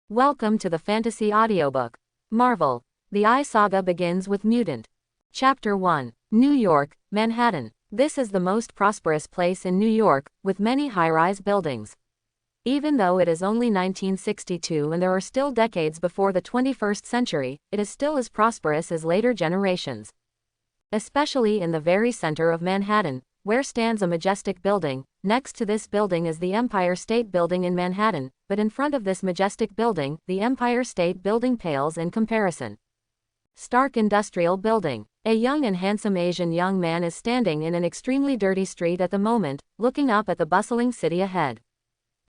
Welcome to the fantasy audiobook. Marvel. The Saga begins with Mutant. Chapter 1. New York, Manhattan. This is the most prosperous place in New York, with many high-rise buildings. Even though it is only 1962 and there are still decades before the 21st century, it is still as prosperous as later generations. Especially in the very center of Manhattan, where stands a majestic building. Next to this building is the Empire State Building in Manhattan, but in front of this majestic building, the Empire State Building pales in comparison. Stark Industrial Building. A young and handsome Asian young man is standing in an extremely dirty street at the moment, looking up at the bustling city ahead.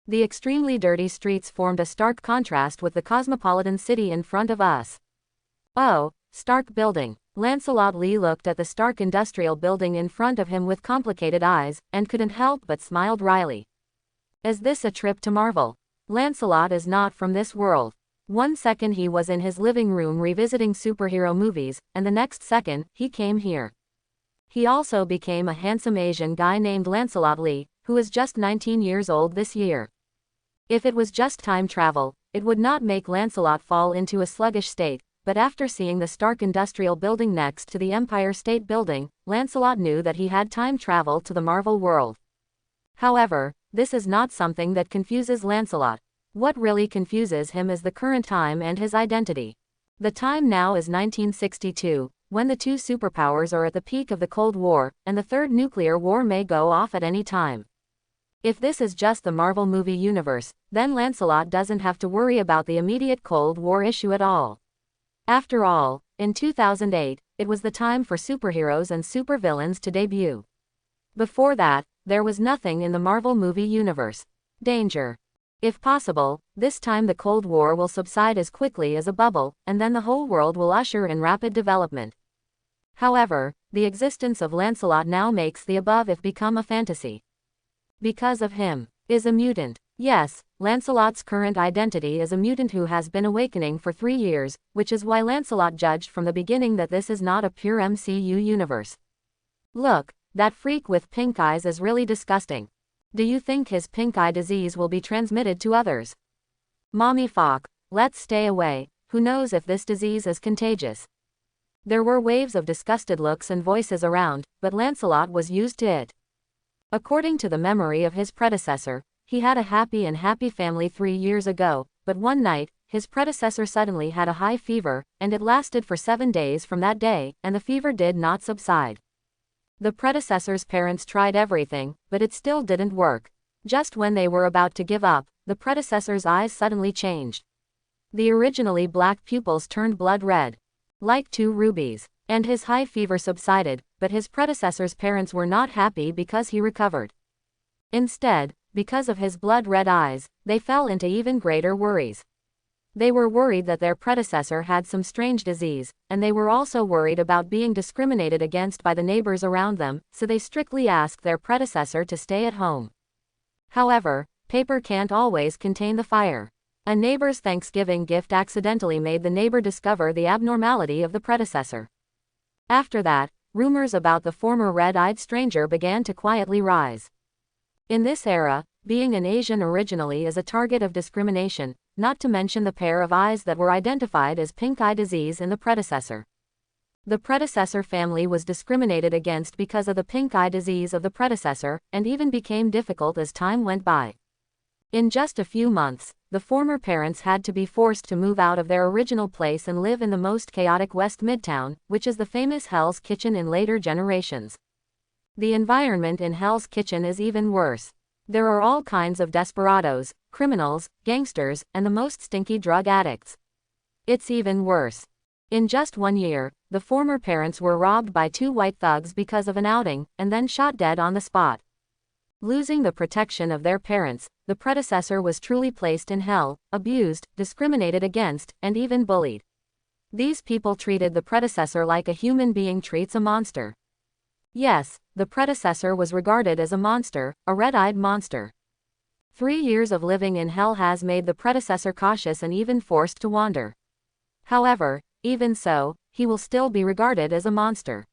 The extremely dirty streets formed a stark contrast with the cosmopolitan city in front of us. Oh, Stark Building. Lancelot Lee looked at the Stark Industrial Building in front of him with complicated eyes, and couldn't help but smiled wryly. Is this a trip to Marvel? Lancelot is not from this world. One second he was in his living room revisiting superhero movies, and the next second, he came here. He also became a handsome Asian guy named Lancelot Lee, who is just 19 years old this year. If it was just time travel, it would not make Lancelot fall into a sluggish state. But after seeing the Stark Industrial Building next to the Empire State Building, Lancelot knew that he had time travel to the Marvel world. However, this is not something that confuses Lancelot. What really confuses him is the current time and his identity. The time now is 1962, when the two superpowers are at the peak of the Cold War, and the third nuclear war may go off at any time. If this is just the Marvel movie universe, then Lancelot doesn't have to worry about the immediate Cold War issue at all. After all, in 2008, it was the time for superheroes and supervillains to debut. Before that, there was nothing in the Marvel movie universe. Danger. If possible, this time the Cold War will subside as quickly as a bubble, and then the whole world will usher in rapid development. However, the existence of Lancelot now makes the above if become a fantasy. Because of him, is a mutant. Yes, Lancelot's current identity is a mutant who has been awakening for 3 years, which is why Lancelot judged from the beginning that this is not a pure MCU universe. Look, that freak with pink eyes is really disgusting. Do you think his pink eye disease will be transmitted to others? Mommy Fock, let's stay away, who knows if this disease is contagious. There were waves of disgusted looks and voices around, but Lancelot was used to it. According to the memory of his predecessor, he had a happy family 3 years ago, but one night, his predecessor suddenly had a high fever, and it lasted for 7 days from that day, and the fever did not subside. The predecessor's parents tried everything, but it still didn't work. Just when they were about to give up, the predecessor's eyes suddenly changed. The originally black pupils turned blood red, like 2 rubies, and his high fever subsided, but his predecessor's parents were not happy because he recovered. Instead, because of his blood-red eyes, they fell into even greater worries. They were worried that their predecessor had some strange disease, and they were also worried about being discriminated against by the neighbors around them, so they strictly asked their predecessor to stay at home. However, paper can't always contain the fire. A neighbor's Thanksgiving gift accidentally made the neighbor discover the abnormality of the predecessor. After that, rumors about the former red-eyed stranger began to quietly rise. In this era, being an Asian originally is a target of discrimination, not to mention the pair of eyes that were identified as pink eye disease in the predecessor. The predecessor family was discriminated against because of the pink eye disease of the predecessor, and even became difficult as time went by. In just a few months, the former parents had to be forced to move out of their original place and live in the most chaotic West Midtown, which is the famous Hell's Kitchen in later generations. The environment in Hell's Kitchen is even worse. There are all kinds of desperados, criminals, gangsters, and the most stinky drug addicts. It's even worse. In just 1 year, the former parents were robbed by 2 white thugs because of an outing, and then shot dead on the spot. Losing the protection of their parents, the predecessor was truly placed in hell, abused, discriminated against, and even bullied. These people treated the predecessor like a human being treats a monster. Yes, the predecessor was regarded as a monster, a red-eyed monster. 3 years of living in hell has made the predecessor cautious and even forced to wander. However, even so, he will still be regarded as a monster.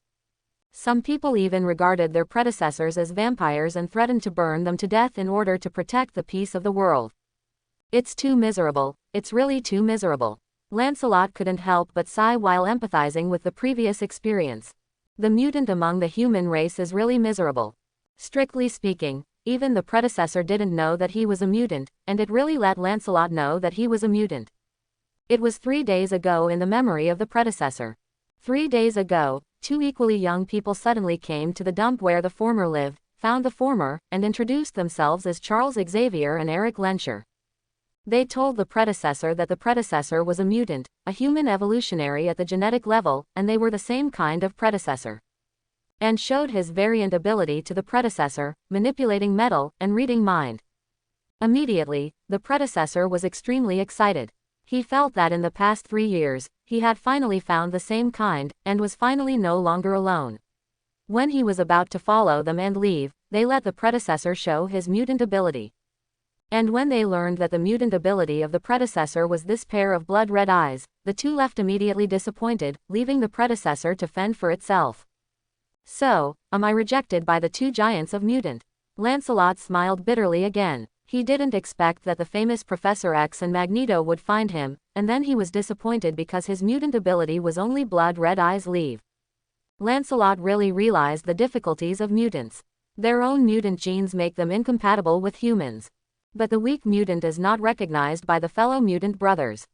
Some people even regarded their predecessors as vampires and threatened to burn them to death in order to protect the peace of the world. It's too miserable, it's really too miserable. Lancelot couldn't help but sigh while empathizing with the previous experience. The mutant among the human race is really miserable. Strictly speaking, even the predecessor didn't know that he was a mutant, and it really let Lancelot know that he was a mutant. It was 3 days ago in the memory of the predecessor. 3 days ago, 2 equally young people suddenly came to the dump where the former lived, found the former, and introduced themselves as Charles Xavier and Eric Lencher. They told the predecessor that the predecessor was a mutant, a human evolutionary at the genetic level, and they were the same kind of predecessor. And showed his variant ability to the predecessor, manipulating metal, and reading mind. Immediately, the predecessor was extremely excited. He felt that in the past 3 years, he had finally found the same kind, and was finally no longer alone. When he was about to follow them and leave, they let the predecessor show his mutant ability. And when they learned that the mutant ability of the predecessor was this pair of blood-red eyes, the two left immediately disappointed, leaving the predecessor to fend for itself. So, am I rejected by the 2 giants of mutant? Lancelot smiled bitterly again. He didn't expect that the famous Professor X and Magneto would find him, and then he was disappointed because his mutant ability was only blood-red eyes leave. Lancelot really realized the difficulties of mutants. Their own mutant genes make them incompatible with humans. But the weak mutant is not recognized by the fellow mutant brothers.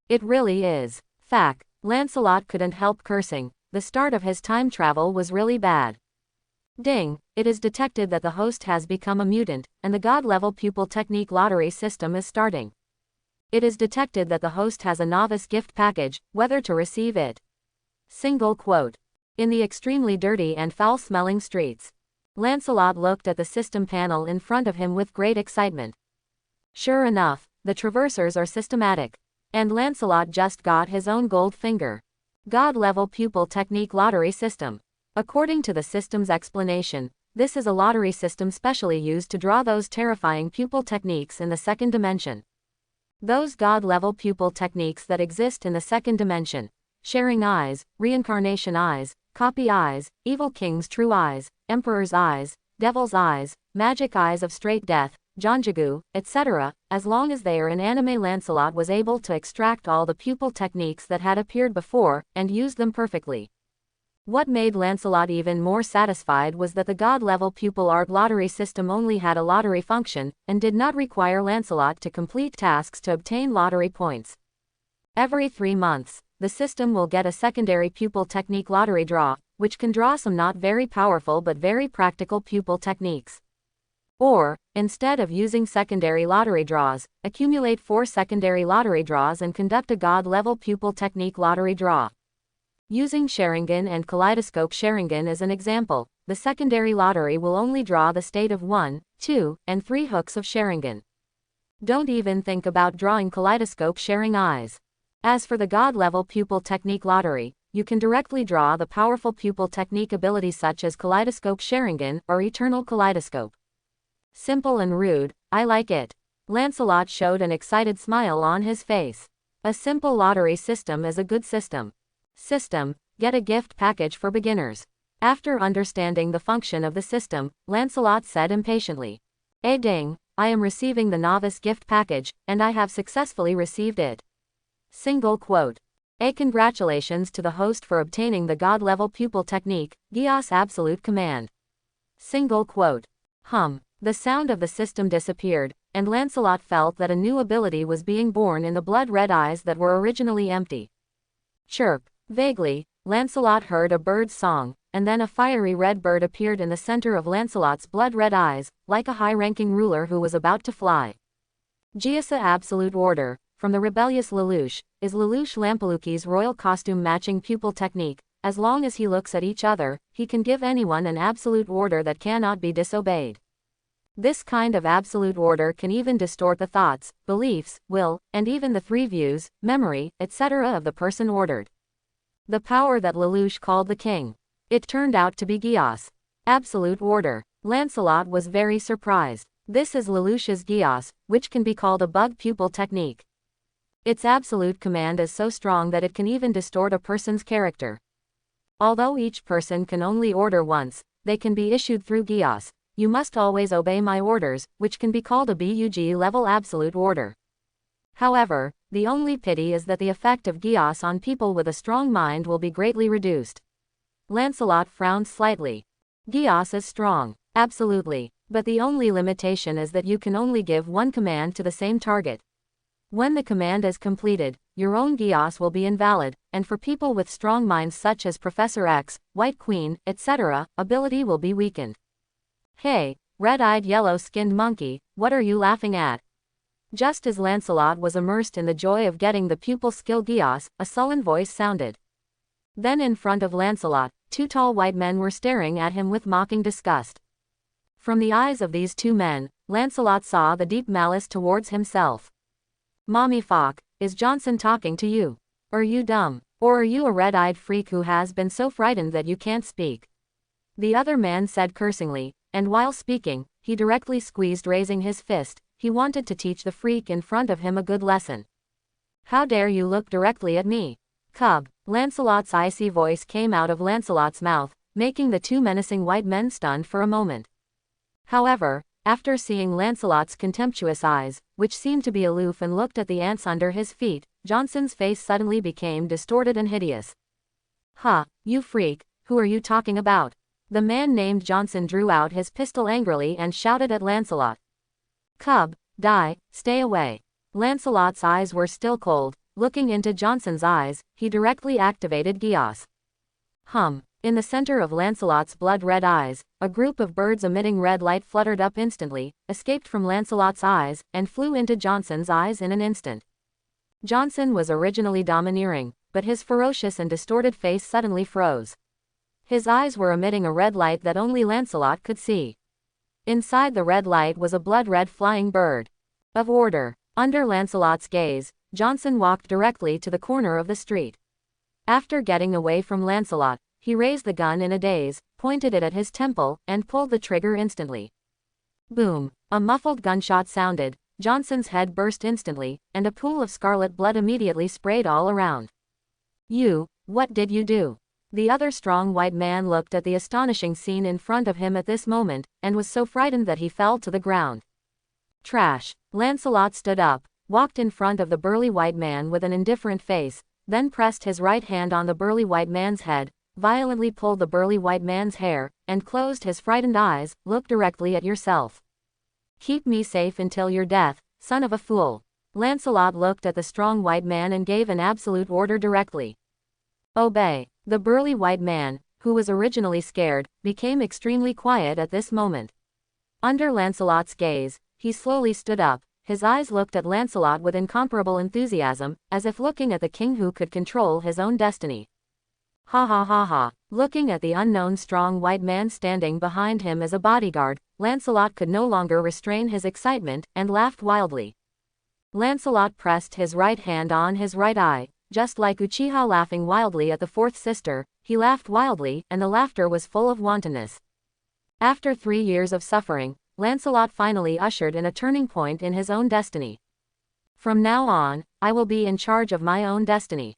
It really is. Fact. Lancelot couldn't help cursing. The start of his time travel was really bad. Ding. It is detected that the host has become a mutant, and the God-level pupil technique lottery system is starting. It is detected that the host has a novice gift package, whether to receive it. Single quote. In the extremely dirty and foul-smelling streets. Lancelot looked at the system panel in front of him with great excitement. Sure enough, the traversers are systematic. And Lancelot just got his own gold finger. God-level pupil technique lottery system. According to the system's explanation, this is a lottery system specially used to draw those terrifying pupil techniques in the second dimension. Those God-level pupil techniques that exist in the second dimension. Sharing eyes, reincarnation eyes, copy eyes, evil king's true eyes, emperor's eyes, devil's eyes, magic eyes of straight death, Janjagu, etc., as long as they are in anime. Lancelot was able to extract all the pupil techniques that had appeared before, and use them perfectly. What made Lancelot even more satisfied was that the God-level pupil art lottery system only had a lottery function, and did not require Lancelot to complete tasks to obtain lottery points. Every 3 months, the system will get a secondary pupil technique lottery draw, which can draw some not very powerful but very practical pupil techniques. Or, instead of using secondary lottery draws, accumulate 4 secondary lottery draws and conduct a God-level pupil technique lottery draw. Using Sharingan and Kaleidoscope Sharingan as an example, the secondary lottery will only draw the state of 1, 2, and 3 hooks of Sharingan. Don't even think about drawing Kaleidoscope Sharing eyes. As for the God-level pupil technique lottery, you can directly draw the powerful pupil technique abilities such as Kaleidoscope Sharingan or Eternal Kaleidoscope. Simple and rude, I like it. Lancelot showed an excited smile on his face. A simple lottery system is a good system. System, get a gift package for beginners. After understanding the function of the system, Lancelot said impatiently. Ding, I am receiving the novice gift package, and I have successfully received it. Single quote. Congratulations to the host for obtaining the God-level pupil technique, Gios Absolute Command. Single quote. The sound of the system disappeared, and Lancelot felt that a new ability was being born in the blood-red eyes that were originally empty. Chirp. Vaguely, Lancelot heard a bird's song, and then a fiery red bird appeared in the center of Lancelot's blood-red eyes, like a high-ranking ruler who was about to fly. Giasa Absolute Order, from the rebellious Lelouch, is Lelouch Lampeluki's royal costume matching pupil technique. As long as he looks at each other, he can give anyone an absolute order that cannot be disobeyed. This kind of absolute order can even distort the thoughts, beliefs, will, and even the 3 views, memory, etc. of the person ordered. The power that Lelouch called the king. It turned out to be Gios. Absolute order. Lancelot was very surprised. This is Lelouch's Gios, which can be called a bug pupil technique. Its absolute command is so strong that it can even distort a person's character. Although each person can only order once, they can be issued through Gios. You must always obey my orders, which can be called a BUG level absolute order. However, the only pity is that the effect of Gios on people with a strong mind will be greatly reduced. Lancelot frowned slightly. Gios is strong. Absolutely. But the only limitation is that you can only give one command to the same target. When the command is completed, your own Gios will be invalid, and for people with strong minds such as Professor X, White Queen, etc., ability will be weakened. Hey, red-eyed yellow-skinned monkey, what are you laughing at? Just as Lancelot was immersed in the joy of getting the pupil skill Gios, a sullen voice sounded. Then in front of Lancelot, two tall white men were staring at him with mocking disgust. From the eyes of these two men, Lancelot saw the deep malice towards himself. Mommy Fock, is Johnson talking to you? Are you dumb? Or are you a red-eyed freak who has been so frightened that you can't speak? The other man said cursingly, and while speaking, he directly squeezed raising his fist. He wanted to teach the freak in front of him a good lesson. How dare you look directly at me? Cub. Lancelot's icy voice came out of Lancelot's mouth, making the two menacing white men stunned for a moment. However, after seeing Lancelot's contemptuous eyes, which seemed to be aloof and looked at the ants under his feet, Johnson's face suddenly became distorted and hideous. Huh, you freak, who are you talking about? The man named Johnson drew out his pistol angrily and shouted at Lancelot. Cub, die, stay away. Lancelot's eyes were still cold. Looking into Johnson's eyes, he directly activated Gios. In the center of Lancelot's blood-red eyes, a group of birds emitting red light fluttered up instantly, escaped from Lancelot's eyes, and flew into Johnson's eyes in an instant. Johnson was originally domineering, but his ferocious and distorted face suddenly froze. His eyes were emitting a red light that only Lancelot could see. Inside the red light was a blood-red flying bird. Of order. Under Lancelot's gaze, Johnson walked directly to the corner of the street. After getting away from Lancelot, he raised the gun in a daze, pointed it at his temple, and pulled the trigger instantly. Boom! A muffled gunshot sounded, Johnson's head burst instantly, and a pool of scarlet blood immediately sprayed all around. What did you do? The other strong white man looked at the astonishing scene in front of him at this moment, and was so frightened that he fell to the ground. Trash! Lancelot stood up, walked in front of the burly white man with an indifferent face, then pressed his right hand on the burly white man's head, violently pulled the burly white man's hair, and closed his frightened eyes. Look directly at yourself. Keep me safe until your death, son of a fool. Lancelot looked at the strong white man and gave an absolute order directly. Obey. The burly white man, who was originally scared, became extremely quiet at this moment. Under Lancelot's gaze, he slowly stood up. His eyes looked at Lancelot with incomparable enthusiasm, as if looking at the king who could control his own destiny. Ha ha ha ha. Looking at the unknown strong white man standing behind him as a bodyguard, Lancelot could no longer restrain his excitement, and laughed wildly. Lancelot pressed his right hand on his right eye, just like Uchiha laughing wildly at the fourth sister. He laughed wildly, and the laughter was full of wantonness. After 3 years of suffering, Lancelot finally ushered in a turning point in his own destiny. From now on, I will be in charge of my own destiny.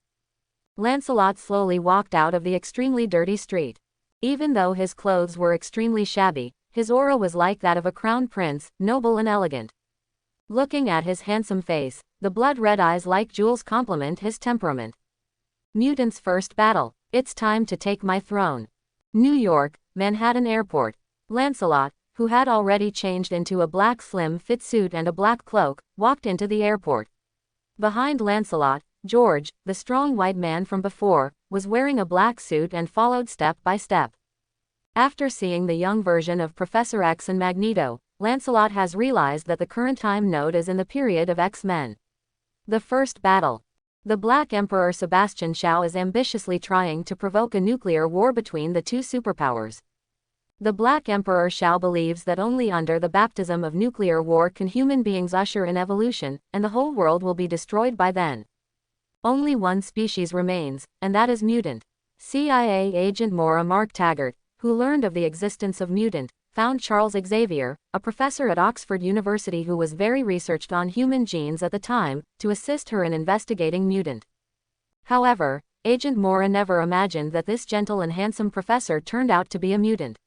Lancelot slowly walked out of the extremely dirty street. Even though his clothes were extremely shabby, his aura was like that of a crown prince, noble and elegant. Looking at his handsome face, the blood-red eyes like jewels complement his temperament. Mutant's first battle. It's time to take my throne. New York, Manhattan Airport. Lancelot, who had already changed into a black slim-fit suit and a black cloak, walked into the airport. Behind Lancelot, George, the strong white man from before, was wearing a black suit and followed step by step. After seeing the young version of Professor X and Magneto, Lancelot has realized that the current time node is in the period of X-Men. The first battle. The Black Emperor Sebastian Shaw is ambitiously trying to provoke a nuclear war between the two superpowers. The Black Emperor Shao believes that only under the baptism of nuclear war can human beings usher in evolution, and the whole world will be destroyed by then. Only one species remains, and that is mutant. CIA agent Maura Mark Taggart, who learned of the existence of mutant, found Charles Xavier, a professor at Oxford University who was very researched on human genes at the time, to assist her in investigating mutant. However, Agent Maura never imagined that this gentle and handsome professor turned out to be a mutant.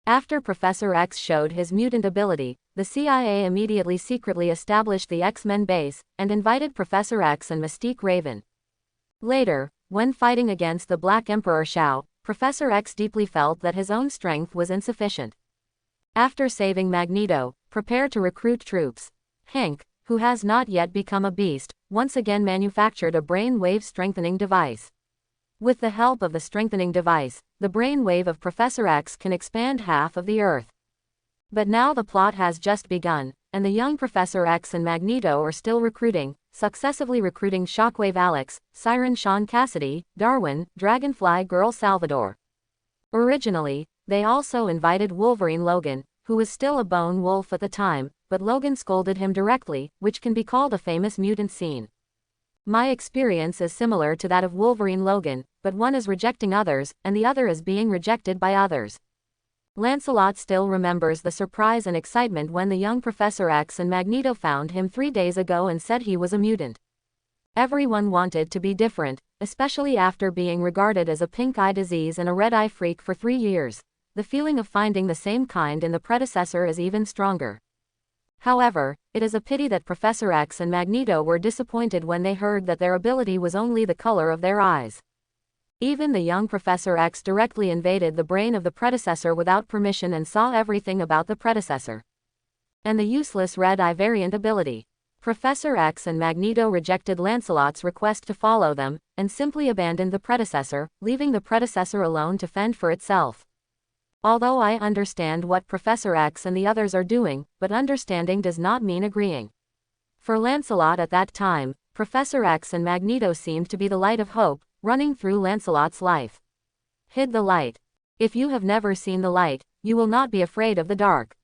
After Professor X showed his mutant ability, the CIA immediately secretly established the X-Men base, and invited Professor X and Mystique Raven. Later, when fighting against the Black Emperor Shao, Professor X deeply felt that his own strength was insufficient. After saving Magneto, prepare to recruit troops. Hank, who has not yet become a beast, once again manufactured a brain-wave strengthening device. With the help of the strengthening device, the brain-wave of Professor X can expand half of the Earth. But now the plot has just begun, and the young Professor X and Magneto are still recruiting, successively recruiting Shockwave Alex, Siren Sean Cassidy, Darwin, Dragonfly Girl Salvador. Originally, they also invited Wolverine Logan, who was still a bone wolf at the time, but Logan scolded him directly, which can be called a famous mutant scene. My experience is similar to that of Wolverine Logan, but one is rejecting others, and the other is being rejected by others. Lancelot still remembers the surprise and excitement when the young Professor X and Magneto found him 3 days ago and said he was a mutant. Everyone wanted to be different, especially after being regarded as a pink eye disease and a red eye freak for 3 years. The feeling of finding the same kind in the predecessor is even stronger. However, it is a pity that Professor X and Magneto were disappointed when they heard that their ability was only the color of their eyes. Even the young Professor X directly invaded the brain of the predecessor without permission and saw everything about the predecessor. And the useless red eye variant ability. Professor X and Magneto rejected Lancelot's request to follow them, and simply abandoned the predecessor, leaving the predecessor alone to fend for itself. Although I understand what Professor X and the others are doing, but understanding does not mean agreeing. For Lancelot at that time, Professor X and Magneto seemed to be the light of hope, running through Lancelot's life. Hid the light. If you have never seen the light, you will not be afraid of the dark.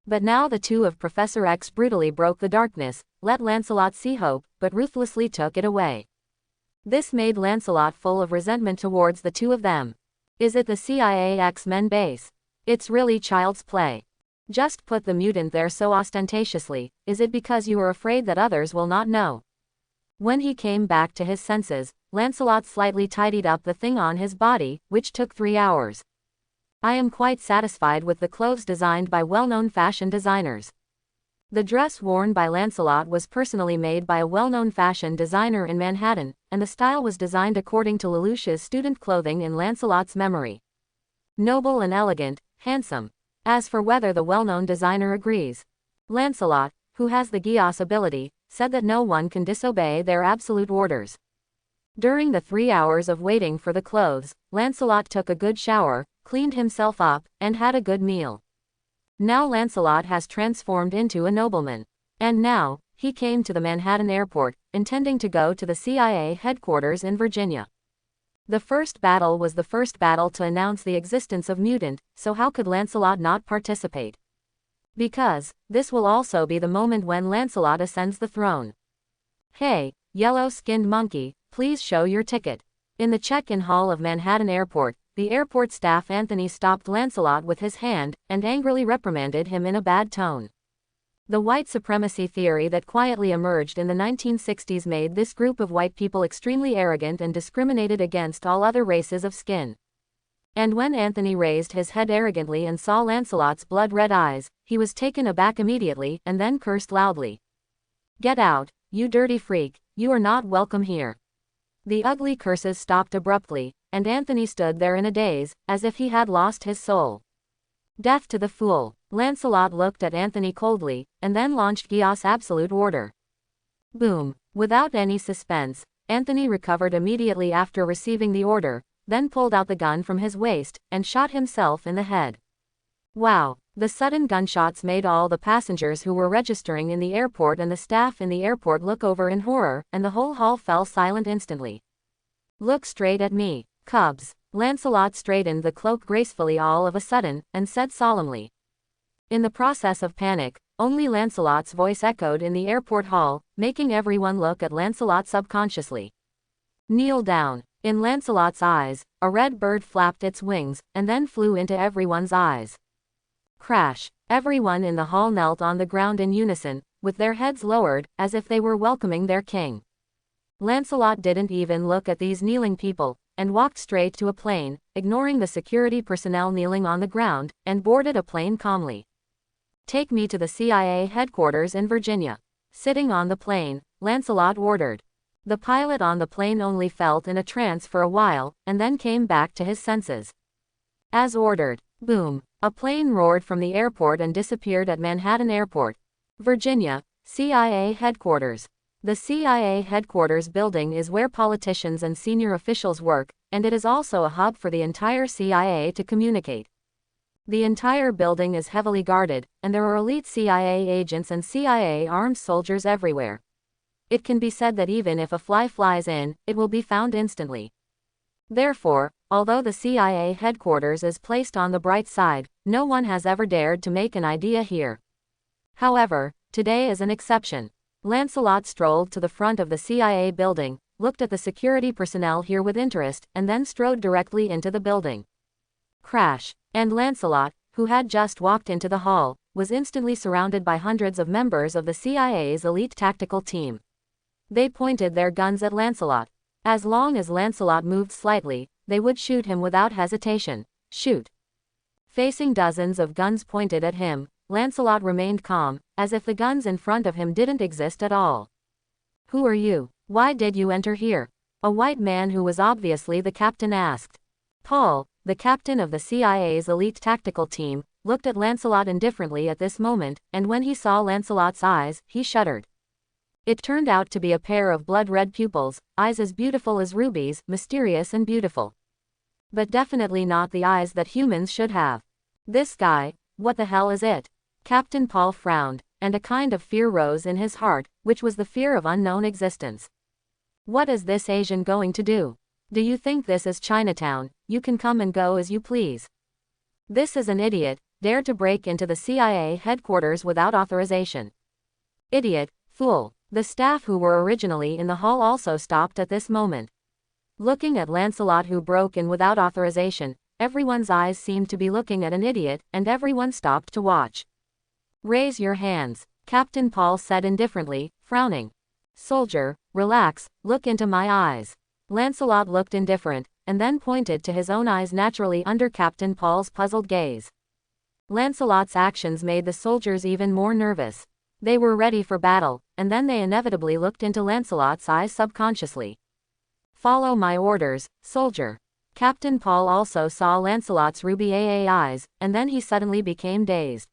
But now the two of Professor X brutally broke the darkness, let Lancelot see hope, but ruthlessly took it away. This made Lancelot full of resentment towards the two of them. Is it the CIA X-Men base? It's really child's play. Just put the mutant there so ostentatiously. Is it because you are afraid that others will not know? When he came back to his senses, Lancelot slightly tidied up the thing on his body, which took 3 hours. I am quite satisfied with the clothes designed by well-known fashion designers. The dress worn by Lancelot was personally made by a well-known fashion designer in Manhattan, and the style was designed according to Lelouch's student clothing in Lancelot's memory. Noble and elegant, handsome. As for whether the well-known designer agrees, Lancelot, who has the Geass ability, said that no one can disobey their absolute orders. During the 3 hours of waiting for the clothes, Lancelot took a good shower, cleaned himself up, and had a good meal. Now Lancelot has transformed into a nobleman. And now, he came to the Manhattan airport, intending to go to the CIA headquarters in Virginia. The first battle was the first battle to announce the existence of Mutant, so how could Lancelot not participate? Because, this will also be the moment when Lancelot ascends the throne. Hey, yellow-skinned monkey, please show your ticket. In the check-in hall of Manhattan Airport, the airport staff Anthony stopped Lancelot with his hand, and angrily reprimanded him in a bad tone. The white supremacy theory that quietly emerged in the 1960s made this group of white people extremely arrogant and discriminated against all other races of skin. And when Anthony raised his head arrogantly and saw Lancelot's blood-red eyes, he was taken aback immediately, and then cursed loudly. "Get out, you dirty freak, you are not welcome here." The ugly curses stopped abruptly, and Anthony stood there in a daze, as if he had lost his soul. Death to the fool. Lancelot looked at Anthony coldly, and then launched Geass' absolute order. Boom. Without any suspense, Anthony recovered immediately after receiving the order, then pulled out the gun from his waist, and shot himself in the head. Wow. The sudden gunshots made all the passengers who were registering in the airport and the staff in the airport look over in horror, and the whole hall fell silent instantly. "Look straight at me, Cubs." Lancelot straightened the cloak gracefully all of a sudden, and said solemnly. In the process of panic, only Lancelot's voice echoed in the airport hall, making everyone look at Lancelot subconsciously. "Kneel down." In Lancelot's eyes, a red bird flapped its wings, and then flew into everyone's eyes. Crash. Everyone in the hall knelt on the ground in unison, with their heads lowered, as if they were welcoming their king. Lancelot didn't even look at these kneeling people, and walked straight to a plane, ignoring the security personnel kneeling on the ground, and boarded a plane calmly. Take me to the CIA headquarters in Virginia. Sitting on the plane, Lancelot ordered. The pilot on the plane only felt in a trance for a while, and then came back to his senses. As ordered. Boom. A plane roared from the airport and disappeared at Manhattan Airport, Virginia, CIA headquarters. The CIA headquarters building is where politicians and senior officials work, and it is also a hub for the entire CIA to communicate. The entire building is heavily guarded, and there are elite CIA agents and CIA armed soldiers everywhere. It can be said that even if a fly flies in, it will be found instantly. Therefore, although the CIA headquarters is placed on the bright side, no one has ever dared to make an idea here. However, today is an exception. Lancelot strolled to the front of the CIA building, looked at the security personnel here with interest, and then strode directly into the building. Crash. And Lancelot, who had just walked into the hall, was instantly surrounded by hundreds of members of the CIA's elite tactical team. They pointed their guns at Lancelot. As long as Lancelot moved slightly, they would shoot him without hesitation. Shoot. Facing dozens of guns pointed at him, Lancelot remained calm, as if the guns in front of him didn't exist at all. Who are you? Why did you enter here? A white man who was obviously the captain asked. Paul, the captain of the CIA's elite tactical team, looked at Lancelot indifferently at this moment, and when he saw Lancelot's eyes, he shuddered. It turned out to be a pair of blood-red pupils, eyes as beautiful as rubies, mysterious and beautiful. But definitely not the eyes that humans should have. This guy, what the hell is it? Captain Paul frowned, and a kind of fear rose in his heart, which was the fear of unknown existence. What is this Asian going to do? Do you think this is Chinatown? You can come and go as you please. This is an idiot, dared to break into the CIA headquarters without authorization. Idiot, fool. The staff who were originally in the hall also stopped at this moment. Looking at Lancelot who broke in without authorization, everyone's eyes seemed to be looking at an idiot, and everyone stopped to watch. Raise your hands, Captain Paul said indifferently, frowning. Soldier, relax, look into my eyes. Lancelot looked indifferent, and then pointed to his own eyes naturally under Captain Paul's puzzled gaze. Lancelot's actions made the soldiers even more nervous. They were ready for battle, and then they inevitably looked into Lancelot's eyes subconsciously. Follow my orders, soldier. Captain Paul also saw Lancelot's ruby AA eyes, and then he suddenly became dazed.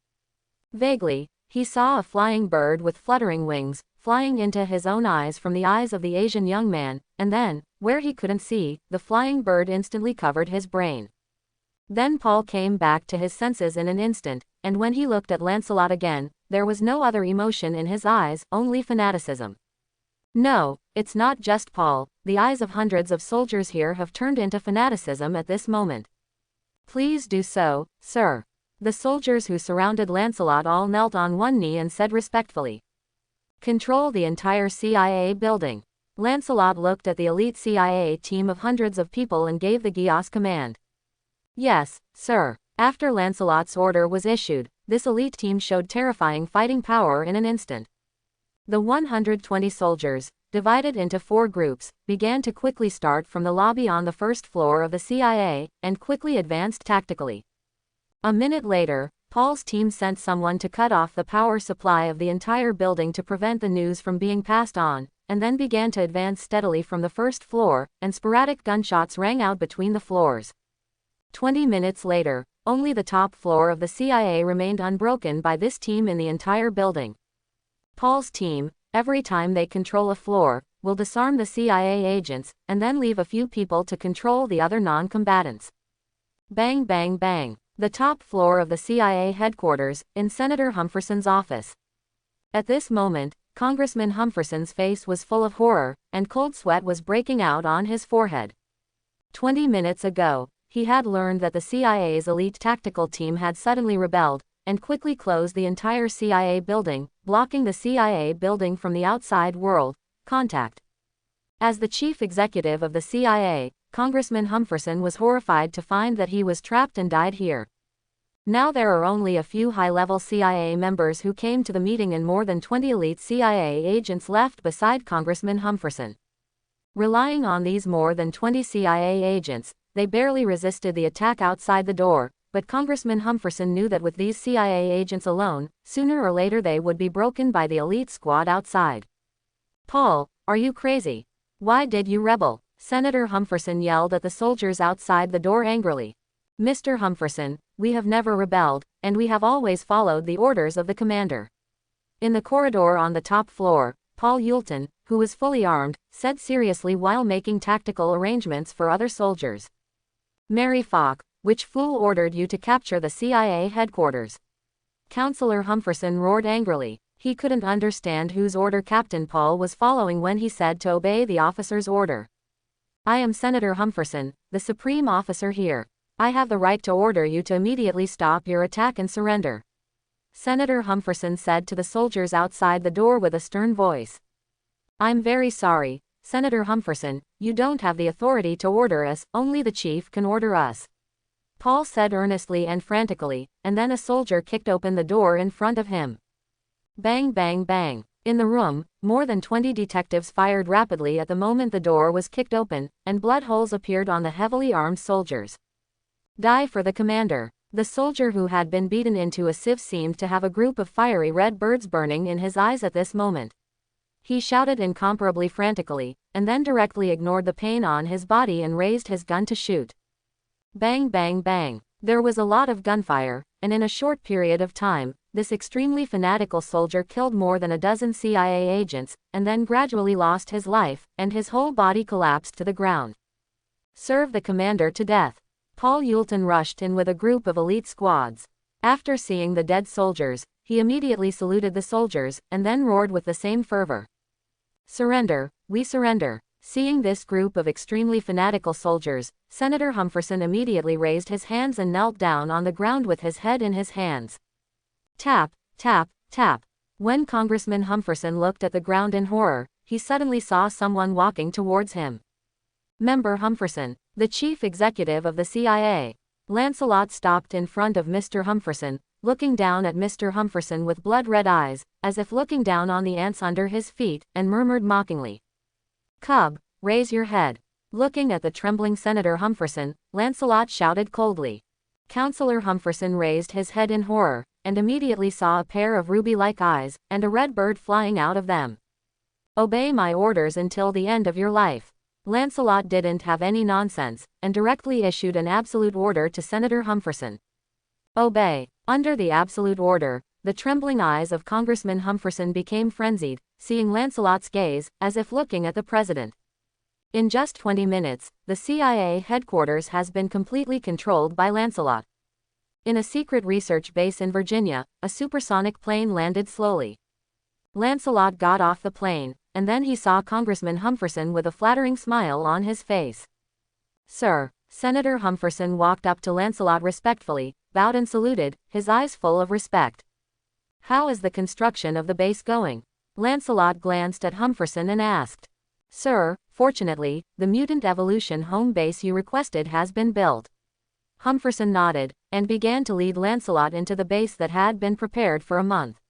Vaguely, he saw a flying bird with fluttering wings, flying into his own eyes from the eyes of the Asian young man, and then, where he couldn't see, the flying bird instantly covered his brain. Then Paul came back to his senses in an instant, and when he looked at Lancelot again, there was no other emotion in his eyes, only fanaticism. No, it's not just Paul, the eyes of hundreds of soldiers here have turned into fanaticism at this moment. Please do so, sir. The soldiers who surrounded Lancelot all knelt on one knee and said respectfully. Control the entire CIA building. Lancelot looked at the elite CIA team of hundreds of people and gave the Gios command. Yes, sir. After Lancelot's order was issued, this elite team showed terrifying fighting power in an instant. The 120 soldiers, divided into 4 groups, began to quickly start from the lobby on the first floor of the CIA, and quickly advanced tactically. A minute later, Paul's team sent someone to cut off the power supply of the entire building to prevent the news from being passed on, and then began to advance steadily from the first floor, and sporadic gunshots rang out between the floors. 20 minutes later, only the top floor of the CIA remained unbroken by this team in the entire building. Paul's team, every time they control a floor, will disarm the CIA agents, and then leave a few people to control the other non-combatants. Bang bang bang. The top floor of the CIA headquarters, in Senator Humphreyson's office. At this moment, Congressman Humphreyson's face was full of horror, and cold sweat was breaking out on his forehead. 20 minutes ago, he had learned that the CIA's elite tactical team had suddenly rebelled, and quickly closed the entire CIA building, blocking the CIA building from the outside world, contact. As the chief executive of the CIA, Congressman Humphreys was horrified to find that he was trapped and died here. Now there are only a few high-level CIA members who came to the meeting and more than 20 elite CIA agents left beside Congressman Humphreys. Relying on these more than 20 CIA agents, they barely resisted the attack outside the door, but Congressman Humferson knew that with these CIA agents alone, sooner or later they would be broken by the elite squad outside. "Paul, are you crazy? Why did you rebel?" Senator Humferson yelled at the soldiers outside the door angrily. "Mr. Humferson, we have never rebelled, and we have always followed the orders of the commander." In the corridor on the top floor, Paul Mutant, who was fully armed, said seriously while making tactical arrangements for other soldiers. "Mary Falk, which fool ordered you to capture the CIA headquarters?" Counselor Humferson roared angrily. He couldn't understand whose order Captain Paul was following when he said to obey the officer's order. "I am Senator Humferson, the supreme officer here. I have the right to order you to immediately stop your attack and surrender," Senator Humferson said to the soldiers outside the door with a stern voice. "I'm very sorry, Senator Humferson, you don't have the authority to order us, only the chief can order us," Paul said earnestly and frantically, and then a soldier kicked open the door in front of him. Bang bang bang. In the room, more than 20 detectives fired rapidly at the moment the door was kicked open, and blood holes appeared on the heavily armed soldiers. "Die for the commander." The soldier who had been beaten into a sieve seemed to have a group of fiery red birds burning in his eyes at this moment. He shouted incomparably frantically, and then directly ignored the pain on his body and raised his gun to shoot. Bang bang bang. There was a lot of gunfire, and in a short period of time, this extremely fanatical soldier killed more than a dozen CIA agents, and then gradually lost his life, and his whole body collapsed to the ground. "Serve the commander to death." Paul Mutant rushed in with a group of elite squads. After seeing the dead soldiers, he immediately saluted the soldiers, and then roared with the same fervor. "Surrender, we surrender." Seeing this group of extremely fanatical soldiers, Senator Humferson immediately raised his hands and knelt down on the ground with his head in his hands. Tap, tap, tap. When Congressman Humferson looked at the ground in horror, he suddenly saw someone walking towards him. Member Humferson, the chief executive of the CIA. Lancelot stopped in front of Mr. Humferson, looking down at Mr. Humferson with blood-red eyes, as if looking down on the ants under his feet, and murmured mockingly, "Cub, raise your head." Looking at the trembling Senator Humferson, Lancelot shouted coldly. Counselor Humferson raised his head in horror, and immediately saw a pair of ruby-like eyes, and a red bird flying out of them. "Obey my orders until the end of your life." Lancelot didn't have any nonsense, and directly issued an absolute order to Senator Humferson. "Obey." Under the absolute order, the trembling eyes of Congressman Humferson became frenzied, seeing Lancelot's gaze, as if looking at the president. In just 20 minutes, the CIA headquarters has been completely controlled by Lancelot. In a secret research base in Virginia, a supersonic plane landed slowly. Lancelot got off the plane, and then he saw Congressman Humferson with a flattering smile on his face. "Sir." Senator Humferson walked up to Lancelot respectfully, bowed and saluted, his eyes full of respect. "How is the construction of the base going?" Lancelot glanced at Humferson and asked. "Sir, fortunately, the mutant evolution home base you requested has been built." Humferson nodded, and began to lead Lancelot into the base that had been prepared for a month.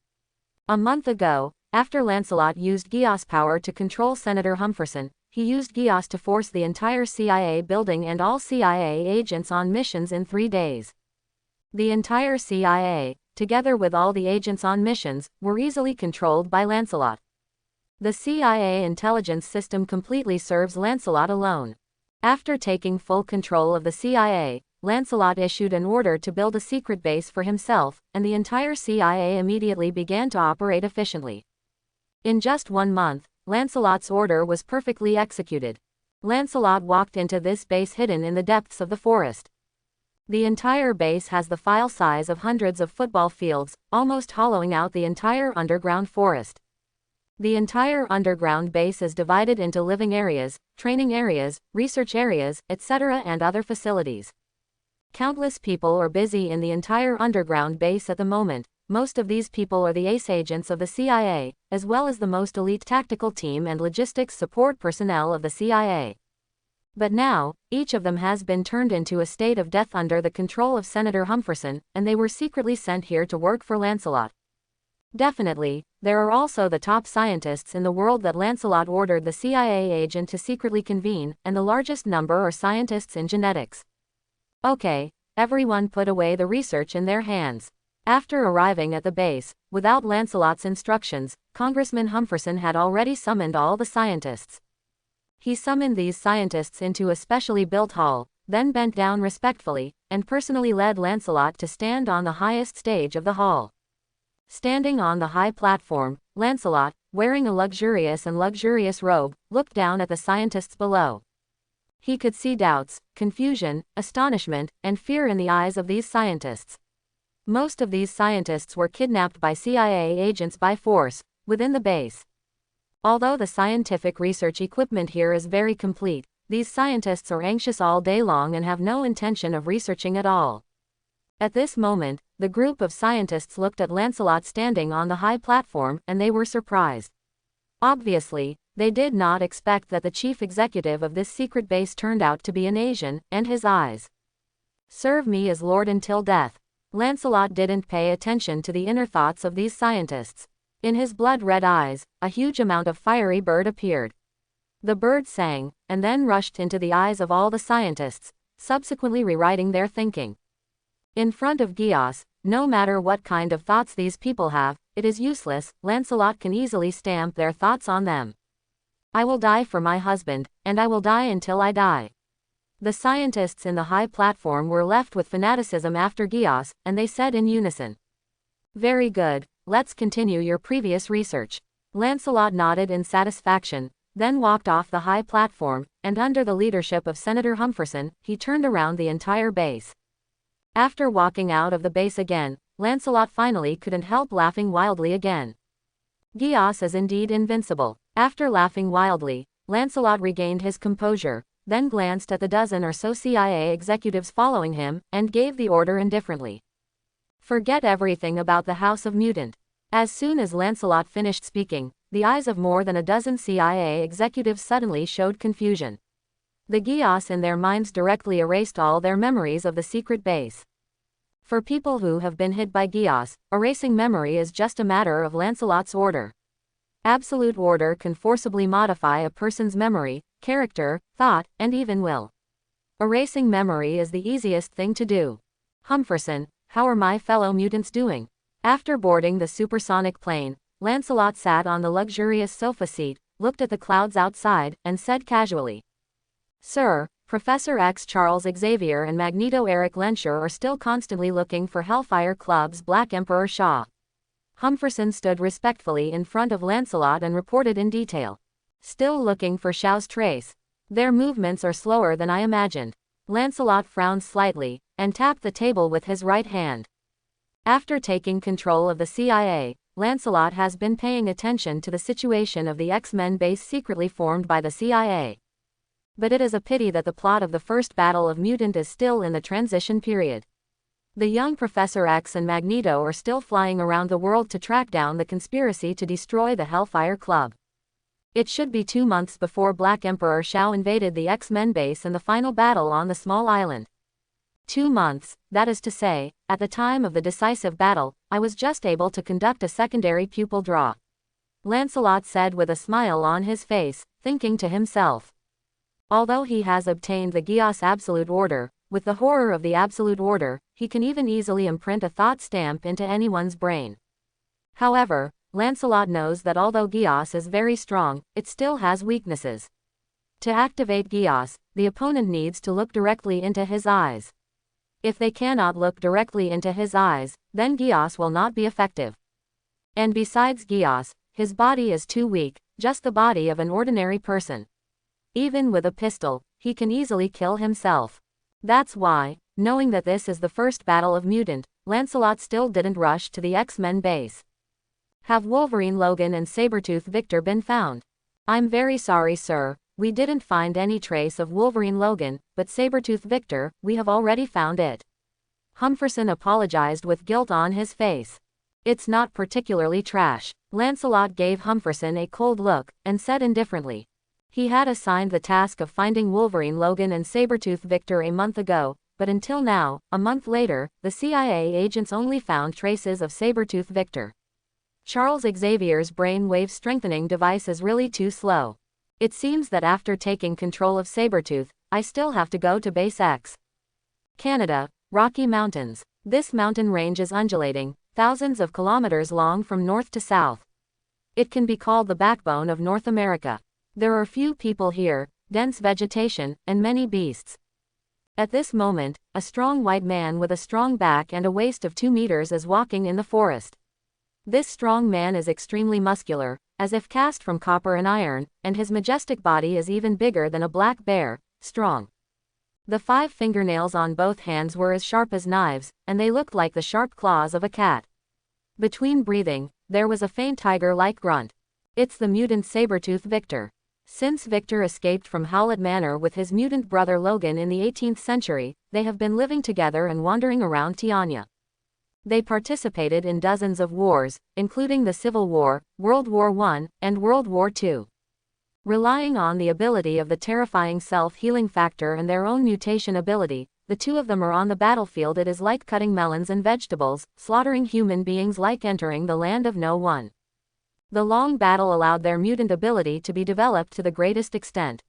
A month ago, after Lancelot used Geos power to control Senator Humferson, he used Geos to force the entire CIA building and all CIA agents on missions in 3 days. The entire CIA, together with all the agents on missions, were easily controlled by Lancelot. The CIA intelligence system completely serves Lancelot alone. After taking full control of the CIA, Lancelot issued an order to build a secret base for himself, and the entire CIA immediately began to operate efficiently. In just 1 month, Lancelot's order was perfectly executed. Lancelot walked into this base hidden in the depths of the forest. The entire base has the file size of hundreds of football fields, almost hollowing out the entire underground forest. The entire underground base is divided into living areas, training areas, research areas, etc. and other facilities. Countless people are busy in the entire underground base at the moment. Most of these people are the ace agents of the CIA, as well as the most elite tactical team and logistics support personnel of the CIA. But now, each of them has been turned into a state of death under the control of Senator Humferson, and they were secretly sent here to work for Lancelot. Definitely, there are also the top scientists in the world that Lancelot ordered the CIA agent to secretly convene, and the largest number are scientists in genetics. Okay, everyone put away the research in their hands. After arriving at the base, without Lancelot's instructions, Congressman Humferson had already summoned all the scientists. He summoned these scientists into a specially built hall, then bent down respectfully, and personally led Lancelot to stand on the highest stage of the hall. Standing on the high platform, Lancelot, wearing a luxurious robe, looked down at the scientists below. He could see doubts, confusion, astonishment, and fear in the eyes of these scientists. Most of these scientists were kidnapped by CIA agents by force, within the base. Although the scientific research equipment here is very complete, these scientists are anxious all day long and have no intention of researching at all. At this moment, the group of scientists looked at Lancelot standing on the high platform, and they were surprised. Obviously, they did not expect that the chief executive of this secret base turned out to be an Asian, and his eyes. "Serve me as Lord until death." Lancelot didn't pay attention to the inner thoughts of these scientists. In his blood-red eyes, a huge amount of fiery bird appeared. The bird sang, and then rushed into the eyes of all the scientists, subsequently rewriting their thinking. In front of Gios, no matter what kind of thoughts these people have, it is useless. Lancelot can easily stamp their thoughts on them. "I will die for my husband, and I will die until I die." The scientists in the high platform were left with fanaticism after Gios, and they said in unison, "Very good, let's continue your previous research." Lancelot nodded in satisfaction, then walked off the high platform, and under the leadership of Senator Humferson, he turned around the entire base. After walking out of the base again, Lancelot finally couldn't help laughing wildly again. Gios is indeed invincible. After laughing wildly, Lancelot regained his composure, then glanced at the dozen or so CIA executives following him, and gave the order indifferently. "Forget everything about the House of Mutant." As soon as Lancelot finished speaking, the eyes of more than a dozen CIA executives suddenly showed confusion. The Gios in their minds directly erased all their memories of the secret base. For people who have been hit by Gios, erasing memory is just a matter of Lancelot's order. Absolute order can forcibly modify a person's memory, character, thought, and even will. Erasing memory is the easiest thing to do. "Humferson, how are my fellow mutants doing?" After boarding the supersonic plane, Lancelot sat on the luxurious sofa seat, looked at the clouds outside, and said casually, "Sir, Professor X Charles Xavier and Magneto Eric Lenscher are still constantly looking for Hellfire Club's Black Emperor Shaw." Humferson stood respectfully in front of Lancelot and reported in detail. "Still looking for Shaw's trace. Their movements are slower than I imagined." Lancelot frowned slightly, and tapped the table with his right hand. After taking control of the CIA, Lancelot has been paying attention to the situation of the X-Men base secretly formed by the CIA. But it is a pity that the plot of the first Battle of Mutant is still in the transition period. The young Professor X and Magneto are still flying around the world to track down the conspiracy to destroy the Hellfire Club. It should be 2 months before Black Emperor Shao invaded the X-Men base in the final battle on the small island. 2 months, that is to say, at the time of the decisive battle, I was just able to conduct a secondary pupil draw. Lancelot said with a smile on his face, thinking to himself. Although he has obtained the Gios Absolute Order, with the horror of the Absolute Order, he can even easily imprint a thought stamp into anyone's brain. However, Lancelot knows that although Gios is very strong, it still has weaknesses. To activate Gios, the opponent needs to look directly into his eyes. If they cannot look directly into his eyes, then Gios will not be effective. And besides Gios, his body is too weak, just the body of an ordinary person. Even with a pistol, he can easily kill himself. That's why, knowing that this is the first Battle of Mutant, Lancelot still didn't rush to the X-Men base. "Have Wolverine Logan and Sabretooth Victor been found?" "I'm very sorry, sir, we didn't find any trace of Wolverine Logan, but Sabretooth Victor, we have already found it." Humferson apologized with guilt on his face. "It's not particularly trash." Lancelot gave Humferson a cold look, and said indifferently. He had assigned the task of finding Wolverine Logan and Sabretooth Victor a month ago, but until now, a month later, the CIA agents only found traces of Sabretooth Victor. Charles Xavier's brain-wave strengthening device is really too slow. It seems that after taking control of Sabretooth, I still have to go to Base X. Canada, Rocky Mountains. This mountain range is undulating, thousands of kilometers long from north to south. It can be called the backbone of North America. There are few people here, dense vegetation, and many beasts. At this moment, a strong white man with a strong back and a waist of 2 meters is walking in the forest. This strong man is extremely muscular, as if cast from copper and iron, and his majestic body is even bigger than a black bear, strong. The 5 fingernails on both hands were as sharp as knives, and they looked like the sharp claws of a cat. Between breathing, there was a faint tiger-like grunt. It's the mutant Sabertooth Victor. Since Victor escaped from Howlett Manor with his mutant brother Logan in the 18th century, they have been living together and wandering around Tianya. They participated in dozens of wars, including the Civil War, World War I, and World War II. Relying on the ability of the terrifying self-healing factor and their own mutation ability, the two of them are on the battlefield. It is like cutting melons and vegetables, slaughtering human beings like entering the land of no one. The long battle allowed their mutant ability to be developed to the greatest extent.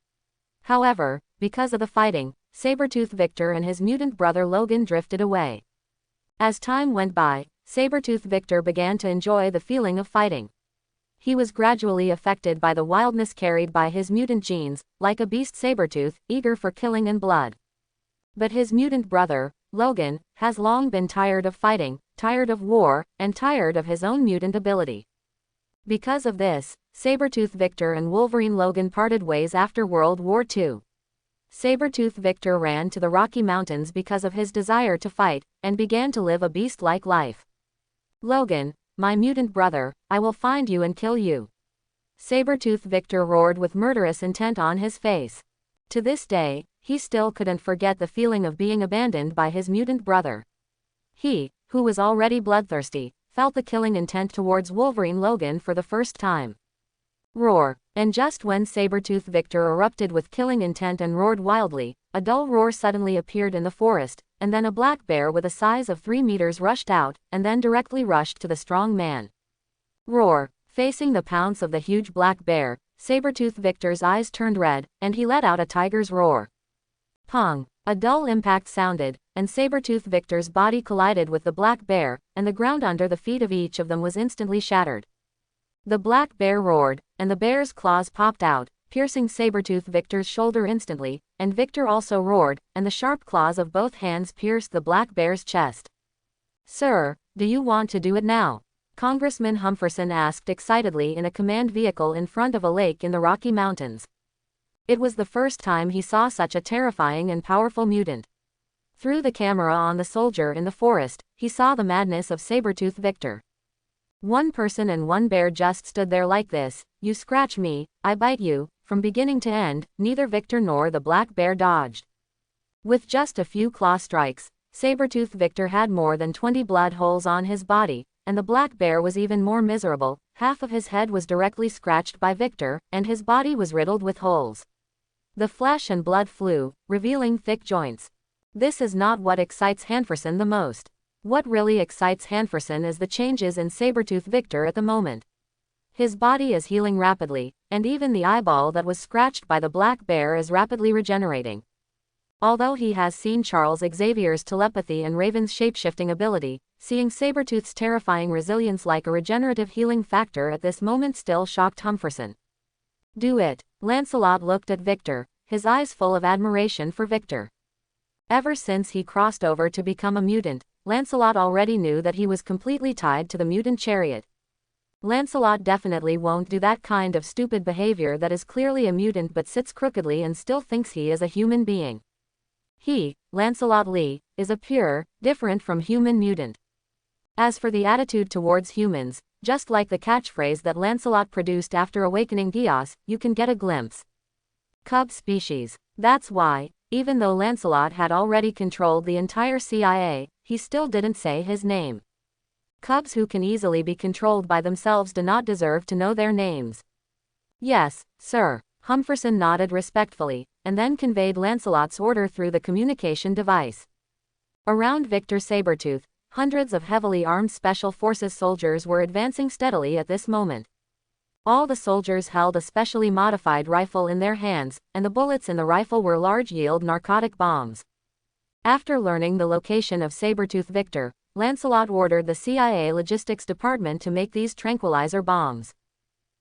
However, because of the fighting, Sabertooth Victor and his mutant brother Logan drifted away. As time went by, Sabertooth Victor began to enjoy the feeling of fighting. He was gradually affected by the wildness carried by his mutant genes, like a beast Sabertooth, eager for killing and blood. But his mutant brother, Logan, has long been tired of fighting, tired of war, and tired of his own mutant ability. Because of this, Sabertooth Victor and Wolverine Logan parted ways after World War II. Sabertooth Victor ran to the Rocky Mountains because of his desire to fight, and began to live a beast-like life. Logan, my mutant brother, I will find you and kill you. Sabertooth Victor roared with murderous intent on his face. To this day, he still couldn't forget the feeling of being abandoned by his mutant brother. He, who was already bloodthirsty, felt the killing intent towards Wolverine Logan for the first time. Roar. And just when Sabertooth Victor erupted with killing intent and roared wildly, a dull roar suddenly appeared in the forest, and then a black bear with a size of 3 meters rushed out, and then directly rushed to the strong man. Roar. Facing the pounce of the huge black bear, Sabertooth Victor's eyes turned red, and he let out a tiger's roar. Pong. A dull impact sounded, and Sabertooth Victor's body collided with the black bear, and the ground under the feet of each of them was instantly shattered. The black bear roared, and the bear's claws popped out, piercing Sabertooth Victor's shoulder instantly, and Victor also roared, and the sharp claws of both hands pierced the black bear's chest. Sir, do you want to do it now? Congressman Humferson asked excitedly in a command vehicle in front of a lake in the Rocky Mountains. It was the first time he saw such a terrifying and powerful mutant. Through the camera on the soldier in the forest, he saw the madness of Sabertooth Victor. One person and one bear just stood there like this, you scratch me, I bite you, from beginning to end, neither Victor nor the black bear dodged. With just a few claw strikes, Sabertooth Victor had more than 20 blood holes on his body, and the black bear was even more miserable. Half of his head was directly scratched by Victor, and his body was riddled with holes. The flesh and blood flew, revealing thick joints. This is not what excites Humferson the most. What really excites Humferson is the changes in Sabertooth Victor at the moment. His body is healing rapidly, and even the eyeball that was scratched by the black bear is rapidly regenerating. Although he has seen Charles Xavier's telepathy and Raven's shapeshifting ability, seeing Sabertooth's terrifying resilience like a regenerative healing factor at this moment still shocked Humferson. Do it. Lancelot looked at Victor, his eyes full of admiration for Victor. Ever since he crossed over to become a mutant, Lancelot already knew that he was completely tied to the mutant chariot. Lancelot definitely won't do that kind of stupid behavior that is clearly a mutant but sits crookedly and still thinks he is a human being. He, Lancelot Lee, is a pure, different from human mutant. As for the attitude towards humans, just like the catchphrase that Lancelot produced after awakening Geas, you can get a glimpse. Cub species. That's why, even though Lancelot had already controlled the entire CIA, he still didn't say his name. Cubs who can easily be controlled by themselves do not deserve to know their names. Yes, sir. Humferson nodded respectfully, and then conveyed Lancelot's order through the communication device. Around Victor Sabertooth, hundreds of heavily armed Special Forces soldiers were advancing steadily at this moment. All the soldiers held a specially modified rifle in their hands, and the bullets in the rifle were large-yield narcotic bombs. After learning the location of Sabretooth Victor, Lancelot ordered the CIA logistics department to make these tranquilizer bombs.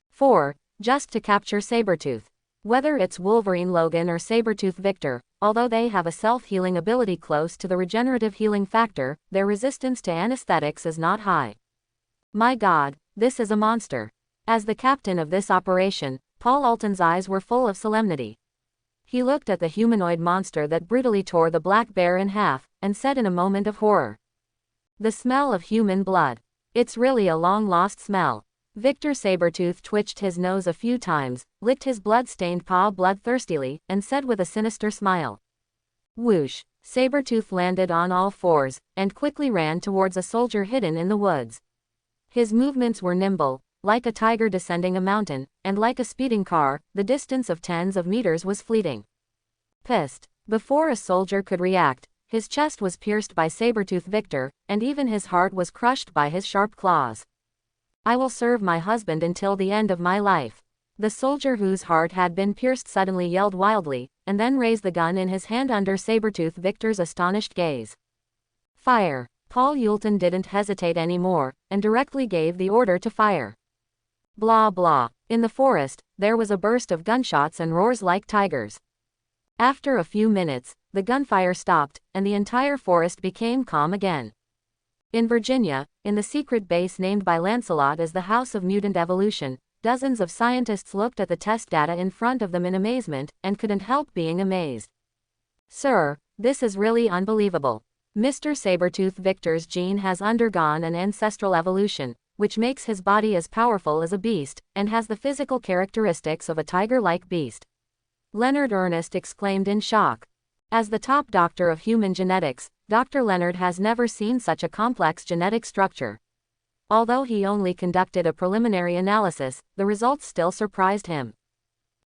4. Just to capture Sabretooth. Whether it's Wolverine Logan or Sabretooth Victor, although they have a self-healing ability close to the regenerative healing factor, their resistance to anesthetics is not high. My God, this is a monster. As the captain of this operation, Paul Alton's eyes were full of solemnity. He looked at the humanoid monster that brutally tore the Black Bear in half, and said in a moment of horror, "The smell of human blood. It's really a long-lost smell." Victor Sabretooth twitched his nose a few times, licked his blood-stained paw bloodthirstily, and said with a sinister smile, "Whoosh." Sabretooth landed on all fours, and quickly ran towards a soldier hidden in the woods. His movements were nimble, like a tiger descending a mountain, and like a speeding car, the distance of tens of meters was fleeting. Pissed. Before a soldier could react, his chest was pierced by Sabretooth Victor, and even his heart was crushed by his sharp claws. "I will serve my husband until the end of my life." The soldier whose heart had been pierced suddenly yelled wildly, and then raised the gun in his hand under Sabretooth Victor's astonished gaze. "Fire." Paul Ulton didn't hesitate anymore, and directly gave the order to fire. Blah blah. In the forest, there was a burst of gunshots and roars like tigers. After a few minutes, the gunfire stopped, and the entire forest became calm again. In Virginia, in the secret base named by Lancelot as the House of Mutant Evolution, dozens of scientists looked at the test data in front of them in amazement, and couldn't help being amazed. "Sir, this is really unbelievable. Mr. Sabretooth Victor's gene has undergone an ancestral evolution, which makes his body as powerful as a beast, and has the physical characteristics of a tiger-like beast." Leonard Ernest exclaimed in shock. As the top doctor of human genetics, Dr. Leonard has never seen such a complex genetic structure. Although he only conducted a preliminary analysis, the results still surprised him.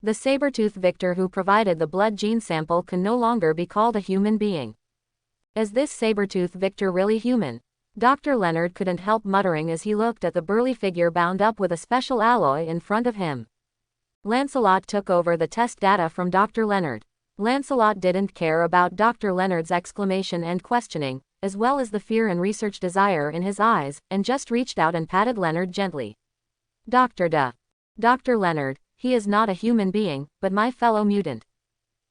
The Sabretooth Victor who provided the blood gene sample can no longer be called a human being. Is this Sabretooth Victor really human? Dr. Leonard couldn't help muttering as he looked at the burly figure bound up with a special alloy in front of him. Lancelot took over the test data from Dr. Leonard. Lancelot didn't care about Dr. Leonard's exclamation and questioning, as well as the fear and research desire in his eyes, and just reached out and patted Leonard gently. Dr. Leonard, he is not a human being, but my fellow mutant.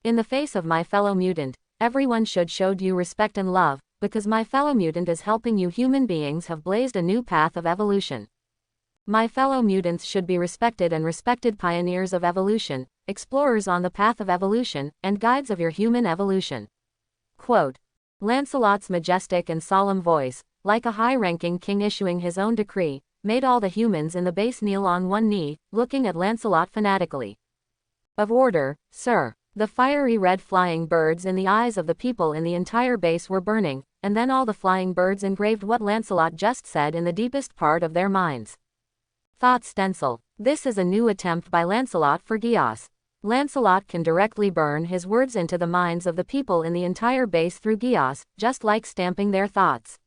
In the face of my fellow mutant, everyone should show due respect and love, because my fellow mutant is helping you human beings have blazed a new path of evolution. My fellow mutants should be respected and respected pioneers of evolution, explorers on the path of evolution, and guides of your human evolution. Quote. Lancelot's majestic and solemn voice, like a high-ranking king issuing his own decree, made all the humans in the base kneel on one knee, looking at Lancelot fanatically. "Of order, sir." The fiery red flying birds in the eyes of the people in the entire base were burning, and then all the flying birds engraved what Lancelot just said in the deepest part of their minds. Thought stencil. This is a new attempt by Lancelot for Geass. Lancelot can directly burn his words into the minds of the people in the entire base through Geass, just like stamping their thoughts.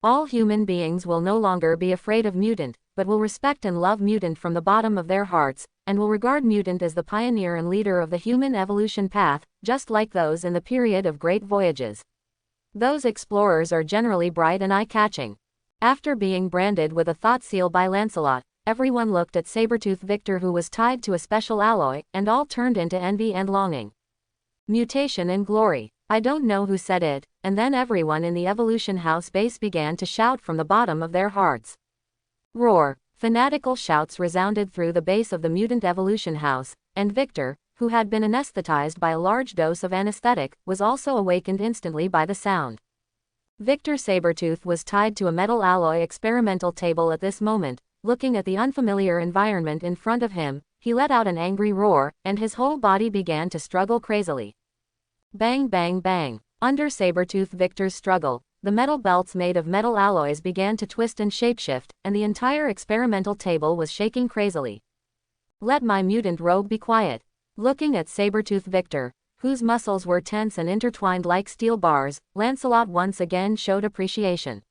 All human beings will no longer be afraid of Mutant, but will respect and love Mutant from the bottom of their hearts, and will regard Mutant as the pioneer and leader of the human evolution path, just like those in the period of great voyages. Those explorers are generally bright and eye-catching. After being branded with a thought seal by Lancelot, everyone looked at Sabretooth Victor who was tied to a special alloy, and all turned into envy and longing. Mutation and glory. I don't know who said it, and then everyone in the Evolution House base began to shout from the bottom of their hearts. Roar. Fanatical shouts resounded through the base of the Mutant Evolution House, and Victor, who had been anesthetized by a large dose of anesthetic, was also awakened instantly by the sound. Victor Sabretooth was tied to a metal alloy experimental table at this moment. Looking at the unfamiliar environment in front of him, he let out an angry roar, and his whole body began to struggle crazily. Bang bang bang. Under Sabretooth Victor's struggle, the metal belts made of metal alloys began to twist and shapeshift, and the entire experimental table was shaking crazily. Let my mutant rogue be quiet. Looking at Sabretooth Victor, whose muscles were tense and intertwined like steel bars, Lancelot once again showed appreciation.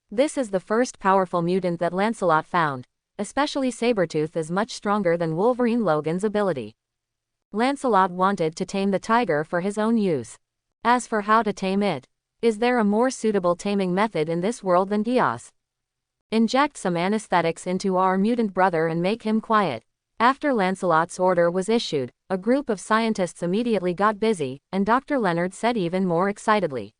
This is the first powerful mutant that Lancelot found, especially Sabretooth is much stronger than Wolverine Logan's ability. Lancelot wanted to tame the tiger for his own use. As for how to tame it, is there a more suitable taming method in this world than chaos? Inject some anesthetics into our mutant brother and make him quiet. After Lancelot's order was issued, a group of scientists immediately got busy, and Dr. Leonard said even more excitedly.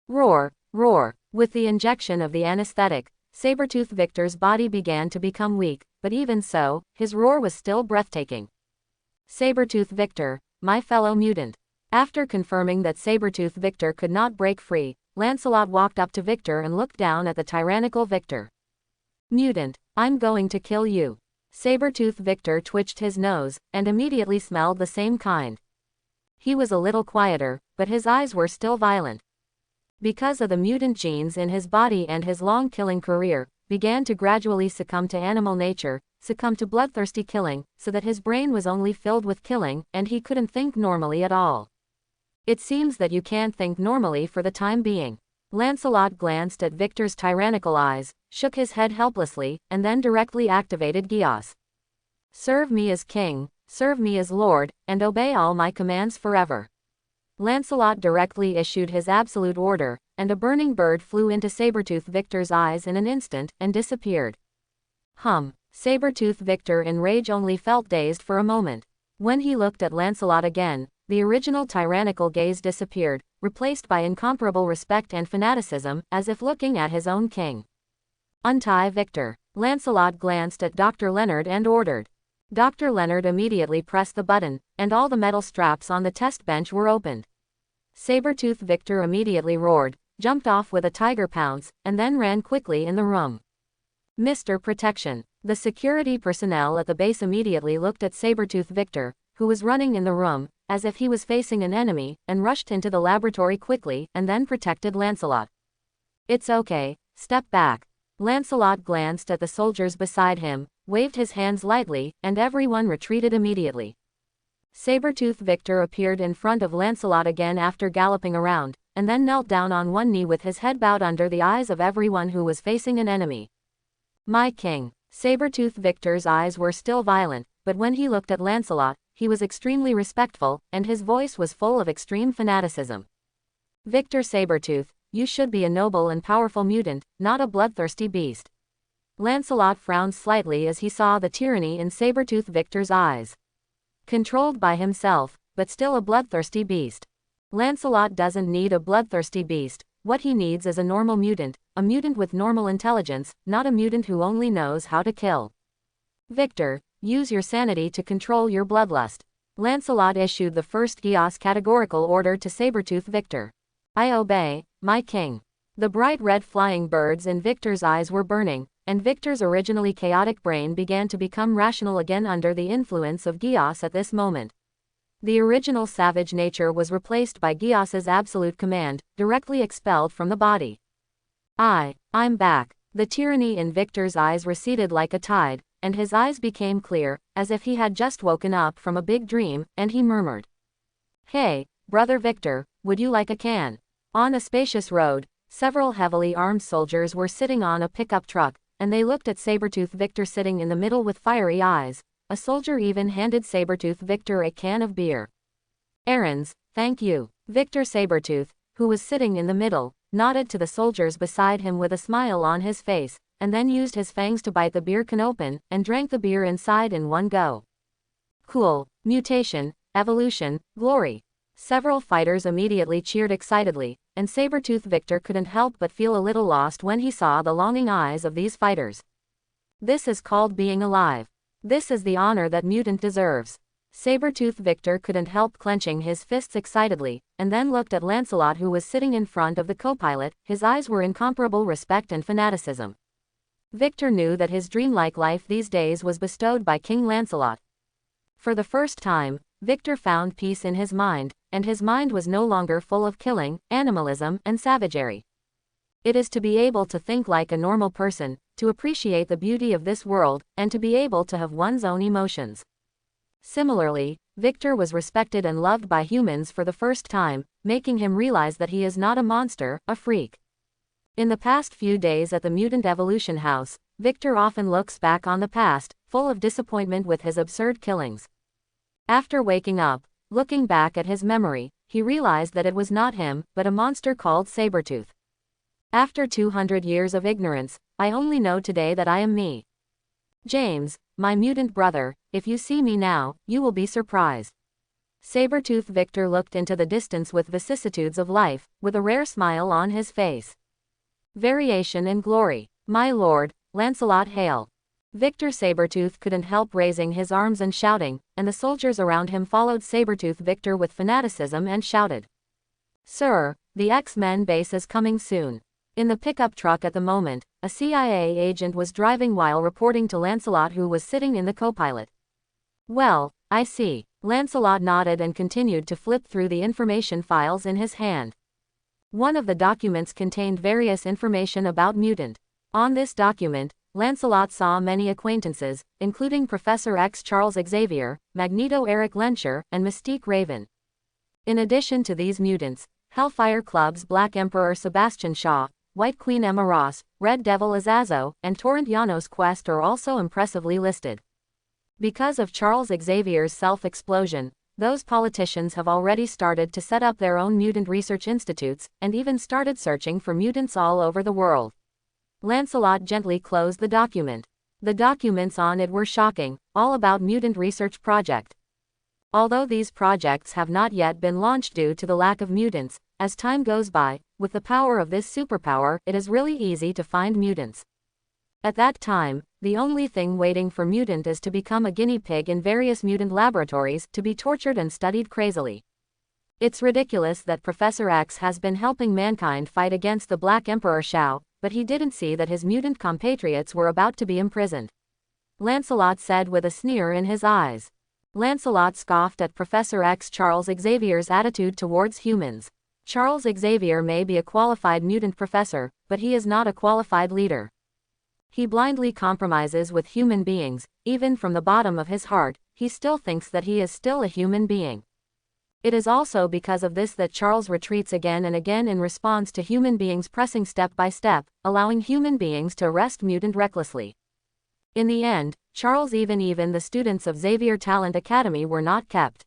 Roar, roar. With the injection of the anesthetic, Sabretooth Victor's body began to become weak, but even so, his roar was still breathtaking. Sabretooth Victor, my fellow mutant. After confirming that Sabretooth Victor could not break free, Lancelot walked up to Victor and looked down at the tyrannical Victor. Mutant, I'm going to kill you. Sabretooth Victor twitched his nose, and immediately smelled the same kind. He was a little quieter, but his eyes were still violent. Because of the mutant genes in his body and his long killing career, began to gradually succumb to animal nature, succumb to bloodthirsty killing, so that his brain was only filled with killing, and he couldn't think normally at all. It seems that you can't think normally for the time being. Lancelot glanced at Victor's tyrannical eyes, shook his head helplessly, and then directly activated Geas. Serve me as king, serve me as lord, and obey all my commands forever. Lancelot directly issued his absolute order, and a burning bird flew into Sabretooth Victor's eyes in an instant, and disappeared. Sabretooth Victor in rage only felt dazed for a moment. When he looked at Lancelot again, the original tyrannical gaze disappeared, replaced by incomparable respect and fanaticism, as if looking at his own king. Untie Victor. Lancelot glanced at Dr. Leonard and ordered. Dr. Leonard immediately pressed the button, and all the metal straps on the test bench were opened. Sabretooth Victor immediately roared, jumped off with a tiger pounce, and then ran quickly in the room. Mr. Protection. The security personnel at the base immediately looked at Sabretooth Victor, who was running in the room, as if he was facing an enemy, and rushed into the laboratory quickly, and then protected Lancelot. It's okay, step back. Lancelot glanced at the soldiers beside him, waved his hands lightly, and everyone retreated immediately. Sabretooth Victor appeared in front of Lancelot again after galloping around, and then knelt down on one knee with his head bowed under the eyes of everyone who was facing an enemy. My king. Sabretooth Victor's eyes were still violent, but when he looked at Lancelot, he was extremely respectful, and his voice was full of extreme fanaticism. Victor Sabretooth, you should be a noble and powerful mutant, not a bloodthirsty beast. Lancelot frowned slightly as he saw the tyranny in Sabretooth Victor's eyes. Controlled by himself, but still a bloodthirsty beast. Lancelot doesn't need a bloodthirsty beast. What he needs is a normal mutant, a mutant with normal intelligence, not a mutant who only knows how to kill. Victor, use your sanity to control your bloodlust. Lancelot issued the first Geas categorical order to Sabretooth Victor. I obey, my king. The bright red flying birds in Victor's eyes were burning, and Victor's originally chaotic brain began to become rational again under the influence of Geas at this moment. The original savage nature was replaced by Geas's absolute command, directly expelled from the body. I'm back. The tyranny in Victor's eyes receded like a tide, and his eyes became clear, as if he had just woken up from a big dream, and he murmured. Hey, brother Victor, would you like a can? On a spacious road, several heavily armed soldiers were sitting on a pickup truck, and they looked at Sabretooth Victor sitting in the middle with fiery eyes. A soldier even handed Sabretooth Victor a can of beer. Errands, thank you. Victor Sabretooth, who was sitting in the middle, nodded to the soldiers beside him with a smile on his face, and then used his fangs to bite the beer can open, and drank the beer inside in one go. Cool. Mutation, evolution, glory. Several fighters immediately cheered excitedly, and Sabretooth Victor couldn't help but feel a little lost when he saw the longing eyes of these fighters. This is called being alive. This is the honor that mutant deserves. Sabretooth Victor couldn't help clenching his fists excitedly, and then looked at Lancelot who was sitting in front of the co-pilot. His eyes were incomparable respect and fanaticism. Victor knew that his dreamlike life these days was bestowed by King Lancelot. For the first time, Victor found peace in his mind, and his mind was no longer full of killing, animalism, and savagery. It is to be able to think like a normal person, to appreciate the beauty of this world, and to be able to have one's own emotions. Similarly, Victor was respected and loved by humans for the first time, making him realize that he is not a monster, a freak. In the past few days at the Mutant Evolution House, Victor often looks back on the past, full of disappointment with his absurd killings. After waking up, Looking back at his memory, he realized that it was not him, but a monster called Sabretooth. After 200 years of ignorance, I only know today that I am me. James, my mutant brother, if you see me now, you will be surprised. Sabretooth Victor looked into the distance with vicissitudes of life, with a rare smile on his face. Variation in glory. My lord, Lancelot hail. Victor Sabretooth couldn't help raising his arms and shouting, and the soldiers around him followed Sabretooth Victor with fanaticism and shouted. Sir, the X-Men base is coming soon. In the pickup truck at the moment, a CIA agent was driving while reporting to Lancelot, who was sitting in the co-pilot. Well, I see. Lancelot nodded and continued to flip through the information files in his hand. One of the documents contained various information about Mutant. On this document, Lancelot saw many acquaintances, including Professor X Charles Xavier, Magneto Eric Lenscher, and Mystique Raven. In addition to these mutants, Hellfire Club's Black Emperor Sebastian Shaw, White Queen Emma Ross, Red Devil Azazo, and Torrent Janos Quest are also impressively listed. Because of Charles Xavier's self-explosion, those politicians have already started to set up their own mutant research institutes, and even started searching for mutants all over the world. Lancelot gently closed the document. The documents on it were shocking, all about mutant research project. Although these projects have not yet been launched due to the lack of mutants, as time goes by, with the power of this superpower, it is really easy to find mutants. At that time, the only thing waiting for mutant is to become a guinea pig in various mutant laboratories to be tortured and studied crazily. It's ridiculous that Professor X has been helping mankind fight against the Black Emperor Shao, but he didn't see that his mutant compatriots were about to be imprisoned. Lancelot said with a sneer in his eyes. Lancelot scoffed at Professor X Charles Xavier's attitude towards humans. Charles Xavier may be a qualified mutant professor, but he is not a qualified leader. He blindly compromises with human beings, even from the bottom of his heart, he still thinks that he is still a human being. It is also because of this that Charles retreats again and again in response to human beings pressing step by step, allowing human beings to arrest mutant recklessly. In the end, Charles even the students of Xavier Talent Academy were not kept.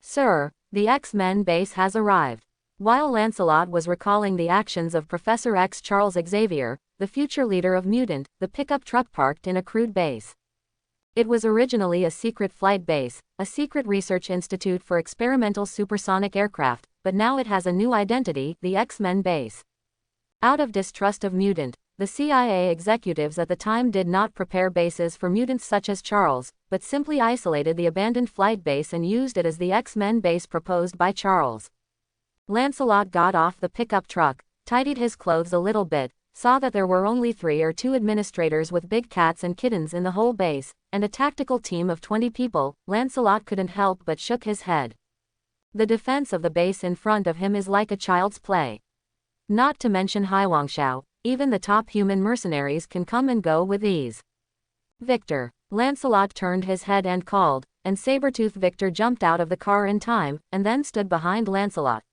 Sir, the X-Men base has arrived. While Lancelot was recalling the actions of Professor X Charles Xavier, the future leader of Mutant, the pickup truck parked in a crude base. It was originally a secret flight base, a secret research institute for experimental supersonic aircraft, but now it has a new identity, the X-Men base. Out of distrust of Mutant, the CIA executives at the time did not prepare bases for mutants such as Charles, but simply isolated the abandoned flight base and used it as the X-Men base proposed by Charles. Lancelot got off the pickup truck, tidied his clothes a little bit, saw that there were only 3 or 2 administrators with big cats and kittens in the whole base, and a tactical team of 20 people. Lancelot couldn't help but shook his head. The defense of the base in front of him is like a child's play. Not to mention Haiwangshao, even the top human mercenaries can come and go with ease. Victor. Lancelot turned his head and called, and Sabretooth Victor jumped out of the car in time, and then stood behind Lancelot.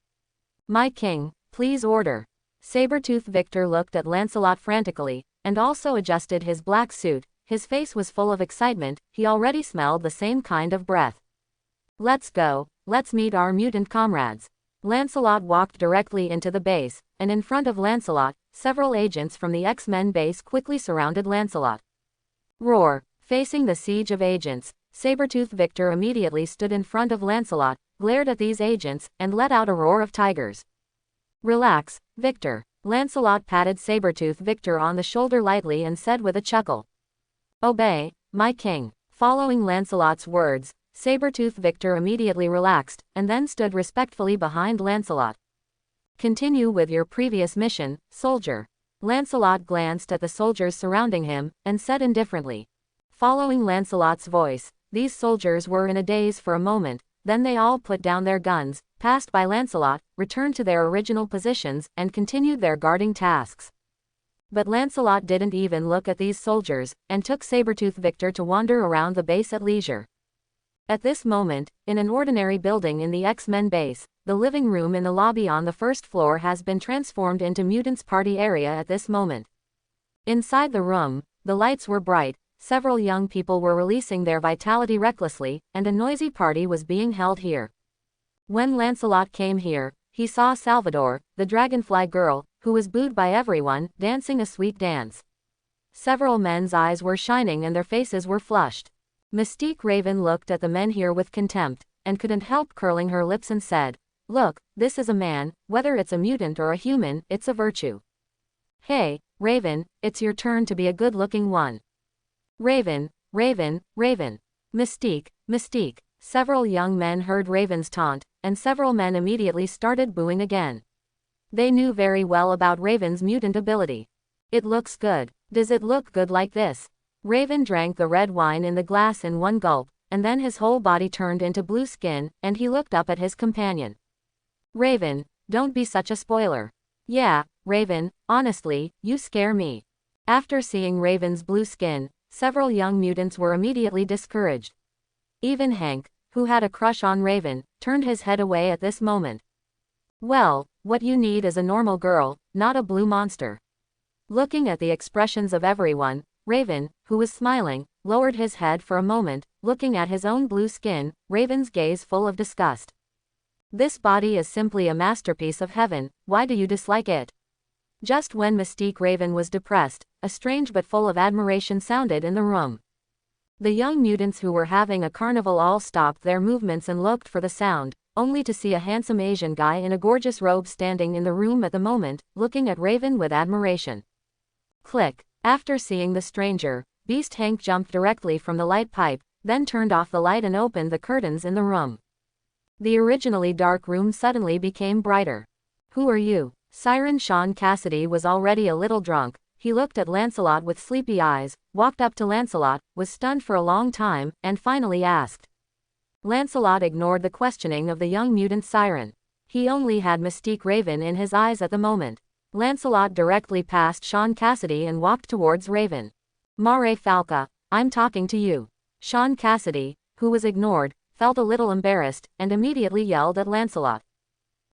My king, please order. Sabretooth Victor looked at Lancelot frantically, and also adjusted his black suit. His face was full of excitement, he already smelled the same kind of breath. Let's go, let's meet our mutant comrades. Lancelot walked directly into the base, and in front of Lancelot, several agents from the X-Men base quickly surrounded Lancelot. Roar. Facing the siege of agents, Sabretooth Victor immediately stood in front of Lancelot, glared at these agents, and let out a roar of tigers. Relax, Victor. Lancelot patted Sabretooth Victor on the shoulder lightly and said with a chuckle. Obey, my king. Following Lancelot's words, Sabretooth Victor immediately relaxed, and then stood respectfully behind Lancelot. Continue with your previous mission, soldier. Lancelot glanced at the soldiers surrounding him, and said indifferently. Following Lancelot's voice, these soldiers were in a daze for a moment, then they all put down their guns, passed by Lancelot, returned to their original positions, and continued their guarding tasks. But Lancelot didn't even look at these soldiers, and took Sabretooth Victor to wander around the base at leisure. At this moment, in an ordinary building in the X-Men base, the living room in the lobby on the first floor has been transformed into Mutants' party area at this moment. Inside the room, the lights were bright, several young people were releasing their vitality recklessly, and a noisy party was being held here. When Lancelot came here, he saw Salvador, the dragonfly girl, who was booed by everyone, dancing a sweet dance. Several men's eyes were shining and their faces were flushed. Mystique Raven looked at the men here with contempt, and couldn't help curling her lips and said, "Look, this is a man, whether it's a mutant or a human, it's a virtue. Hey, Raven, it's your turn to be a good-looking one." Raven, Raven, Raven. Mystique, Mystique. Several young men heard Raven's taunt, and several men immediately started booing again. They knew very well about Raven's mutant ability. It looks good. Does it look good like this? Raven drank the red wine in the glass in one gulp, and then his whole body turned into blue skin, and he looked up at his companion. Raven, don't be such a spoiler. Yeah, Raven, honestly, you scare me. After seeing Raven's blue skin, several young mutants were immediately discouraged. Even Hank, who had a crush on Raven, turned his head away at this moment. Well, what you need is a normal girl, not a blue monster. Looking at the expressions of everyone, Raven, who was smiling, lowered his head for a moment, looking at his own blue skin, Raven's gaze full of disgust. This body is simply a masterpiece of heaven, why do you dislike it? Just when Mystique Raven was depressed, a strange but full of admiration sounded in the room. The young mutants who were having a carnival all stopped their movements and looked for the sound, only to see a handsome Asian guy in a gorgeous robe standing in the room at the moment, looking at Raven with admiration. Click. After seeing the stranger, Beast Hank jumped directly from the light pipe, then turned off the light and opened the curtains in the room. The originally dark room suddenly became brighter. Who are you? Siren Sean Cassidy was already a little drunk. He looked at Lancelot with sleepy eyes, walked up to Lancelot, was stunned for a long time, and finally asked. Lancelot ignored the questioning of the young mutant siren. He only had Mystique Raven in his eyes at the moment. Lancelot directly passed Sean Cassidy and walked towards Raven. Mare Falca, I'm talking to you. Sean Cassidy, who was ignored, felt a little embarrassed, and immediately yelled at Lancelot.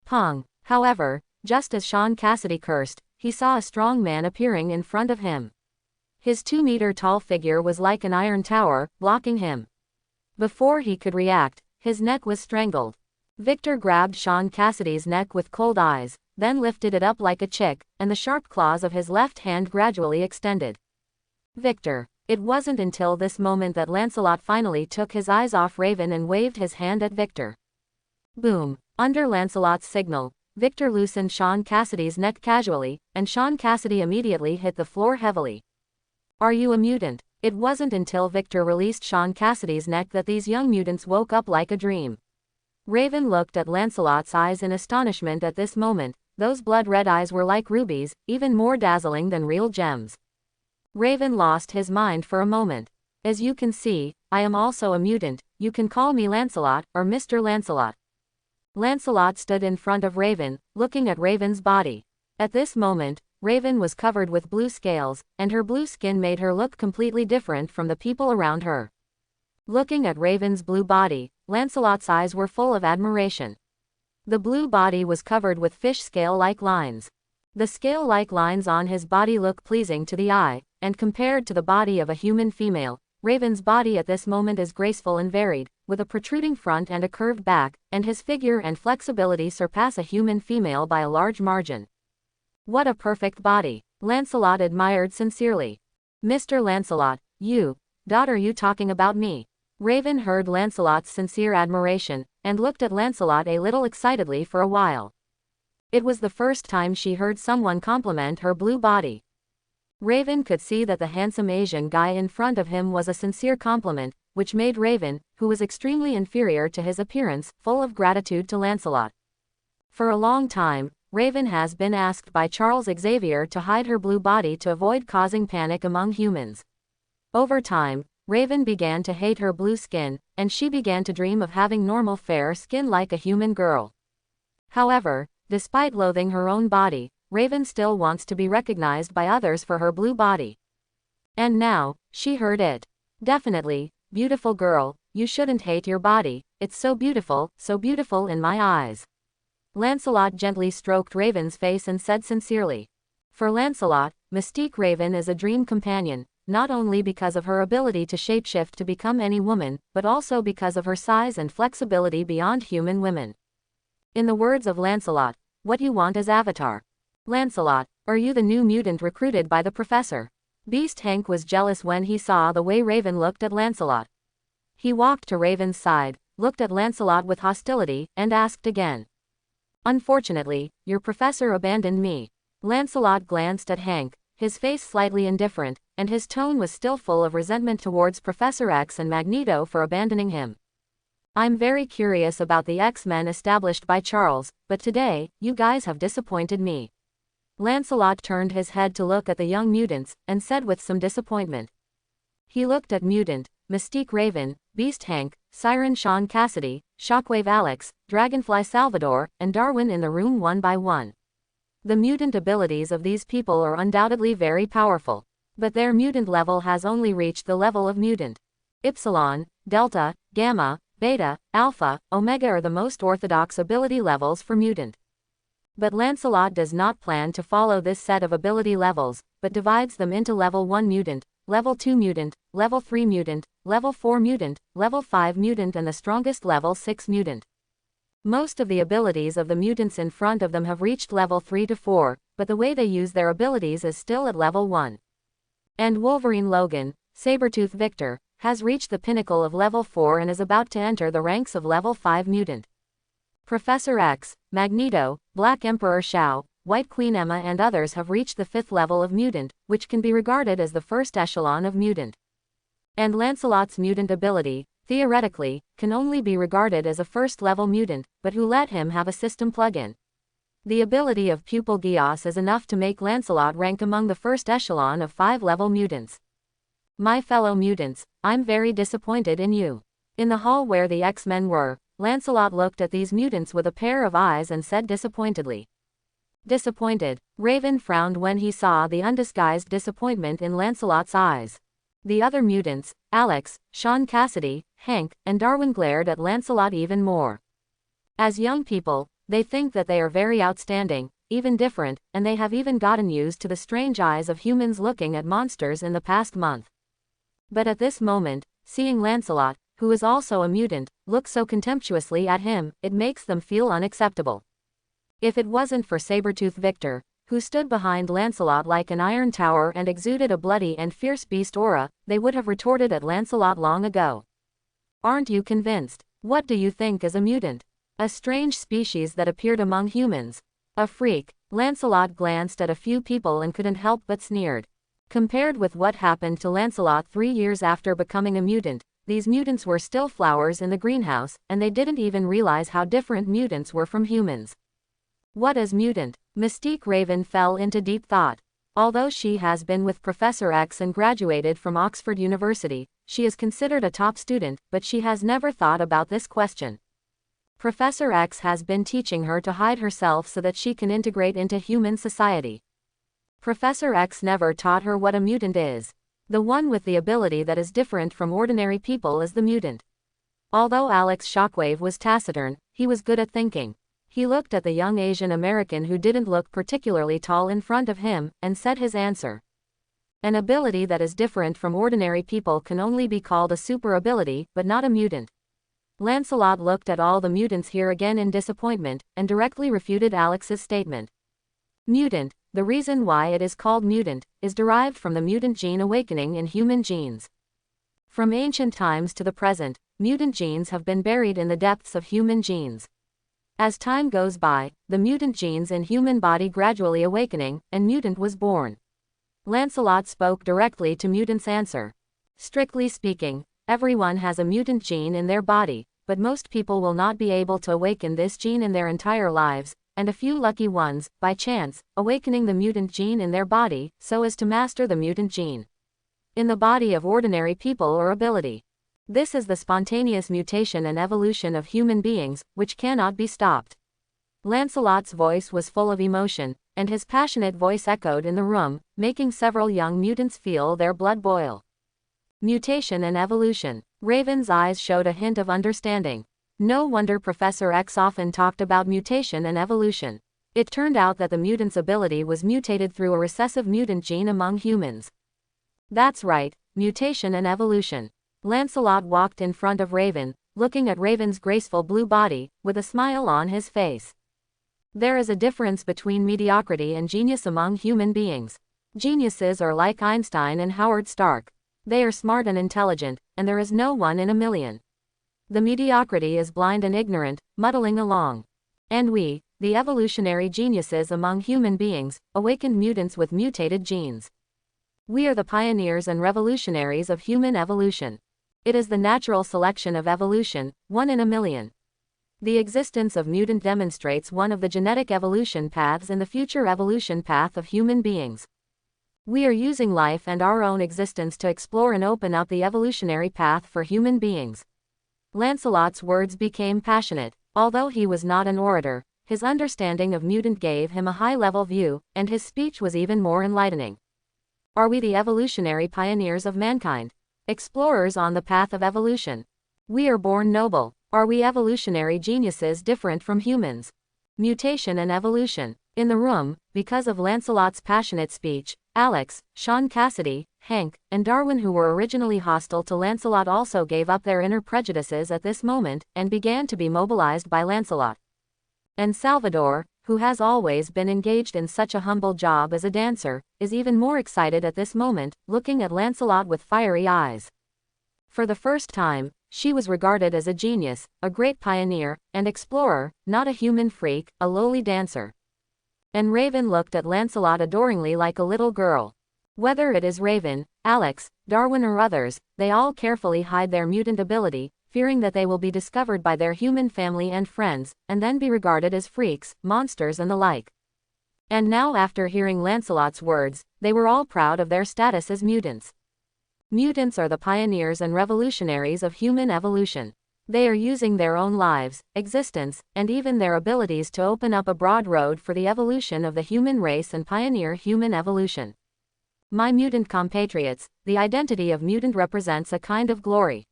Pong. However, just as Sean Cassidy cursed, he saw a strong man appearing in front of him. His 2-meter-tall figure was like an iron tower, blocking him. Before he could react, his neck was strangled. Victor grabbed Sean Cassidy's neck with cold eyes, then lifted it up like a chick, and the sharp claws of his left hand gradually extended. Victor. It wasn't until this moment that Lancelot finally took his eyes off Raven and waved his hand at Victor. Boom. Under Lancelot's signal, Victor loosened Sean Cassidy's neck casually, and Sean Cassidy immediately hit the floor heavily. Are you a mutant? It wasn't until Victor released Sean Cassidy's neck that these young mutants woke up like a dream. Raven looked at Lancelot's eyes in astonishment at this moment. Those blood-red eyes were like rubies, even more dazzling than real gems. Raven lost his mind for a moment. As you can see, I am also a mutant. You can call me Lancelot, or Mr. Lancelot. Lancelot stood in front of Raven, looking at Raven's body. At this moment, Raven was covered with blue scales, and her blue skin made her look completely different from the people around her. Looking at Raven's blue body, Lancelot's eyes were full of admiration. The blue body was covered with fish scale-like lines. The scale-like lines on his body look pleasing to the eye, and compared to the body of a human female, Raven's body at this moment is graceful and varied, with a protruding front and a curved back, and his figure and flexibility surpass a human female by a large margin. What a perfect body! Lancelot admired sincerely. Mr. Lancelot, are you talking about me? Raven heard Lancelot's sincere admiration, and looked at Lancelot a little excitedly for a while. It was the first time she heard someone compliment her blue body. Raven could see that the handsome Asian guy in front of him was a sincere compliment, which made Raven, who was extremely inferior to his appearance, full of gratitude to Lancelot. For a long time, Raven has been asked by Charles Xavier to hide her blue body to avoid causing panic among humans. Over time, Raven began to hate her blue skin, and she began to dream of having normal fair skin like a human girl. However, despite loathing her own body, Raven still wants to be recognized by others for her blue body. And now, she heard it. Definitely, beautiful girl, you shouldn't hate your body, it's so beautiful in my eyes. Lancelot gently stroked Raven's face and said sincerely. For Lancelot, Mystique Raven is a dream companion, not only because of her ability to shapeshift to become any woman, but also because of her size and flexibility beyond human women. In the words of Lancelot, what you want is Avatar. Lancelot, are you the new mutant recruited by the professor? Beast Hank was jealous when he saw the way Raven looked at Lancelot. He walked to Raven's side, looked at Lancelot with hostility, and asked again. Unfortunately, your professor abandoned me. Lancelot glanced at Hank, his face slightly indifferent, and his tone was still full of resentment towards Professor X and Magneto for abandoning him. I'm very curious about the X-Men established by Charles, but today, you guys have disappointed me. Lancelot turned his head to look at the young mutants, and said with some disappointment. He looked at Mutant, Mystique Raven, Beast Hank, Siren Sean Cassidy, Shockwave Alex, Dragonfly Salvador, and Darwin in the room one by one. The mutant abilities of these people are undoubtedly very powerful, but their mutant level has only reached the level of mutant. Epsilon, Delta, Gamma, Beta, Alpha, Omega are the most orthodox ability levels for mutant. But Lancelot does not plan to follow this set of ability levels, but divides them into level 1 mutant, level 2 mutant, level 3 mutant, level 4 mutant, level 5 mutant and the strongest level 6 mutant. Most of the abilities of the mutants in front of them have reached level 3 to 4, but the way they use their abilities is still at level 1. And Wolverine Logan, Sabretooth Victor, has reached the pinnacle of level 4 and is about to enter the ranks of level 5 mutant. Professor X, Magneto, Black Emperor Shao, White Queen Emma and others have reached the 5th level of mutant, which can be regarded as the first echelon of mutant. And Lancelot's mutant ability, theoretically, can only be regarded as a first-level mutant, but who let him have a system plugin? The ability of Pupil Geass is enough to make Lancelot rank among the first echelon of 5-level mutants. My fellow mutants, I'm very disappointed in you. In the hall where the X-Men were, Lancelot looked at these mutants with a pair of eyes and said disappointedly. Disappointed. Raven frowned when he saw the undisguised disappointment in Lancelot's eyes. The other mutants, Alex, Sean Cassidy, Hank, and Darwin glared at Lancelot even more. As young people, they think that they are very outstanding, even different, and they have even gotten used to the strange eyes of humans looking at monsters in the past month. But at this moment, seeing Lancelot, who is also a mutant, look so contemptuously at him, it makes them feel unacceptable. If it wasn't for Sabretooth Victor, who stood behind Lancelot like an iron tower and exuded a bloody and fierce beast aura, they would have retorted at Lancelot long ago. Aren't you convinced? What do you think is a mutant? A strange species that appeared among humans. A freak. Lancelot glanced at a few people and couldn't help but sneered. Compared with what happened to Lancelot 3 years after becoming a mutant, these mutants were still flowers in the greenhouse, and they didn't even realize how different mutants were from humans. What is mutant? Mystique Raven fell into deep thought. Although she has been with Professor X and graduated from Oxford University, she is considered a top student, but she has never thought about this question. Professor X has been teaching her to hide herself so that she can integrate into human society. Professor X never taught her what a mutant is. The one with the ability that is different from ordinary people is the mutant. Although Alex Shockwave was taciturn, he was good at thinking. He looked at the young Asian American who didn't look particularly tall in front of him, and said his answer. An ability that is different from ordinary people can only be called a super ability, but not a mutant. Lancelot looked at all the mutants here again in disappointment, and directly refuted Alex's statement. Mutant, the reason why it is called mutant, is derived from the mutant gene awakening in human genes. From ancient times to the present, mutant genes have been buried in the depths of human genes. As time goes by, the mutant genes in human body gradually awakening, and mutant was born. Lancelot spoke directly to mutant's answer. Strictly speaking, everyone has a mutant gene in their body, but most people will not be able to awaken this gene in their entire lives, and a few lucky ones, by chance, awakening the mutant gene in their body, so as to master the mutant gene in the body of ordinary people or ability. This is the spontaneous mutation and evolution of human beings, which cannot be stopped. Lancelot's voice was full of emotion, and his passionate voice echoed in the room, making several young mutants feel their blood boil. Mutation and evolution. Raven's eyes showed a hint of understanding. No wonder Professor X often talked about mutation and evolution. It turned out that the mutant's ability was mutated through a recessive mutant gene among humans. That's right, mutation and evolution. Lancelot walked in front of Raven, looking at Raven's graceful blue body, with a smile on his face. There is a difference between mediocrity and genius among human beings. Geniuses are like Einstein and Howard Stark. They are smart and intelligent, and there is no one in a million. The mediocrity is blind and ignorant, muddling along. And we, the evolutionary geniuses among human beings, awakened mutants with mutated genes. We are the pioneers and revolutionaries of human evolution. It is the natural selection of evolution, one in a million. The existence of mutant demonstrates one of the genetic evolution paths in the future evolution path of human beings. We are using life and our own existence to explore and open up the evolutionary path for human beings. Lancelot's words became passionate. Although he was not an orator, his understanding of mutant gave him a high-level view, and his speech was even more enlightening. Are we the evolutionary pioneers of mankind? Explorers on the path of evolution? We are born noble. Are we evolutionary geniuses different from humans? Mutation and evolution. In the room, because of Lancelot's passionate speech, Alex, Sean Cassidy, Hank, and Darwin, who were originally hostile to Lancelot, also gave up their inner prejudices at this moment, and began to be mobilized by Lancelot. And Salvador, who has always been engaged in such a humble job as a dancer, is even more excited at this moment, looking at Lancelot with fiery eyes. For the first time, she was regarded as a genius, a great pioneer, and explorer, not a human freak, a lowly dancer. And Raven looked at Lancelot adoringly like a little girl. Whether it is Raven, Alex, Darwin or others, they all carefully hide their mutant ability, fearing that they will be discovered by their human family and friends, and then be regarded as freaks, monsters and the like. And now, after hearing Lancelot's words, they were all proud of their status as mutants. Mutants are the pioneers and revolutionaries of human evolution. They are using their own lives, existence, and even their abilities to open up a broad road for the evolution of the human race and pioneer human evolution. My mutant compatriots, the identity of mutant represents a kind of glory.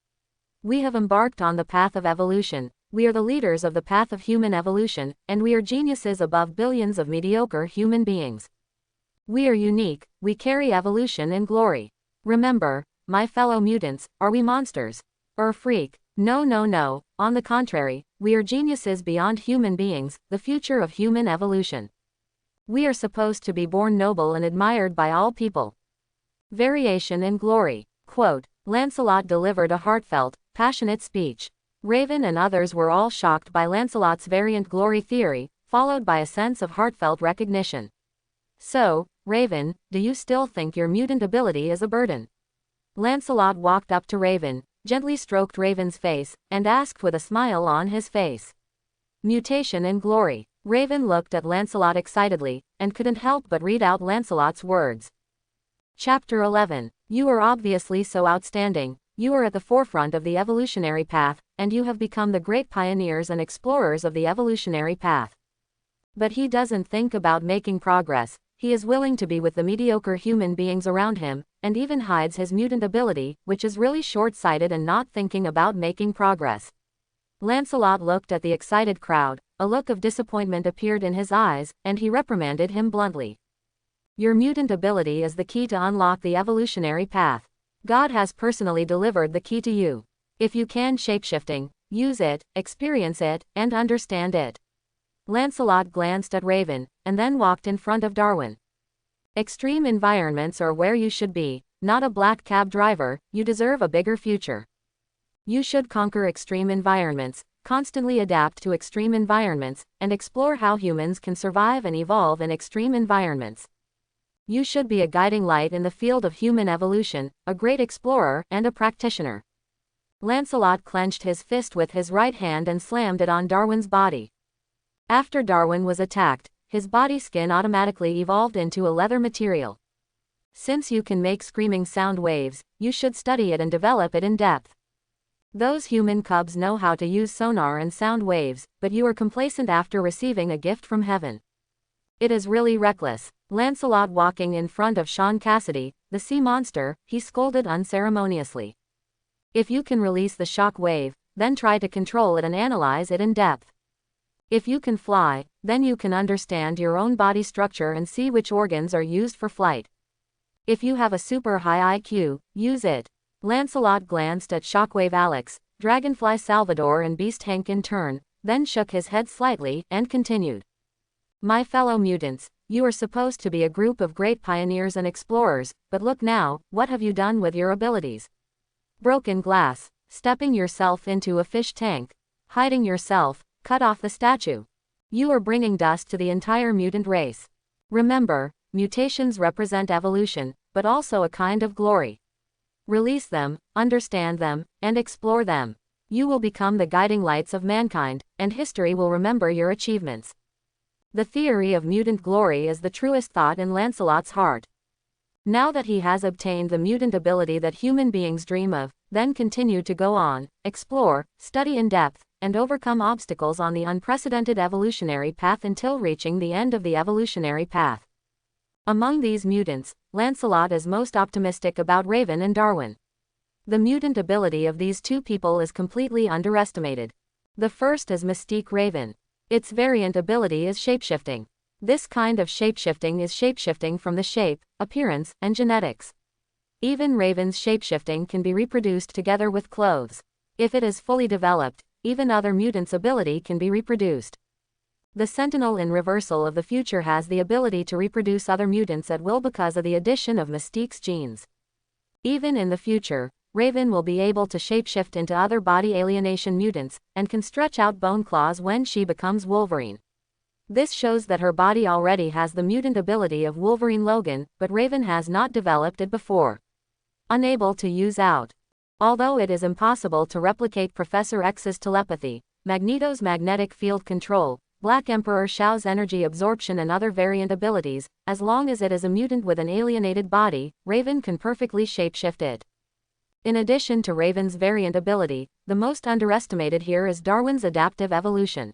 We have embarked on the path of evolution. We are the leaders of the path of human evolution, and we are geniuses above billions of mediocre human beings. We are unique, we carry evolution and glory. Remember, my fellow mutants, are we monsters? Or a freak? No, no, no, on the contrary, we are geniuses beyond human beings, the future of human evolution. We are supposed to be born noble and admired by all people. Variation in glory. Quote, Lancelot delivered a heartfelt, passionate speech. Raven and others were all shocked by Lancelot's variant glory theory, followed by a sense of heartfelt recognition. So, Raven, do you still think your mutant ability is a burden? Lancelot walked up to Raven, gently stroked Raven's face, and asked with a smile on his face. Mutation and glory. Raven looked at Lancelot excitedly, and couldn't help but read out Lancelot's words. Chapter 11. You are obviously so outstanding, you are at the forefront of the evolutionary path, and you have become the great pioneers and explorers of the evolutionary path. But he doesn't think about making progress, he is willing to be with the mediocre human beings around him, and even hides his mutant ability, which is really short-sighted and not thinking about making progress. Lancelot looked at the excited crowd, a look of disappointment appeared in his eyes, and he reprimanded him bluntly. Your mutant ability is the key to unlock the evolutionary path. God has personally delivered the key to you. If you can shapeshifting, use it, experience it, and understand it. Lancelot glanced at Raven, and then walked in front of Darwin. Extreme environments are where you should be, not a black cab driver, you deserve a bigger future. You should conquer extreme environments, constantly adapt to extreme environments, and explore how humans can survive and evolve in extreme environments. You should be a guiding light in the field of human evolution, a great explorer, and a practitioner. Lancelot clenched his fist with his right hand and slammed it on Darwin's body. After Darwin was attacked, his body skin automatically evolved into a leather material. Since you can make screaming sound waves, you should study it and develop it in depth. Those human cubs know how to use sonar and sound waves, but you are complacent after receiving a gift from heaven. It is really reckless. Lancelot walking in front of Sean Cassidy, the sea monster, he scolded unceremoniously. If you can release the shock wave, then try to control it and analyze it in depth. If you can fly, then you can understand your own body structure and see which organs are used for flight. If you have a super high IQ, use it. Lancelot glanced at Shockwave Alex, Dragonfly Salvador and Beast Hank in turn, then shook his head slightly, and continued. My fellow mutants, you are supposed to be a group of great pioneers and explorers, but look now, what have you done with your abilities? Broken glass, stepping yourself into a fish tank, hiding yourself, cut off the statue. You are bringing dust to the entire mutant race. Remember, mutations represent evolution, but also a kind of glory. Release them, understand them, and explore them. You will become the guiding lights of mankind, and history will remember your achievements. The theory of mutant glory is the truest thought in Lancelot's heart. Now that he has obtained the mutant ability that human beings dream of, then continue to go on, explore, study in depth, and overcome obstacles on the unprecedented evolutionary path until reaching the end of the evolutionary path. Among these mutants, Lancelot is most optimistic about Raven and Darwin. The mutant ability of these two people is completely underestimated. The first is Mystique Raven. Its variant ability is shapeshifting. This kind of shapeshifting is shapeshifting from the shape, appearance, and genetics. Even Raven's shapeshifting can be reproduced together with clothes. If it is fully developed, even other mutants' ability can be reproduced. The Sentinel in Reversal of the Future has the ability to reproduce other mutants at will because of the addition of Mystique's genes. Even in the future, Raven will be able to shapeshift into other body alienation mutants, and can stretch out bone claws when she becomes Wolverine. This shows that her body already has the mutant ability of Wolverine Logan, but Raven has not developed it before. Unable to use out. Although it is impossible to replicate Professor X's telepathy, Magneto's magnetic field control, Black Emperor Shao's energy absorption and other variant abilities, as long as it is a mutant with an alienated body, Raven can perfectly shapeshift it. In addition to Raven's variant ability, the most underestimated here is Darwin's adaptive evolution.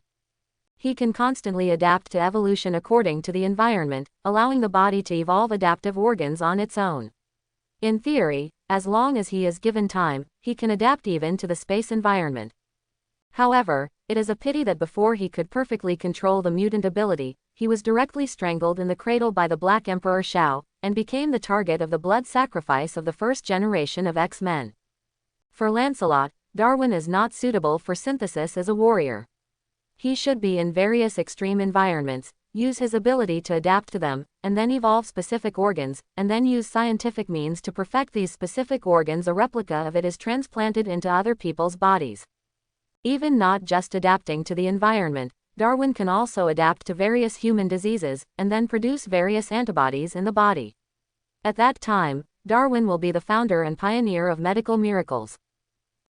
He can constantly adapt to evolution according to the environment, allowing the body to evolve adaptive organs on its own. In theory, as long as he is given time, he can adapt even to the space environment. However, it is a pity that before he could perfectly control the mutant ability, he was directly strangled in the cradle by the Black Emperor Shao, and became the target of the blood sacrifice of the first generation of X-Men. For Lancelot, Darwin is not suitable for synthesis as a warrior. He should be in various extreme environments, use his ability to adapt to them, and then evolve specific organs, and then use scientific means to perfect these specific organs. A replica of it is transplanted into other people's bodies. Even not just adapting to the environment, Darwin can also adapt to various human diseases, and then produce various antibodies in the body. At that time, Darwin will be the founder and pioneer of medical miracles.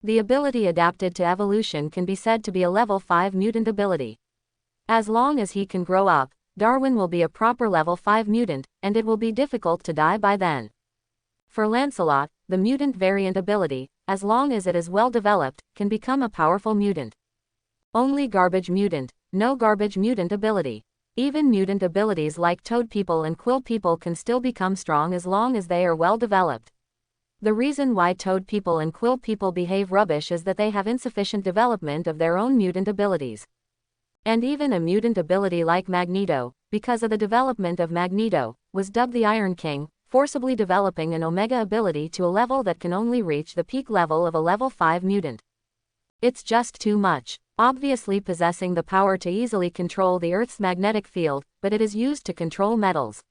The ability adapted to evolution can be said to be a level 5 mutant ability. As long as he can grow up, Darwin will be a proper level 5 mutant, and it will be difficult to die by then. For Lancelot, the mutant variant ability, as long as it is well developed, can become a powerful mutant. Only garbage mutant, no garbage mutant ability. Even mutant abilities like Toad People and Quill People can still become strong as long as they are well developed. The reason why Toad People and Quill People behave rubbish is that they have insufficient development of their own mutant abilities. And even a mutant ability like Magneto, because of the development of Magneto, was dubbed the Iron King, forcibly developing an Omega ability to a level that can only reach the peak level of a level 5 mutant. It's just too much. Obviously possessing the power to easily control the Earth's magnetic field, but it is used to control metals.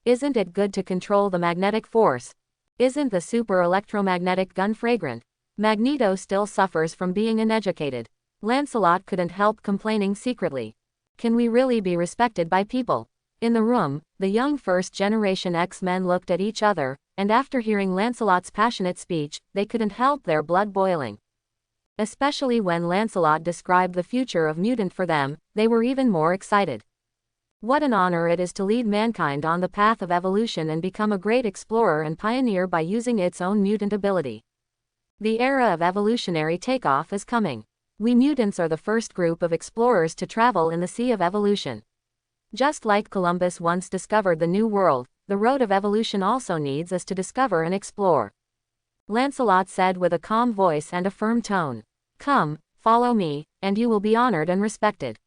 Isn't it good to control the magnetic force? Isn't the super electromagnetic gun fragrant? Magneto still suffers from being uneducated. Lancelot couldn't help complaining secretly. Can we really be respected by people? In the room, the young first-generation X-Men looked at each other, and after hearing Lancelot's passionate speech, they couldn't help their blood boiling. Especially when Lancelot described the future of mutant for them, they were even more excited. What an honor it is to lead mankind on the path of evolution and become a great explorer and pioneer by using its own mutant ability. The era of evolutionary takeoff is coming. We mutants are the first group of explorers to travel in the sea of evolution. Just like Columbus once discovered the New World, the road of evolution also needs us to discover and explore. Lancelot said with a calm voice and a firm tone. Come, follow me, and you will be honored and respected.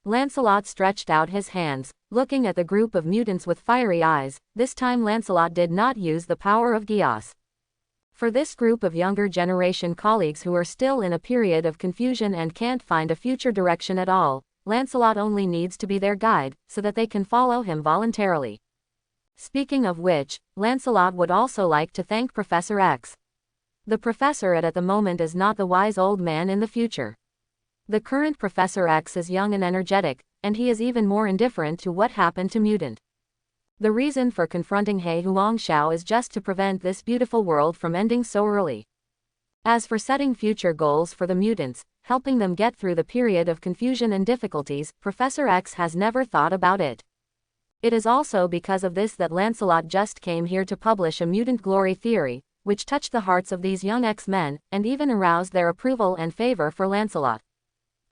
Lancelot stretched out his hands, looking at the group of mutants with fiery eyes. This time Lancelot did not use the power of Geas. For this group of younger generation colleagues who are still in a period of confusion and can't find a future direction at all, Lancelot only needs to be their guide, so that they can follow him voluntarily. Speaking of which, Lancelot would also like to thank Professor X. The Professor at the moment is not the wise old man in the future. The current Professor X is young and energetic, and he is even more indifferent to what happened to Mutant. The reason for confronting He Huangshao is just to prevent this beautiful world from ending so early. As for setting future goals for the mutants, helping them get through the period of confusion and difficulties, Professor X has never thought about it. It is also because of this that Lancelot just came here to publish a mutant glory theory, which touched the hearts of these young X-Men, and even aroused their approval and favor for Lancelot.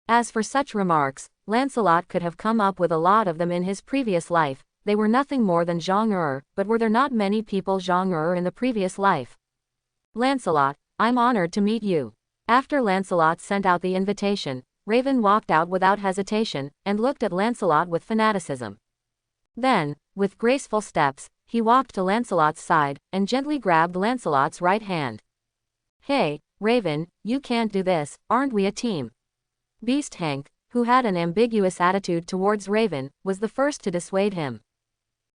As for such remarks, Lancelot could have come up with a lot of them in his previous life. They were nothing more than genre, but were there not many people genre in the previous life? Lancelot, I'm honored to meet you. After Lancelot sent out the invitation, Raven walked out without hesitation, and looked at Lancelot with fanaticism. Then, with graceful steps, he walked to Lancelot's side, and gently grabbed Lancelot's right hand. Hey, Raven, you can't do this, aren't we a team? Beast Hank, who had an ambiguous attitude towards Raven, was the first to dissuade him.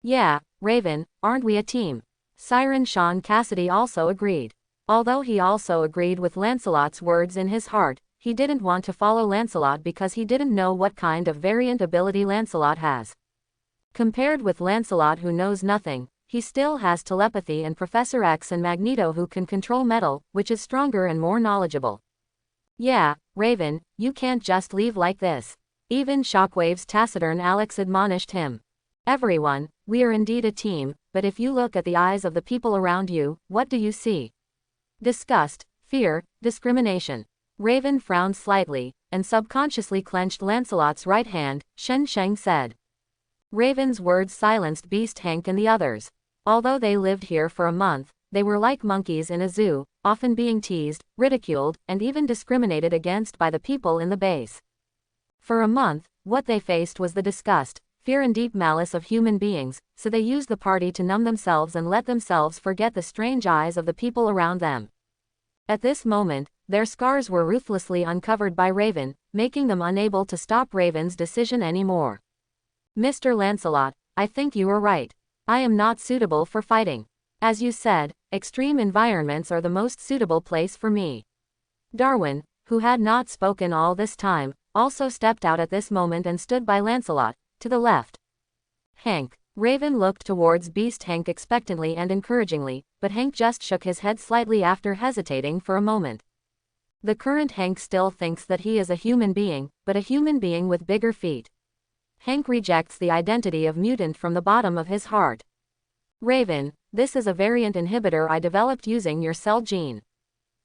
Yeah, Raven, aren't we a team? Siren Sean Cassidy also agreed. Although he also agreed with Lancelot's words in his heart, he didn't want to follow Lancelot because he didn't know what kind of variant ability Lancelot has. Compared with Lancelot who knows nothing, he still has telepathy, and Professor X and Magneto who can control metal, which is stronger and more knowledgeable. Yeah, Raven, you can't just leave like this. Even Shockwave's taciturn Alex admonished him. Everyone, we are indeed a team, but if you look at the eyes of the people around you, what do you see? Disgust, fear, discrimination. Raven frowned slightly, and subconsciously clenched Lancelot's right hand. Shen Sheng said. Raven's words silenced Beast Hank and the others. Although they lived here for a month, they were like monkeys in a zoo, often being teased, ridiculed, and even discriminated against by the people in the base. For a month, what they faced was the disgust, fear and deep malice of human beings, so they used the party to numb themselves and let themselves forget the strange eyes of the people around them. At this moment, their scars were ruthlessly uncovered by Raven, making them unable to stop Raven's decision anymore. Mr. Lancelot, I think you are right. I am not suitable for fighting. As you said, extreme environments are the most suitable place for me. Darwin, who had not spoken all this time, also stepped out at this moment and stood by Lancelot, to the left. Hank. Raven looked towards Beast Hank expectantly and encouragingly, but Hank just shook his head slightly after hesitating for a moment. The current Hank still thinks that he is a human being, but a human being with bigger feet. Hank rejects the identity of mutant from the bottom of his heart. Raven, this is a variant inhibitor I developed using your cell gene.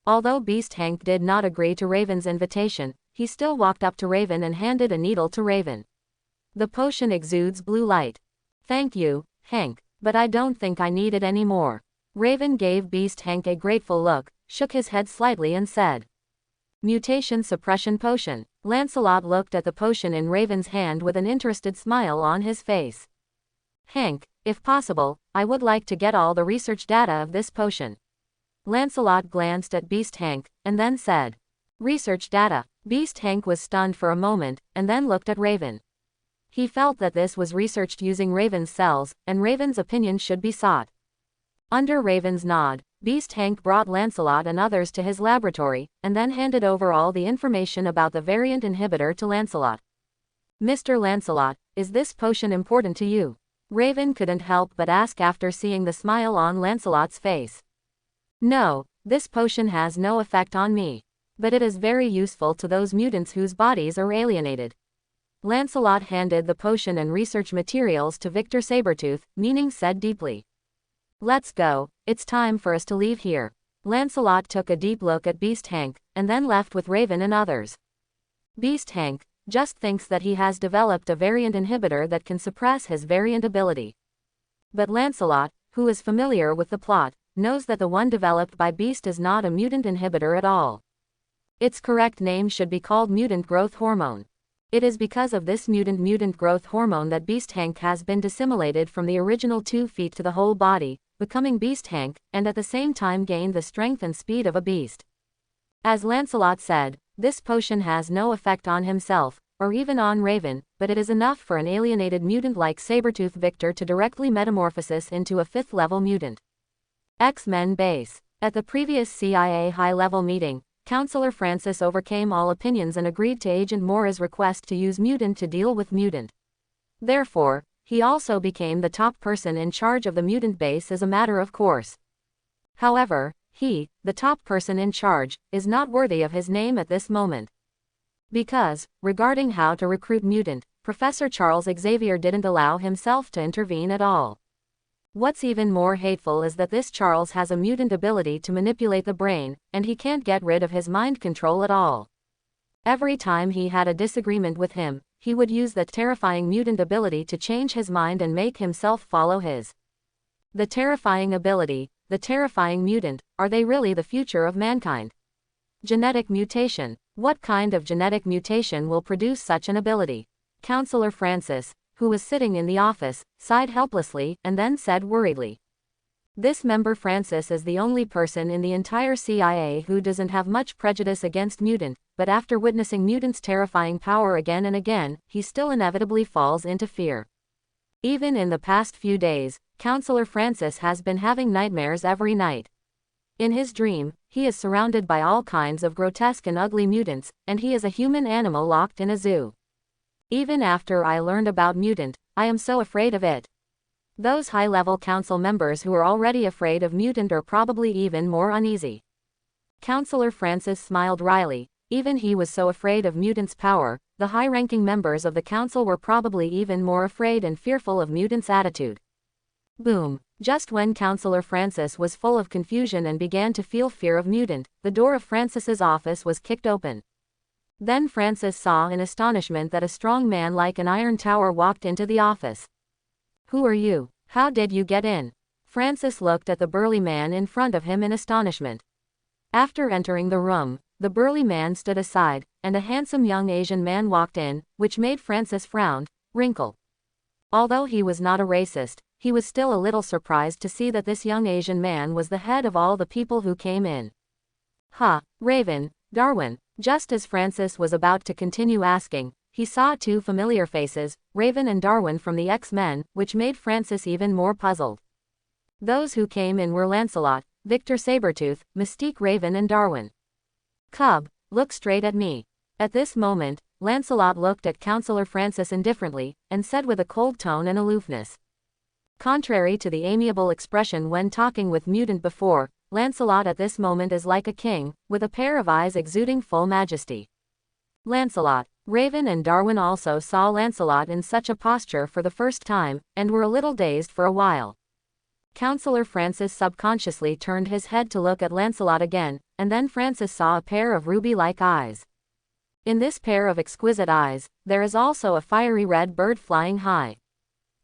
Although Beast Hank did not agree to Raven's invitation, he still walked up to Raven and handed a needle to Raven. The potion exudes blue light. Thank you, Hank, but I don't think I need it anymore. Raven gave Beast Hank a grateful look, shook his head slightly and said. Mutation suppression potion. Lancelot looked at the potion in Raven's hand with an interested smile on his face. Hank, if possible, I would like to get all the research data of this potion. Lancelot glanced at Beast Hank, and then said. Research data. Beast Hank was stunned for a moment, and then looked at Raven. He felt that this was researched using Raven's cells, and Raven's opinion should be sought. Under Raven's nod, Beast Hank brought Lancelot and others to his laboratory, and then handed over all the information about the variant inhibitor to Lancelot. Mr. Lancelot, is this potion important to you? Raven couldn't help but ask after seeing the smile on Lancelot's face. No, this potion has no effect on me. But it is very useful to those mutants whose bodies are alienated. Lancelot handed the potion and research materials to Victor Sabretooth, meaning said deeply. Let's go, it's time for us to leave here. Lancelot took a deep look at Beast Hank, and then left with Raven and others. Beast Hank just thinks that he has developed a variant inhibitor that can suppress his variant ability. But Lancelot, who is familiar with the plot, knows that the one developed by Beast is not a mutant inhibitor at all. Its correct name should be called mutant growth hormone. It is because of this mutant growth hormone that Beast Hank has been dissimulated from the original 2 feet to the whole body, becoming Beast Hank, and at the same time gained the strength and speed of a beast. As Lancelot said, this potion has no effect on himself, or even on Raven, but it is enough for an alienated mutant like Sabretooth Victor to directly metamorphosis into a 5th-level mutant. X-Men base. At the previous CIA high-level meeting, Counselor Francis overcame all opinions and agreed to Agent Mora's request to use Mutant to deal with Mutant. Therefore, he also became the top person in charge of the Mutant base as a matter of course. However, he, the top person in charge, is not worthy of his name at this moment. Because, regarding how to recruit Mutant, Professor Charles Xavier didn't allow himself to intervene at all. What's even more hateful is that this Charles has a mutant ability to manipulate the brain, and he can't get rid of his mind control at all. Every time he had a disagreement with him, he would use that terrifying mutant ability to change his mind and make himself follow his. The terrifying ability, the terrifying mutant, are they really the future of mankind? Genetic mutation. What kind of genetic mutation will produce such an ability? Counselor Francis, who was sitting in the office, sighed helplessly, and then said worriedly. This member Francis is the only person in the entire CIA who doesn't have much prejudice against Mutant, but after witnessing Mutant's terrifying power again and again, he still inevitably falls into fear. Even in the past few days, Counselor Francis has been having nightmares every night. In his dream, he is surrounded by all kinds of grotesque and ugly mutants, and he is a human animal locked in a zoo. Even after I learned about Mutant, I am so afraid of it. Those high-level council members who are already afraid of Mutant are probably even more uneasy. Counselor Francis smiled wryly. Even he was so afraid of Mutant's power, the high-ranking members of the council were probably even more afraid and fearful of Mutant's attitude. Boom. Just when Counselor Francis was full of confusion and began to feel fear of Mutant, the door of Francis's office was kicked open. Then Francis saw in astonishment that a strong man like an iron tower walked into the office. Who are you? How did you get in? Francis looked at the burly man in front of him in astonishment. After entering the room, the burly man stood aside, and a handsome young Asian man walked in, which made Francis frown, wrinkle. Although he was not a racist, he was still a little surprised to see that this young Asian man was the head of all the people who came in. Ha, Raven, Darwin. Just as Francis was about to continue asking, he saw two familiar faces, Raven and Darwin from the X-Men, which made Francis even more puzzled. Those who came in were Lancelot, Victor Sabretooth, Mystique Raven and Darwin. Cub, look straight at me. At this moment, Lancelot looked at Counselor Francis indifferently, and said with a cold tone and aloofness. Contrary to the amiable expression when talking with Mutant before, Lancelot at this moment is like a king, with a pair of eyes exuding full majesty. Lancelot, Raven and Darwin also saw Lancelot in such a posture for the first time, and were a little dazed for a while. Counselor Francis subconsciously turned his head to look at Lancelot again, and then Francis saw a pair of ruby-like eyes. In this pair of exquisite eyes, there is also a fiery red bird flying high.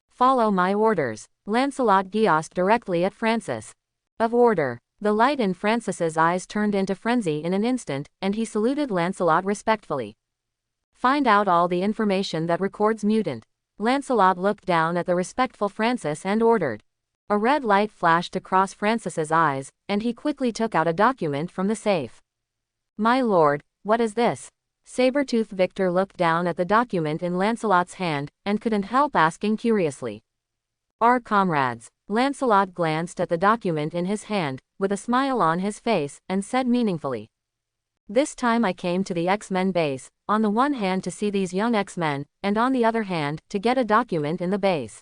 Follow my orders. Lancelot giossed directly at Francis. Of order. The light in Francis's eyes turned into frenzy in an instant, and he saluted Lancelot respectfully. Find out all the information that records Mutant. Lancelot looked down at the respectful Francis and ordered. A red light flashed across Francis's eyes, and he quickly took out a document from the safe. My lord, what is this? Sabretooth Victor looked down at the document in Lancelot's hand, and couldn't help asking curiously. Our comrades. Lancelot glanced at the document in his hand, with a smile on his face, and said meaningfully. This time I came to the X-Men base, on the one hand to see these young X-Men, and on the other hand, to get a document in the base.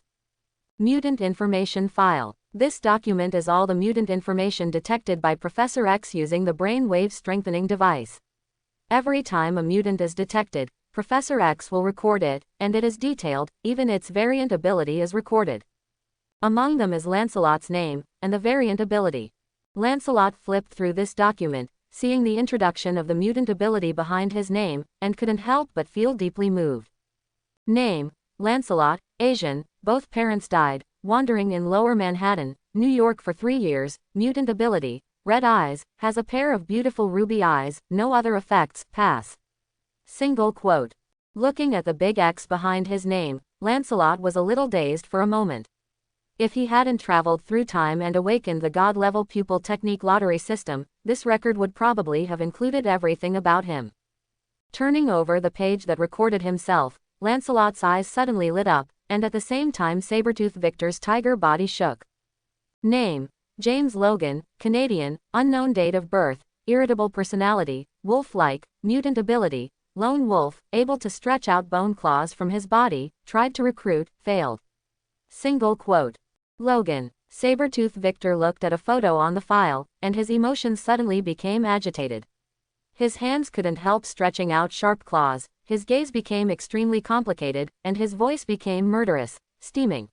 Mutant Information File. This document is all the mutant information detected by Professor X using the brainwave strengthening device. Every time a mutant is detected, Professor X will record it, and it is detailed, even its variant ability is recorded. Among them is Lancelot's name, and the variant ability. Lancelot flipped through this document, seeing the introduction of the mutant ability behind his name, and couldn't help but feel deeply moved. Name, Lancelot, Asian, both parents died, wandering in Lower Manhattan, New York for 3 years, mutant ability, red eyes, has a pair of beautiful ruby eyes, no other effects, pass. Single quote. Looking at the big X behind his name, Lancelot was a little dazed for a moment. If he hadn't traveled through time and awakened the god-level pupil technique lottery system, this record would probably have included everything about him. Turning over the page that recorded himself, Lancelot's eyes suddenly lit up, and at the same time Sabretooth Victor's tiger body shook. Name: James Logan, Canadian, unknown date of birth, irritable personality, wolf-like, mutant ability, lone wolf, able to stretch out bone claws from his body, tried to recruit, failed. Single quote. Logan. Sabretooth Victor looked at a photo on the file, and his emotions suddenly became agitated. His hands couldn't help stretching out sharp claws, his gaze became extremely complicated, and his voice became murderous, steaming.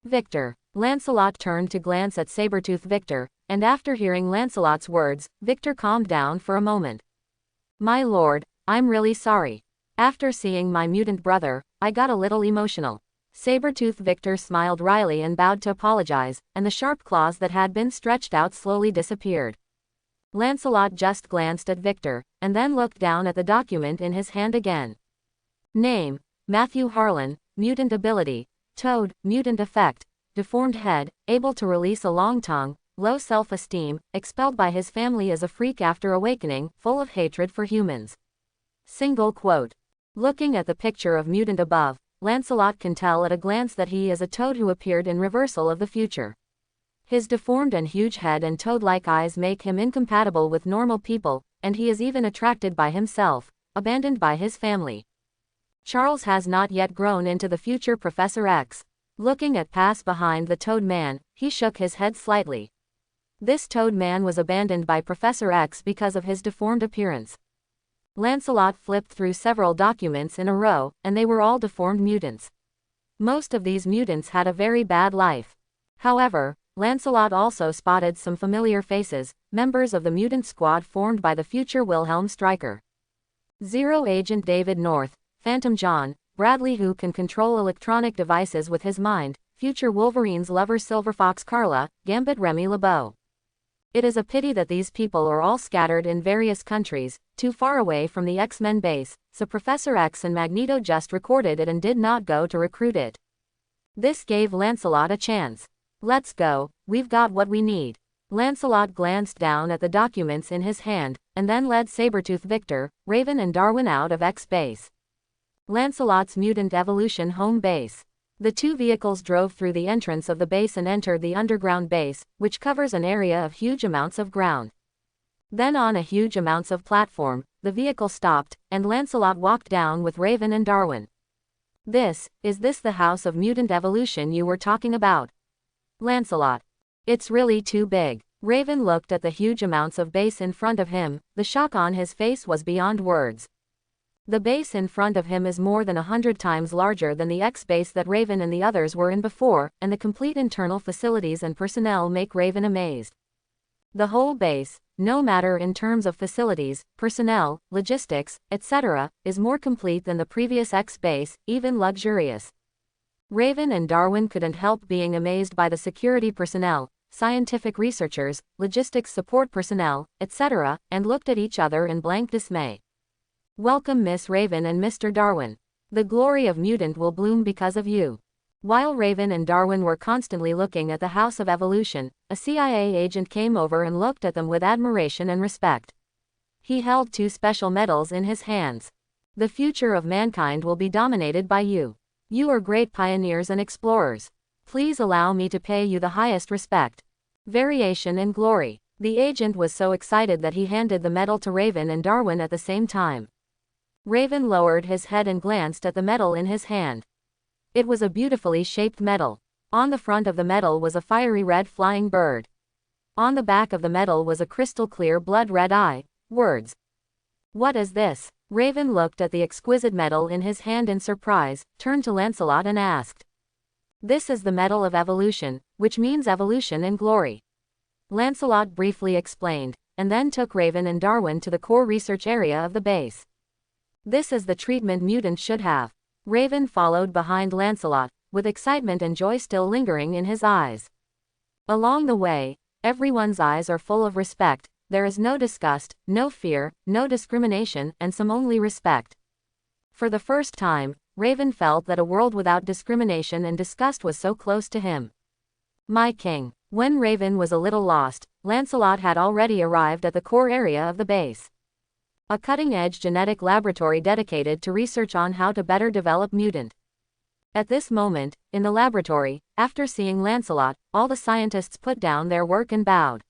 Victor. Lancelot turned to glance at Sabretooth Victor, and after hearing Lancelot's words, Victor calmed down for a moment. My lord, I'm really sorry. After seeing my mutant brother, I got a little emotional. Sabretooth Victor smiled wryly and bowed to apologize, and the sharp claws that had been stretched out slowly disappeared. Lancelot just glanced at Victor, and then looked down at the document in his hand again. Name: Matthew Harlan, mutant ability, Toad, mutant effect, deformed head, able to release a long tongue, low self-esteem, expelled by his family as a freak after awakening, full of hatred for humans. Single quote. Looking at the picture of mutant above, Lancelot can tell at a glance that he is a toad who appeared in reversal of the future. His deformed and huge head and toad-like eyes make him incompatible with normal people, and he is even attracted by himself, abandoned by his family. Charles has not yet grown into the future Professor X. Looking at pass behind the Toad Man, he shook his head slightly. This Toad Man was abandoned by Professor X because of his deformed appearance. Lancelot flipped through several documents in a row, and they were all deformed mutants. Most of these mutants had a very bad life. However, Lancelot also spotted some familiar faces, members of the mutant squad formed by the future Wilhelm Stryker. Zero Agent David North, Phantom John, Bradley who can control electronic devices with his mind, future Wolverine's lover Silver Fox Carla, Gambit Remy LeBeau. It is a pity that these people are all scattered in various countries, too far away from the X-Men base, so Professor X and Magneto just recorded it and did not go to recruit it. This gave Lancelot a chance. Let's go, we've got what we need. Lancelot glanced down at the documents in his hand, and then led Sabretooth Victor, Raven and Darwin out of X base. Lancelot's mutant evolution home base. The two vehicles drove through the entrance of the base and entered the underground base, which covers an area of huge amounts of ground. Then on a huge amounts of platform, the vehicle stopped, and Lancelot walked down with Raven and Darwin. Is this the house of mutant evolution you were talking about? Lancelot. It's really too big. Raven looked at the huge amounts of base in front of him, the shock on his face was beyond words. The base in front of him is more than 100 times larger than the X base that Raven and the others were in before, and the complete internal facilities and personnel make Raven amazed. The whole base, no matter in terms of facilities, personnel, logistics, etc., is more complete than the previous X base, even luxurious. Raven and Darwin couldn't help being amazed by the security personnel, scientific researchers, logistics support personnel, etc., and looked at each other in blank dismay. Welcome Miss Raven and Mr. Darwin. The glory of mutant will bloom because of you. While Raven and Darwin were constantly looking at the House of Evolution, a CIA agent came over and looked at them with admiration and respect. He held two special medals in his hands. The future of mankind will be dominated by you. You are great pioneers and explorers. Please allow me to pay you the highest respect. Variation in glory. The agent was so excited that he handed the medal to Raven and Darwin at the same time. Raven lowered his head and glanced at the medal in his hand. It was a beautifully shaped medal. On the front of the medal was a fiery red flying bird. On the back of the medal was a crystal clear blood red eye. Words. What is this? Raven looked at the exquisite medal in his hand in surprise, turned to Lancelot and asked. This is the Medal of Evolution, which means evolution and glory. Lancelot briefly explained, and then took Raven and Darwin to the core research area of the base. This is the treatment mutants should have. Raven followed behind Lancelot, with excitement and joy still lingering in his eyes. Along the way, everyone's eyes are full of respect, there is no disgust, no fear, no discrimination, and some only respect. For the first time, Raven felt that a world without discrimination and disgust was so close to him. My king. When Raven was a little lost, Lancelot had already arrived at the core area of the base. A cutting-edge genetic laboratory dedicated to research on how to better develop mutant. At this moment, in the laboratory, after seeing Lancelot, all the scientists put down their work and bowed.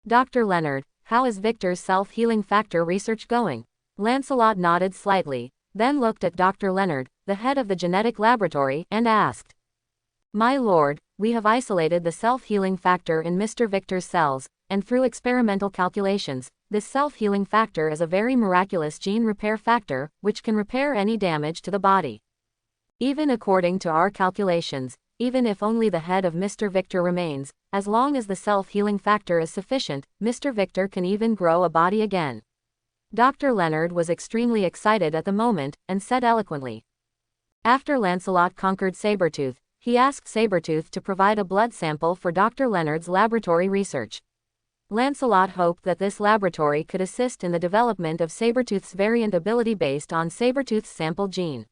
Dr. Leonard, how is Victor's self-healing factor research going? Lancelot nodded slightly, then looked at Dr. Leonard, the head of the genetic laboratory, and asked. My lord, we have isolated the self-healing factor in Mr. Victor's cells, and through experimental calculations, this self-healing factor is a very miraculous gene repair factor, which can repair any damage to the body. Even according to our calculations, even if only the head of Mr. Victor remains, as long as the self-healing factor is sufficient, Mr. Victor can even grow a body again. Dr. Leonard was extremely excited at the moment, and said eloquently. After Lancelot conquered Sabretooth, he asked Sabretooth to provide a blood sample for Dr. Leonard's laboratory research. Lancelot hoped that this laboratory could assist in the development of Sabretooth's variant ability based on Sabretooth's sample gene.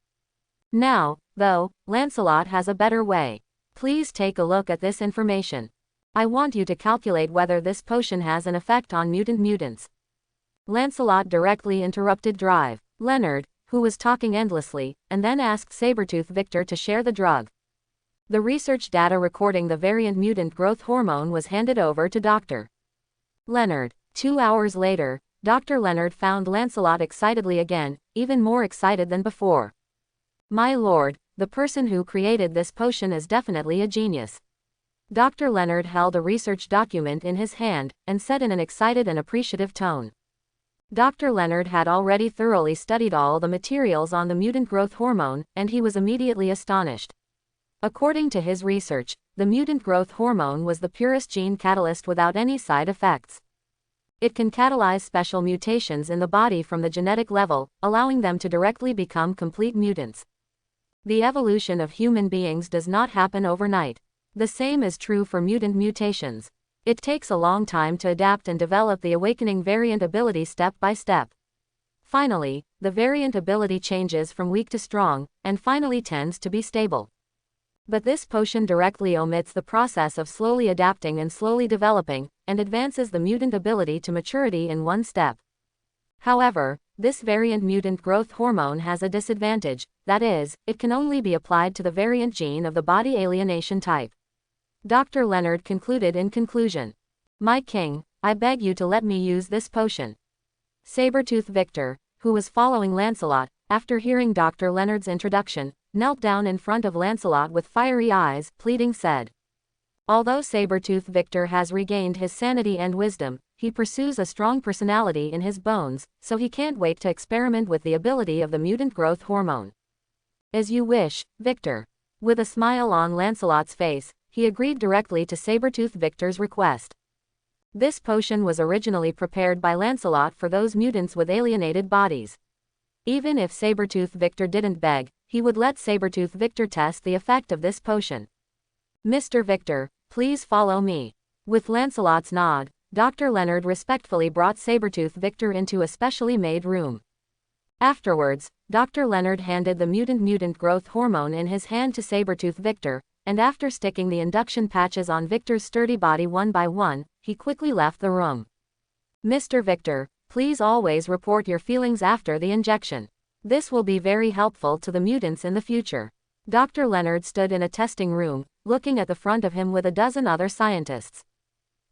Now, though, Lancelot has a better way. Please take a look at this information. I want you to calculate whether this potion has an effect on mutants. Lancelot directly interrupted Leonard, who was talking endlessly, and then asked Sabretooth Victor to share the drug. The research data recording the variant mutant growth hormone was handed over to Dr. Leonard. 2 hours later, Dr. Leonard found Lancelot excitedly again, even more excited than before. My lord, the person who created this potion is definitely a genius. Dr. Leonard held a research document in his hand, and said in an excited and appreciative tone. Dr. Leonard had already thoroughly studied all the materials on the mutant growth hormone, and he was immediately astonished. According to his research, the mutant growth hormone was the purest gene catalyst without any side effects. It can catalyze special mutations in the body from the genetic level, allowing them to directly become complete mutants. The evolution of human beings does not happen overnight. The same is true for mutant mutations. It takes a long time to adapt and develop the awakening variant ability step by step. Finally, the variant ability changes from weak to strong, and finally tends to be stable. But this potion directly omits the process of slowly adapting and slowly developing, and advances the mutant ability to maturity in one step. However, this variant mutant growth hormone has a disadvantage, that is, it can only be applied to the variant gene of the body alienation type. Dr. Leonard concluded in conclusion. My king, I beg you to let me use this potion. Sabretooth Victor, who was following Lancelot, after hearing Dr. Leonard's introduction, knelt down in front of Lancelot with fiery eyes, pleading said. Although Sabretooth Victor has regained his sanity and wisdom, he pursues a strong personality in his bones, so he can't wait to experiment with the ability of the mutant growth hormone. As you wish, Victor. With a smile on Lancelot's face, he agreed directly to Sabretooth Victor's request. This potion was originally prepared by Lancelot for those mutants with alienated bodies. Even if Sabretooth Victor didn't beg, he would let Sabretooth Victor test the effect of this potion. Mr. Victor, please follow me. With Lancelot's nod, Dr. Leonard respectfully brought Sabretooth Victor into a specially made room. Afterwards, Dr. Leonard handed the mutant growth hormone in his hand to Sabretooth Victor, and after sticking the induction patches on Victor's sturdy body one by one, he quickly left the room. Mr. Victor, please always report your feelings after the injection. This will be very helpful to the mutants in the future. Dr. Leonard stood in a testing room, looking at the front of him with a dozen other scientists.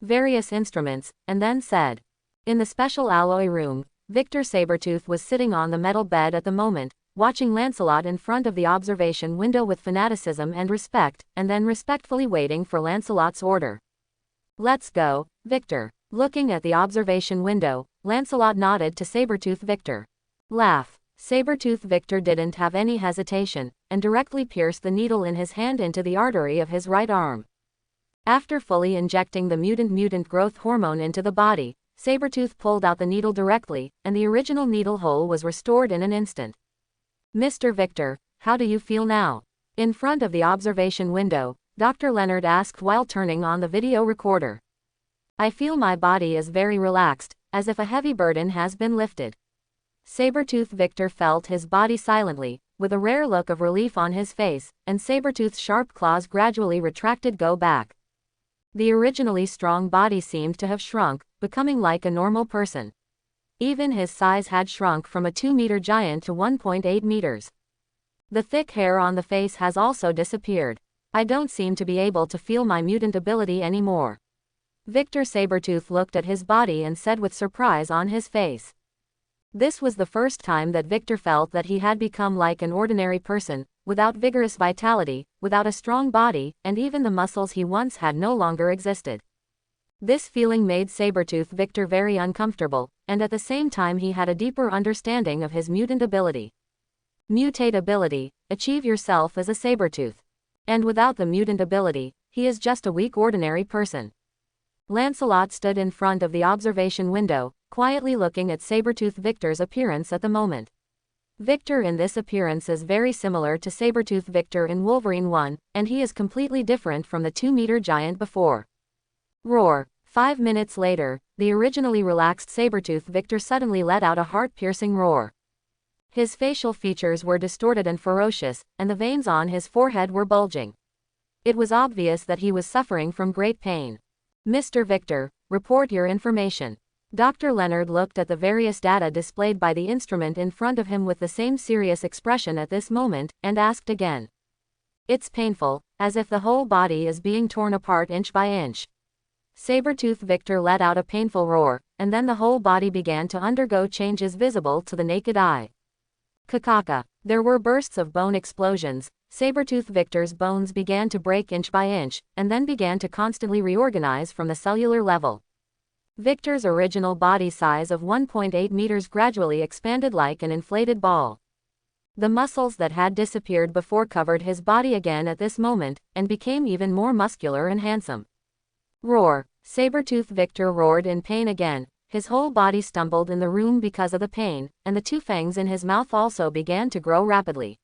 Various instruments, and then said. In the special alloy room, Victor Sabretooth was sitting on the metal bed at the moment, watching Lancelot in front of the observation window with fanaticism and respect, and then respectfully waiting for Lancelot's order. Let's go, Victor. Looking at the observation window, Lancelot nodded to Sabretooth Victor. Laugh. Sabretooth Victor didn't have any hesitation, and directly pierced the needle in his hand into the artery of his right arm. After fully injecting the mutant growth hormone into the body, Sabretooth pulled out the needle directly, and the original needle hole was restored in an instant. Mr. Victor, how do you feel now? In front of the observation window, Dr. Leonard asked while turning on the video recorder. I feel my body is very relaxed, as if a heavy burden has been lifted. Sabretooth Victor felt his body silently, with a rare look of relief on his face, and Sabretooth's sharp claws gradually retracted go back. The originally strong body seemed to have shrunk, becoming like a normal person. Even his size had shrunk from a 2-meter giant to 1.8 meters. The thick hair on the face has also disappeared. I don't seem to be able to feel my mutant ability anymore. Victor Sabretooth looked at his body and said with surprise on his face. This was the first time that Victor felt that he had become like an ordinary person, without vigorous vitality, without a strong body, and even the muscles he once had no longer existed. This feeling made Sabretooth Victor very uncomfortable, and at the same time he had a deeper understanding of his mutant ability. Mutate ability, achieve yourself as a Sabretooth. And without the mutant ability, he is just a weak ordinary person. Lancelot stood in front of the observation window, quietly looking at Sabretooth Victor's appearance at the moment. Victor in this appearance is very similar to Sabretooth Victor in Wolverine 1, and he is completely different from the 2-meter giant before. Roar. 5 minutes later, the originally relaxed Sabretooth Victor suddenly let out a heart-piercing roar. His facial features were distorted and ferocious, and the veins on his forehead were bulging. It was obvious that he was suffering from great pain. Mr. Victor, report your information. Dr. Leonard looked at the various data displayed by the instrument in front of him with the same serious expression at this moment, and asked again. It's painful, as if the whole body is being torn apart inch by inch. Sabretooth Victor let out a painful roar, and then the whole body began to undergo changes visible to the naked eye. Kakaka. There were bursts of bone explosions. Sabretooth Victor's bones began to break inch by inch, and then began to constantly reorganize from the cellular level. Victor's original body size of 1.8 meters gradually expanded like an inflated ball. The muscles that had disappeared before covered his body again at this moment, and became even more muscular and handsome. Roar. Sabretooth Victor roared in pain again. His whole body stumbled in the room because of the pain, and the 2 fangs in his mouth also began to grow rapidly.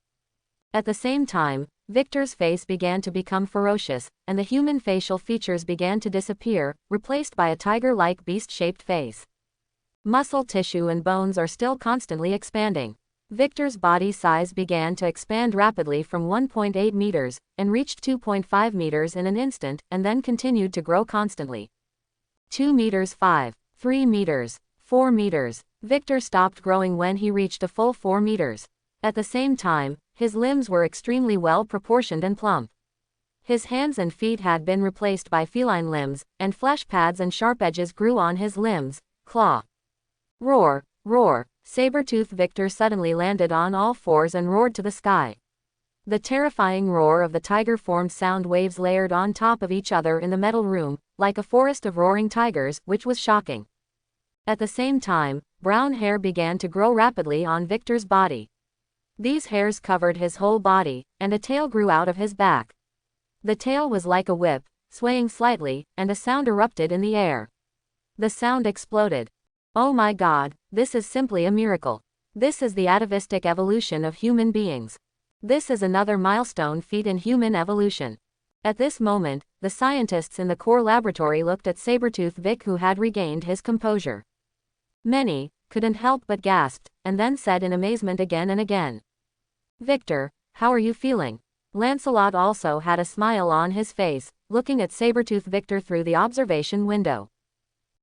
At the same time, Victor's face began to become ferocious, and the human facial features began to disappear, replaced by a tiger-like beast-shaped face. Muscle tissue and bones are still constantly expanding. Victor's body size began to expand rapidly from 1.8 meters, and reached 2.5 meters in an instant, and then continued to grow constantly. 2 meters 5, 3 meters, 4 meters. Victor stopped growing when he reached a full 4 meters. At the same time, his limbs were extremely well proportioned and plump. His hands and feet had been replaced by feline limbs, and flesh pads and sharp edges grew on his limbs. Claw. Roar, roar. Sabretooth Victor suddenly landed on all fours and roared to the sky. The terrifying roar of the tiger formed sound waves layered on top of each other in the metal room, like a forest of roaring tigers, which was shocking. At the same time, brown hair began to grow rapidly on Victor's body. These hairs covered his whole body, and a tail grew out of his back. The tail was like a whip, swaying slightly, and a sound erupted in the air. The sound exploded. Oh my God, this is simply a miracle. This is the atavistic evolution of human beings. This is another milestone feat in human evolution. At this moment, the scientists in the core laboratory looked at Sabretooth Vic, who had regained his composure. Many couldn't help but gasped, and then said in amazement again and again. Victor, how are you feeling? Lancelot also had a smile on his face, looking at Sabretooth Victor through the observation window.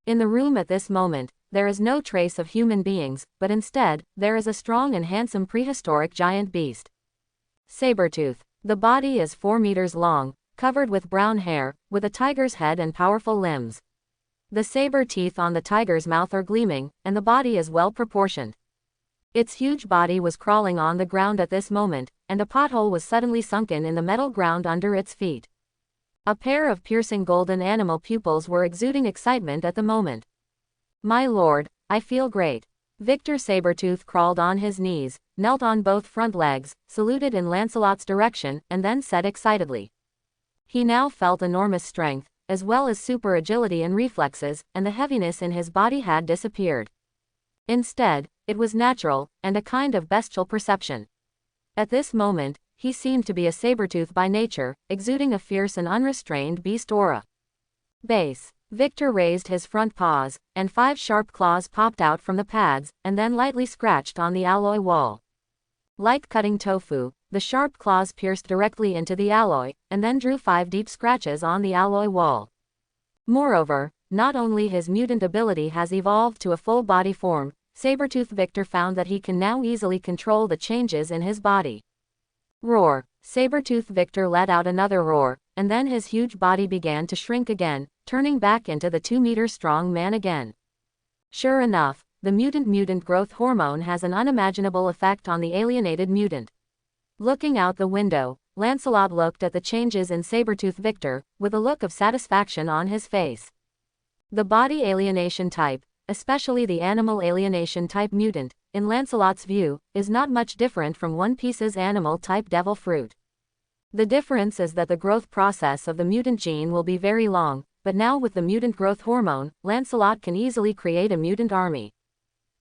In the room at this moment, there is no trace of human beings, but instead, there is a strong and handsome prehistoric giant beast. Sabretooth. The body is 4 meters long, covered with brown hair, with a tiger's head and powerful limbs. The saber teeth on the tiger's mouth are gleaming, and the body is well proportioned. Its huge body was crawling on the ground at this moment, and a pothole was suddenly sunken in the metal ground under its feet. A pair of piercing golden animal pupils were exuding excitement at the moment. My lord, I feel great. Victor Sabretooth crawled on his knees, knelt on both front legs, saluted in Lancelot's direction, and then said excitedly. He now felt enormous strength, as well as super agility and reflexes, and the heaviness in his body had disappeared. Instead, it was natural, and a kind of bestial perception. At this moment, he seemed to be a Sabretooth by nature, exuding a fierce and unrestrained beast aura. Base. Victor raised his front paws, and 5 sharp claws popped out from the pads, and then lightly scratched on the alloy wall. Like cutting tofu, the sharp claws pierced directly into the alloy, and then drew 5 deep scratches on the alloy wall. Moreover, not only his mutant ability has evolved to a full body form, Sabretooth Victor found that he can now easily control the changes in his body. Roar! Sabretooth Victor let out another roar, and then his huge body began to shrink again, turning back into the 2-meter-strong man again. Sure enough, the mutant growth hormone has an unimaginable effect on the alienated mutant. Looking out the window, Lancelot looked at the changes in Sabretooth Victor, with a look of satisfaction on his face. The body alienation type, especially the animal alienation type mutant, in Lancelot's view, is not much different from One Piece's animal type devil fruit. The difference is that the growth process of the mutant gene will be very long, but now with the mutant growth hormone, Lancelot can easily create a mutant army.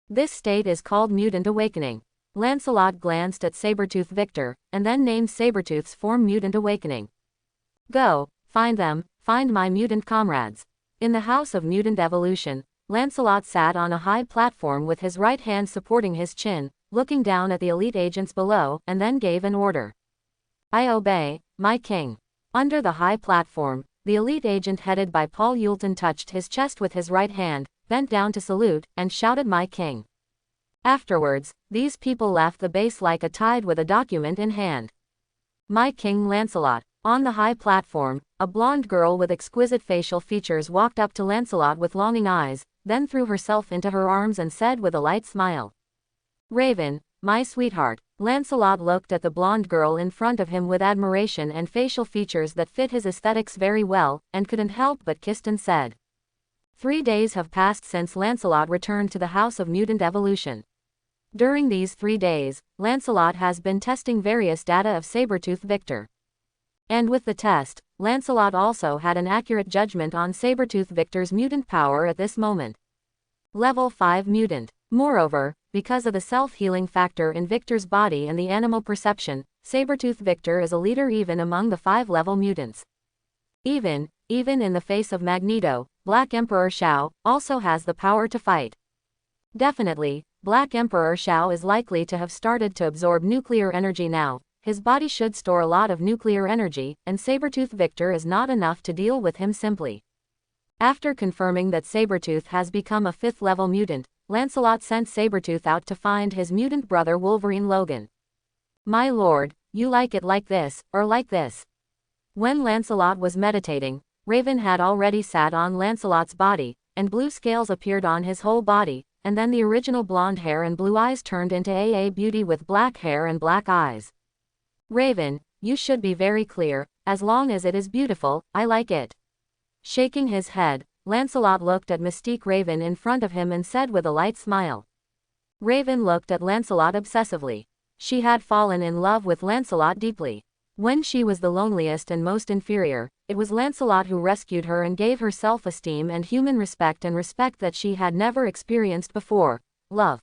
This state is called mutant awakening. Lancelot glanced at Sabretooth Victor, and then named Sabretooth's form Mutant Awakening. Go, find them, find my mutant comrades. In the House of Mutant Evolution, Lancelot sat on a high platform with his right hand supporting his chin, looking down at the elite agents below, and then gave an order. I obey, my king. Under the high platform, the elite agent headed by Paul Yulton touched his chest with his right hand, bent down to salute, and shouted my king. Afterwards, these people left the base like a tide with a document in hand. My king Lancelot. On the high platform, a blonde girl with exquisite facial features walked up to Lancelot with longing eyes, then threw herself into her arms and said with a light smile. Raven, my sweetheart. Lancelot looked at the blonde girl in front of him with admiration and facial features that fit his aesthetics very well, and couldn't help but kissed and said. 3 days have passed since Lancelot returned to the House of Mutant Evolution. During these 3 days, Lancelot has been testing various data of Sabretooth Victor. And with the test, Lancelot also had an accurate judgment on Sabretooth Victor's mutant power at this moment. Level 5 mutant. Moreover, because of the self-healing factor in Victor's body and the animal perception, Sabretooth Victor is a leader even among the 5-level mutants. Even in the face of Magneto, Black Emperor Shao also has the power to fight. Definitely, Black Emperor Shao is likely to have started to absorb nuclear energy now. His body should store a lot of nuclear energy, and Sabretooth Victor is not enough to deal with him simply. After confirming that Sabretooth has become a 5th-level mutant, Lancelot sent Sabretooth out to find his mutant brother Wolverine Logan. My lord, you like it like this, or like this? When Lancelot was meditating, Raven had already sat on Lancelot's body, and blue scales appeared on his whole body, and then the original blonde hair and blue eyes turned into AA beauty with black hair and black eyes. Raven, you should be very clear, as long as it is beautiful, I like it. Shaking his head, Lancelot looked at Mystique Raven in front of him and said with a light smile. Raven looked at Lancelot obsessively. She had fallen in love with Lancelot deeply. When she was the loneliest and most inferior, it was Lancelot who rescued her and gave her self-esteem and human respect and respect that she had never experienced before. Love.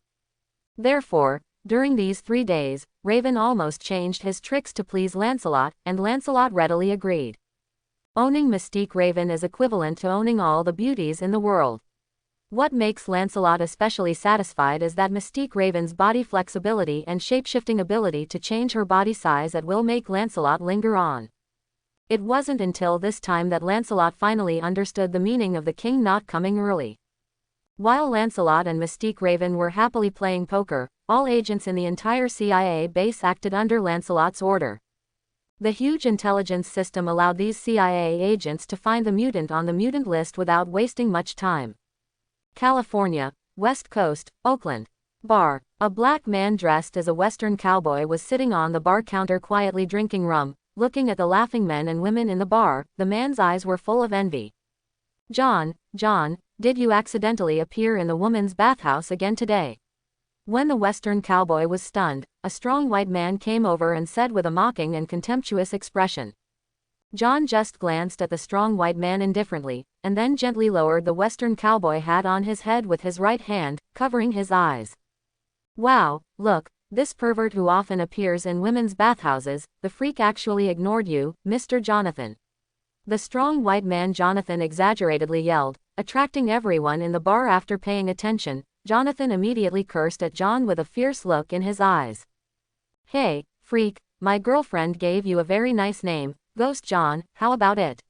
Therefore, during these 3 days, Raven almost changed his tricks to please Lancelot, and Lancelot readily agreed. Owning Mystique Raven is equivalent to owning all the beauties in the world. What makes Lancelot especially satisfied is that Mystique Raven's body flexibility and shape-shifting ability to change her body size at will make Lancelot linger on. It wasn't until this time that Lancelot finally understood the meaning of the king not coming early. While Lancelot and Mystique Raven were happily playing poker, all agents in the entire CIA base acted under Lancelot's order. The huge intelligence system allowed these CIA agents to find the mutant on the mutant list without wasting much time. California, West Coast, Oakland. Bar. A black man dressed as a Western cowboy was sitting on the bar counter quietly drinking rum, looking at the laughing men and women in the bar. The man's eyes were full of envy. John, did you accidentally appear in the woman's bathhouse again today? When the Western cowboy was stunned, a strong white man came over and said with a mocking and contemptuous expression. John just glanced at the strong white man indifferently, and then gently lowered the Western cowboy hat on his head with his right hand, covering his eyes. Wow, look, this pervert who often appears in women's bathhouses, the freak actually ignored you, Mr. Jonathan. The strong white man Jonathan exaggeratedly yelled, attracting everyone in the bar. After paying attention, Jonathan immediately cursed at John with a fierce look in his eyes. Hey, freak, my girlfriend gave you a very nice name, Ghost John, how about it?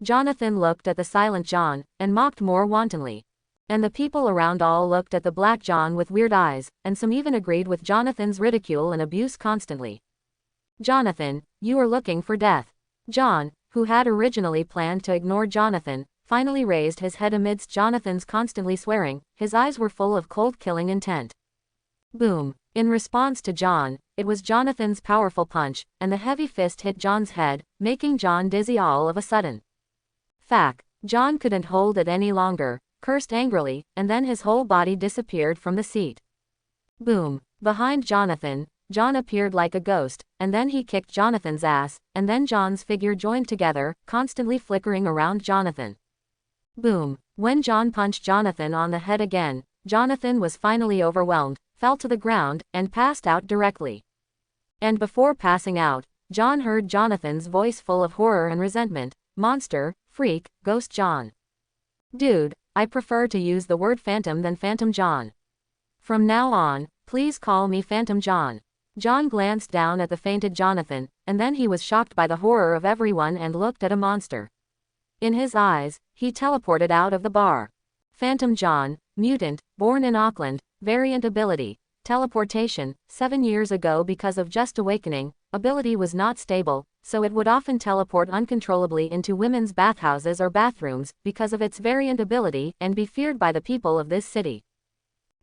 Jonathan looked at the silent John, and mocked more wantonly. And the people around all looked at the black John with weird eyes, and some even agreed with Jonathan's ridicule and abuse constantly. Jonathan, you are looking for death. John, who had originally planned to ignore Jonathan, finally raised his head amidst Jonathan's constantly swearing. His eyes were full of cold killing intent. Boom. In response to John, it was Jonathan's powerful punch, and the heavy fist hit John's head, making John dizzy all of a sudden. Fack. John couldn't hold it any longer, cursed angrily, and then his whole body disappeared from the seat. Boom. Behind Jonathan, John appeared like a ghost, and then he kicked Jonathan's ass, and then John's figure joined together, constantly flickering around Jonathan. Boom. When John punched Jonathan on the head again, Jonathan was finally overwhelmed, fell to the ground, and passed out directly. And before passing out, John heard Jonathan's voice full of horror and resentment. Monster, freak, ghost John. Dude, I prefer to use the word phantom than Phantom John. From now on, please call me Phantom John. John glanced down at the fainted Jonathan, and then he was shocked by the horror of everyone and looked at a monster. In his eyes, he teleported out of the bar. Phantom John, mutant, born in Auckland, variant ability, teleportation, 7 years ago because of just awakening, ability was not stable, so it would often teleport uncontrollably into women's bathhouses or bathrooms, because of its variant ability, and be feared by the people of this city.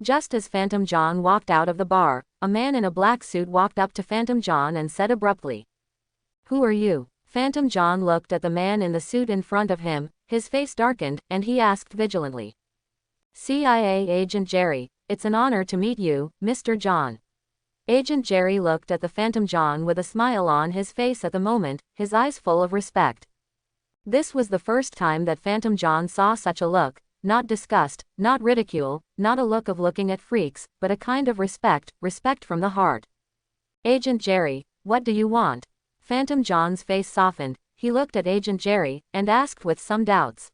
Just as Phantom John walked out of the bar, a man in a black suit walked up to Phantom John and said abruptly, "Who are you?" Phantom John looked at the man in the suit in front of him, his face darkened, and he asked vigilantly, "CIA Agent Jerry, it's an honor to meet you, Mr. John." Agent Jerry looked at the Phantom John with a smile on his face at the moment, his eyes full of respect. This was the first time that Phantom John saw such a look, not disgust, not ridicule, not a look of looking at freaks, but a kind of respect from the heart. "Agent Jerry, what do you want?" Phantom John's face softened, he looked at Agent Jerry, and asked with some doubts.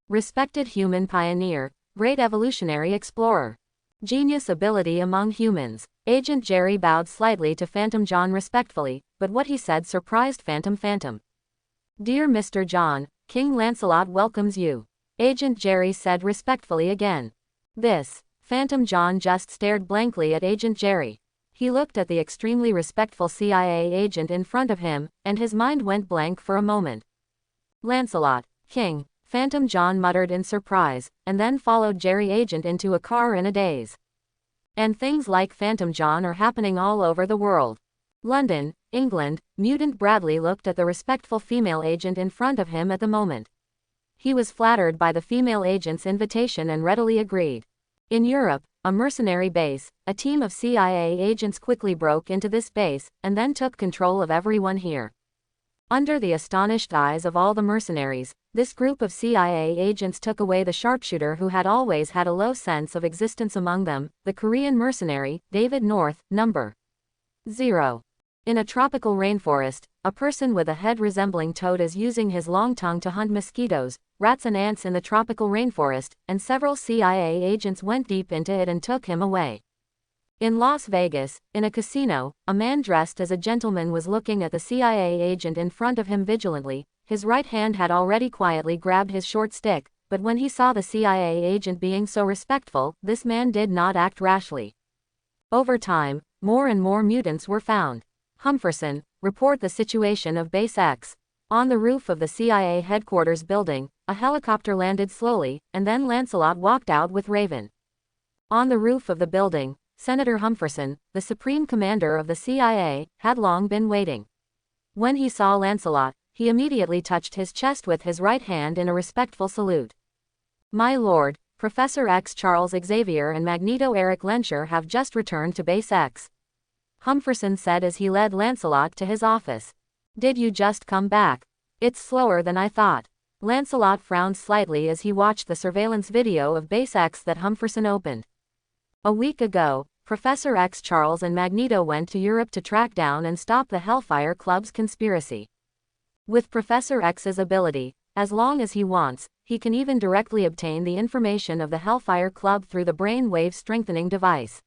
"Respected human pioneer, great evolutionary explorer. Genius ability among humans." Agent Jerry bowed slightly to Phantom John respectfully, but what he said surprised Phantom. "Dear Mr. John, King Lancelot welcomes you." Agent Jerry said respectfully again. This. Phantom John just stared blankly at Agent Jerry. He looked at the extremely respectful CIA agent in front of him, and his mind went blank for a moment. "Lancelot, King," Phantom John muttered in surprise, and then followed Jerry Agent into a car in a daze. And things like Phantom John are happening all over the world. London, England, Mutant Bradley looked at the respectful female agent in front of him at the moment. He was flattered by the female agent's invitation and readily agreed. In Europe, a mercenary base, a team of CIA agents quickly broke into this base, and then took control of everyone here. Under the astonished eyes of all the mercenaries, this group of CIA agents took away the sharpshooter who had always had a low sense of existence among them, the Korean mercenary, David North, number 0. In a tropical rainforest, a person with a head resembling toad is using his long tongue to hunt mosquitoes, rats and ants in the tropical rainforest, and several CIA agents went deep into it and took him away. In Las Vegas, in a casino, a man dressed as a gentleman was looking at the CIA agent in front of him vigilantly. His right hand had already quietly grabbed his short stick, but when he saw the CIA agent being so respectful, this man did not act rashly. Over time, more and more mutants were found. Humferson, report the situation of Base X. On the roof of the CIA headquarters building, a helicopter landed slowly, and then Lancelot walked out with Raven. On the roof of the building, Senator Humferson, the Supreme Commander of the CIA, had long been waiting. When he saw Lancelot, he immediately touched his chest with his right hand in a respectful salute. "My lord, Professor X Charles Xavier and Magneto Eric Lencher have just returned to Base X," Humferson said as he led Lancelot to his office. "Did you just come back? It's slower than I thought." Lancelot frowned slightly as he watched the surveillance video of Base X that Humferson opened. A week ago, Professor X Charles and Magneto went to Europe to track down and stop the Hellfire Club's conspiracy. With Professor X's ability, as long as he wants, he can even directly obtain the information of the Hellfire Club through the brain wave strengthening device.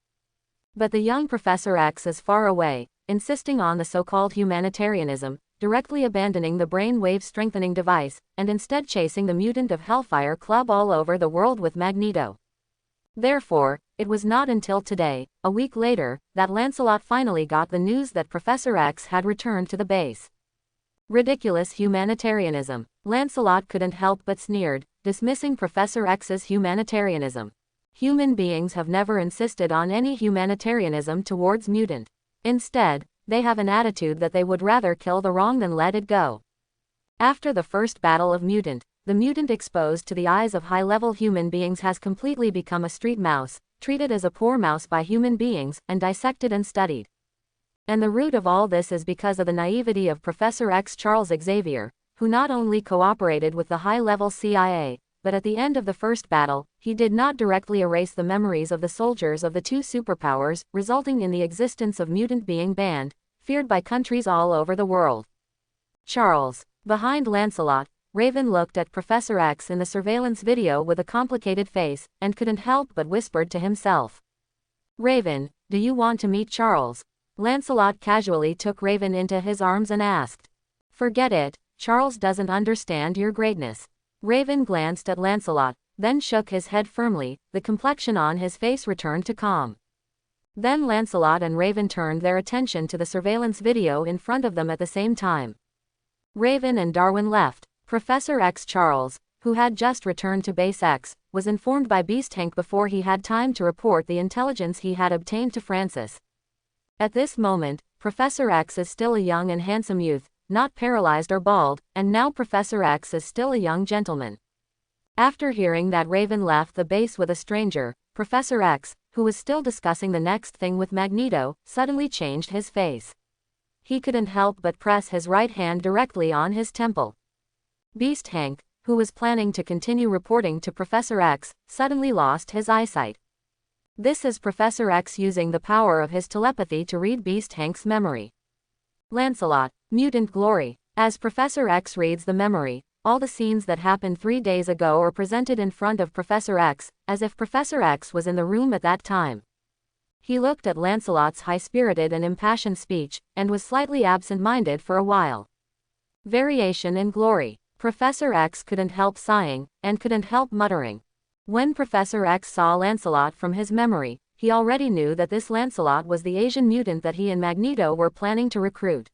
But the young Professor X is far away, insisting on the so-called humanitarianism, directly abandoning the brain-wave strengthening device, and instead chasing the mutant of Hellfire Club all over the world with Magneto. Therefore, it was not until today, a week later, that Lancelot finally got the news that Professor X had returned to the base. Ridiculous humanitarianism. Lancelot couldn't help but sneered, dismissing Professor X's humanitarianism. Human beings have never insisted on any humanitarianism towards mutant. Instead, they have an attitude that they would rather kill the wrong than let it go. After the first battle of Mutant, the mutant exposed to the eyes of high-level human beings has completely become a street mouse, treated as a poor mouse by human beings, and dissected and studied. And the root of all this is because of the naivety of Professor X Charles Xavier, who not only cooperated with the high-level CIA, but at the end of the first battle, he did not directly erase the memories of the soldiers of the two superpowers, resulting in the existence of mutant being banned, feared by countries all over the world. Charles. Behind Lancelot, Raven looked at Professor X in the surveillance video with a complicated face, and couldn't help but whispered to himself. Raven, do you want to meet Charles? Lancelot casually took Raven into his arms and asked. Forget it, Charles doesn't understand your greatness. Raven glanced at Lancelot, then shook his head firmly, the complexion on his face returned to calm. Then Lancelot and Raven turned their attention to the surveillance video in front of them at the same time. Raven and Darwin left. Professor X Charles, who had just returned to Base X, was informed by Beast Hank before he had time to report the intelligence he had obtained to Francis. At this moment, Professor X is still a young and handsome youth, not paralyzed or bald, and now Professor X is still a young gentleman. After hearing that Raven left the base with a stranger, Professor X, who was still discussing the next thing with Magneto, suddenly changed his face. He couldn't help but press his right hand directly on his temple. Beast Hank, who was planning to continue reporting to Professor X, suddenly lost his eyesight. This is Professor X using the power of his telepathy to read Beast Hank's memory. Lancelot, Mutant Glory. As Professor X reads the memory, all the scenes that happened 3 days ago are presented in front of Professor X, as if Professor X was in the room at that time. He looked at Lancelot's high-spirited and impassioned speech, and was slightly absent-minded for a while. Variation in glory. Professor X couldn't help sighing, and couldn't help muttering. When Professor X saw Lancelot from his memory, he already knew that this Lancelot was the Asian mutant that he and Magneto were planning to recruit.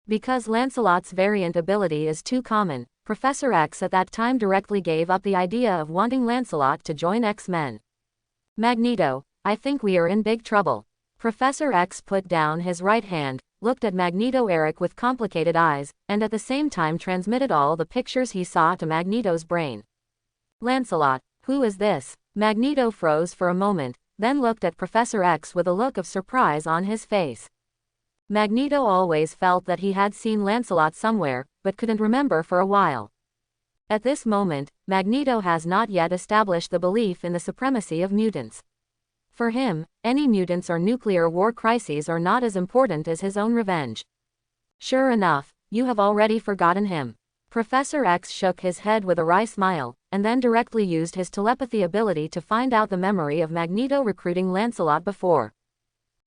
Because Lancelot's variant ability is too common, Professor X at that time directly gave up the idea of wanting Lancelot to join X-Men. Magneto, I think we are in big trouble. Professor X put down his right hand, looked at Magneto Eric with complicated eyes, and at the same time transmitted all the pictures he saw to Magneto's brain. Lancelot, who is this? Magneto froze for a moment, then looked at Professor X with a look of surprise on his face. Magneto always felt that he had seen Lancelot somewhere, but couldn't remember for a while. At this moment, Magneto has not yet established the belief in the supremacy of mutants. For him, any mutants or nuclear war crises are not as important as his own revenge. Sure enough, you have already forgotten him. Professor X shook his head with a wry smile, and then directly used his telepathy ability to find out the memory of Magneto recruiting Lancelot before.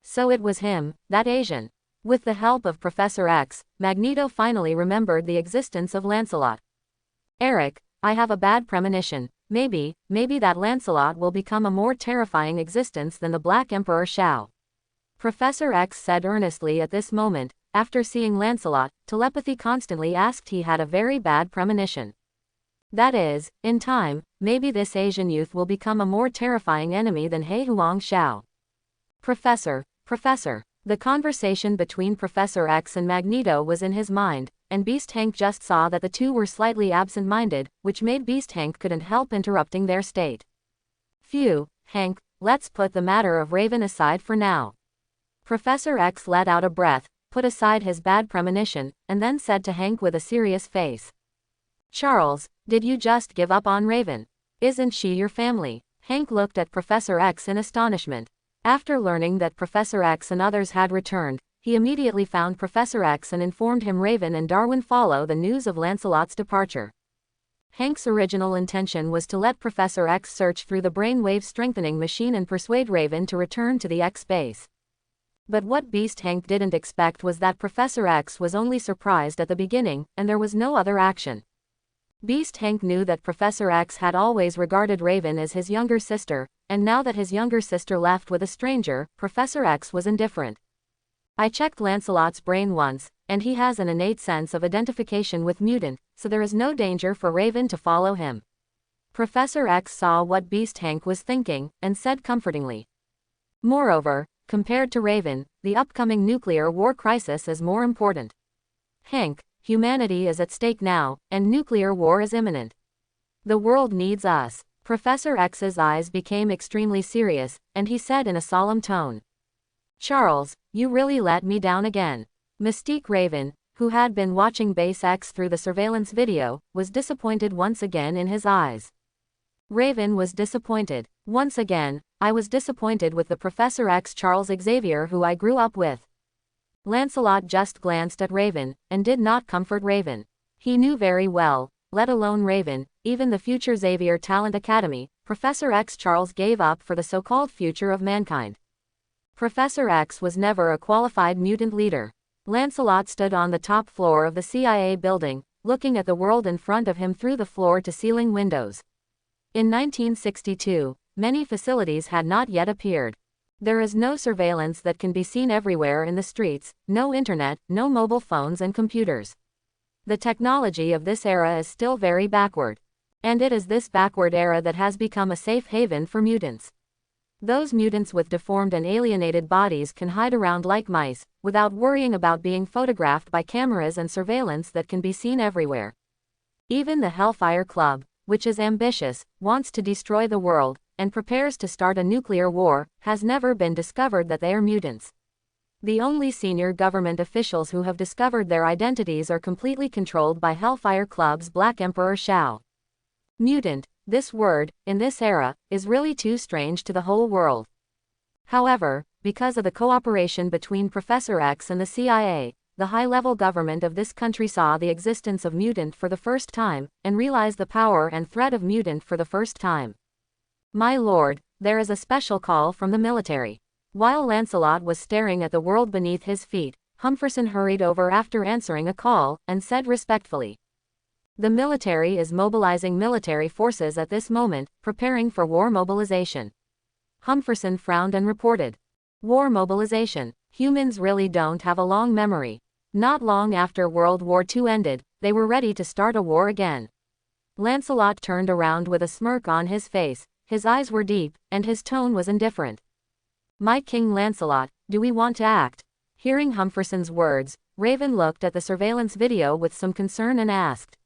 So it was him, that Asian. With the help of Professor X, Magneto finally remembered the existence of Lancelot. Eric, I have a bad premonition. Maybe that Lancelot will become a more terrifying existence than the Black Emperor Shao. Professor X said earnestly at this moment, after seeing Lancelot, telepathy constantly asked he had a very bad premonition. That is, in time, maybe this Asian youth will become a more terrifying enemy than He Huang Shao. Professor. The conversation between Professor X and Magneto was in his mind, and Beast Hank just saw that the two were slightly absent-minded, which made Beast Hank couldn't help interrupting their state. Phew, Hank, let's put the matter of Raven aside for now. Professor X let out a breath, put aside his bad premonition, and then said to Hank with a serious face. Charles, did you just give up on Raven? Isn't she your family? Hank looked at Professor X in astonishment. After learning that Professor X and others had returned, he immediately found Professor X and informed him Raven and Darwin follow the news of Lancelot's departure. Hank's original intention was to let Professor X search through the brainwave strengthening machine and persuade Raven to return to the X base. But what Beast Hank didn't expect was that Professor X was only surprised at the beginning, and there was no other action. Beast Hank knew that Professor X had always regarded Raven as his younger sister, and now that his younger sister left with a stranger, Professor X was indifferent. I checked Lancelot's brain once, and he has an innate sense of identification with Mutant, so there is no danger for Raven to follow him. Professor X saw what Beast Hank was thinking, and said comfortingly. Moreover, compared to Raven, the upcoming nuclear war crisis is more important. Hank, humanity is at stake now, and nuclear war is imminent. The world needs us. Professor X's eyes became extremely serious, and he said in a solemn tone. Charles, you really let me down again. Mystique Raven, who had been watching Base X through the surveillance video, was disappointed once again in his eyes. Raven was disappointed. Once again, I was disappointed with the Professor X Charles Xavier who I grew up with. Lancelot just glanced at Raven, and did not comfort Raven. He knew very well, let alone Raven, even the future Xavier Talent Academy, Professor X Charles gave up for the so-called future of mankind. Professor X was never a qualified mutant leader. Lancelot stood on the top floor of the CIA building, looking at the world in front of him through the floor-to-ceiling windows. In 1962, many facilities had not yet appeared. There is no surveillance that can be seen everywhere in the streets, no internet, no mobile phones and computers. The technology of this era is still very backward. And it is this backward era that has become a safe haven for mutants. Those mutants with deformed and alienated bodies can hide around like mice, without worrying about being photographed by cameras and surveillance that can be seen everywhere. Even the Hellfire Club, which is ambitious, wants to destroy the world, and prepares to start a nuclear war, has never been discovered that they are mutants. The only senior government officials who have discovered their identities are completely controlled by Hellfire Club's Black Emperor Shao. Mutant, this word, in this era, is really too strange to the whole world. However, because of the cooperation between Professor X and the CIA, the high-level government of this country saw the existence of Mutant for the first time, and realized the power and threat of Mutant for the first time. My lord, there is a special call from the military. While Lancelot was staring at the world beneath his feet, Humferson hurried over after answering a call, and said respectfully. The military is mobilizing military forces at this moment, preparing for war mobilization. Humferson frowned and reported. War mobilization. Humans really don't have a long memory. Not long after World War II ended, they were ready to start a war again. Lancelot turned around with a smirk on his face, his eyes were deep, and his tone was indifferent. My King Lancelot, do we want to act? Hearing Humferson's words, Raven looked at the surveillance video with some concern and asked.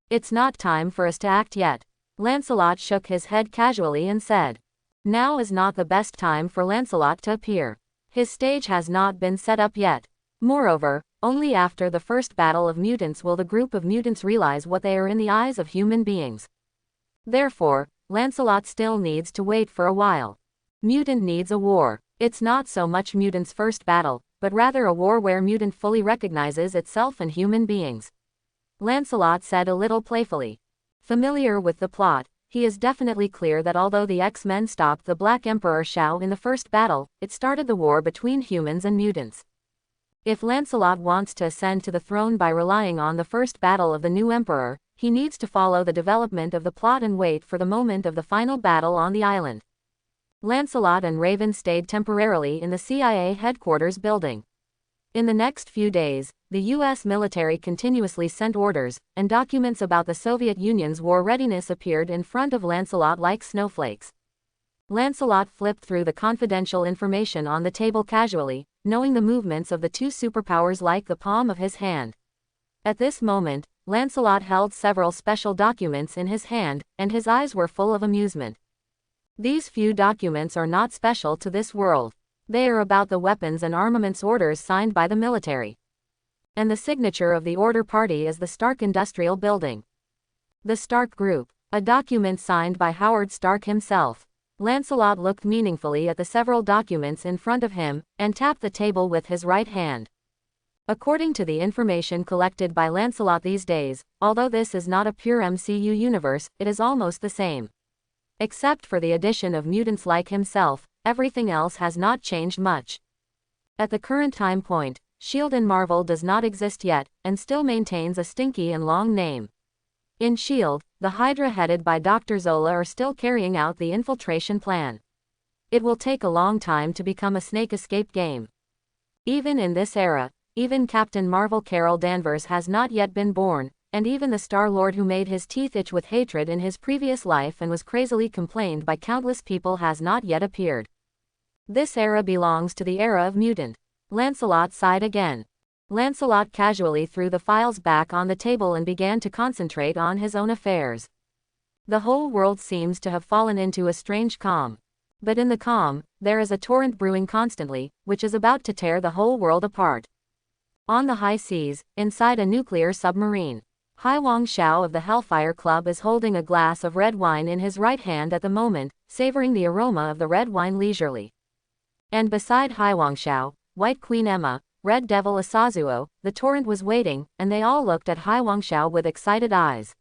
It's not time for us to act yet. Lancelot shook his head casually and said. Now is not the best time for Lancelot to appear. His stage has not been set up yet. Moreover, only after the first battle of mutants will the group of mutants realize what they are in the eyes of human beings. Therefore, Lancelot still needs to wait for a while. Mutant needs a war. It's not so much Mutant's first battle, but rather a war where Mutant fully recognizes itself and human beings. Lancelot said a little playfully. Familiar with the plot, he is definitely clear that although the X-Men stopped the Black Emperor Shao in the first battle, it started the war between humans and mutants. If Lancelot wants to ascend to the throne by relying on the first battle of the new Emperor, he needs to follow the development of the plot and wait for the moment of the final battle on the island. Lancelot and Raven stayed temporarily in the CIA headquarters building. In the next few days, the U.S. military continuously sent orders, and documents about the Soviet Union's war readiness appeared in front of Lancelot like snowflakes. Lancelot flipped through the confidential information on the table casually, knowing the movements of the two superpowers like the palm of his hand. At this moment, Lancelot held several special documents in his hand, and his eyes were full of amusement. These few documents are not special to this world. They are about the weapons and armaments orders signed by the military. And the signature of the order party is the Stark Industrial Building. The Stark Group. A document signed by Howard Stark himself. Lancelot looked meaningfully at the several documents in front of him, and tapped the table with his right hand. According to the information collected by Lancelot these days, although this is not a pure MCU universe, it is almost the same. Except for the addition of mutants like himself, everything else has not changed much. At the current time point, S.H.I.E.L.D. in Marvel does not exist yet, and still maintains a stinky and long name. In S.H.I.E.L.D., the Hydra headed by Dr. Zola are still carrying out the infiltration plan. It will take a long time to become a snake escape game. Even in this era, even Captain Marvel Carol Danvers has not yet been born, and even the Star-Lord who made his teeth itch with hatred in his previous life and was crazily complained by countless people has not yet appeared. This era belongs to the era of Mutant. Lancelot sighed again. Lancelot casually threw the files back on the table and began to concentrate on his own affairs. The whole world seems to have fallen into a strange calm. But in the calm, there is a torrent brewing constantly, which is about to tear the whole world apart. On the high seas, inside a nuclear submarine, Hai Wang Xiao of the Hellfire Club is holding a glass of red wine in his right hand at the moment, savoring the aroma of the red wine leisurely. And beside Hai Wang Xiao, White Queen Emma, Red Devil Asazuo, the torrent was waiting, and they all looked at Hai Wang Xiao with excited eyes.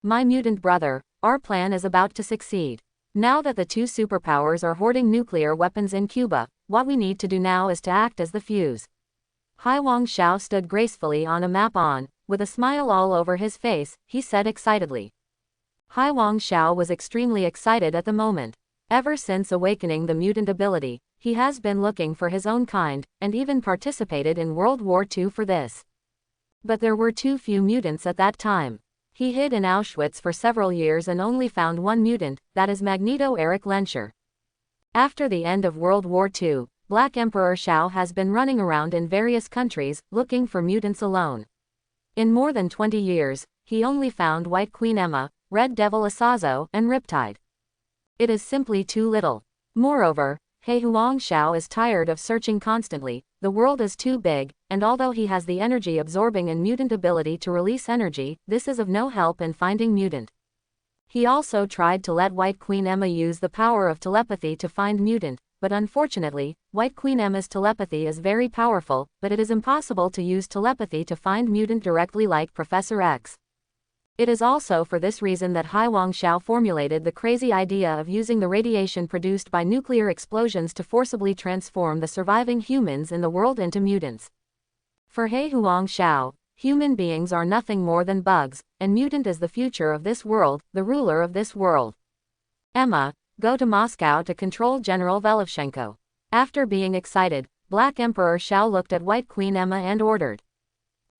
My mutant brother, our plan is about to succeed. Now that the two superpowers are hoarding nuclear weapons in Cuba, what we need to do now is to act as the fuse. Hai Wang Xiao stood gracefully on a map with a smile all over his face, he said excitedly. Hai Wang Xiao was extremely excited at the moment. Ever since awakening the mutant ability, he has been looking for his own kind, and even participated in World War II for this. But there were too few mutants at that time. He hid in Auschwitz for several years and only found one mutant, that is Magneto Erich Lenscher. After the end of World War II, Black Emperor Shao has been running around in various countries, looking for mutants alone. In more than 20 years, he only found White Queen Emma, Red Devil Asazo, and Riptide. It is simply too little. Moreover, Hai Wang Xiao is tired of searching constantly, the world is too big, and although he has the energy-absorbing and mutant ability to release energy, this is of no help in finding mutant. He also tried to let White Queen Emma use the power of telepathy to find mutant, but unfortunately, White Queen Emma's telepathy is very powerful, but it is impossible to use telepathy to find mutant directly like Professor X. It is also for this reason that Hai Wang Xiao formulated the crazy idea of using the radiation produced by nuclear explosions to forcibly transform the surviving humans in the world into mutants. For Hai Wang Xiao, human beings are nothing more than bugs, and mutant is the future of this world, the ruler of this world. Emma, go to Moscow to control General Velovchenko. After being excited, Black Emperor Shao looked at White Queen Emma and ordered.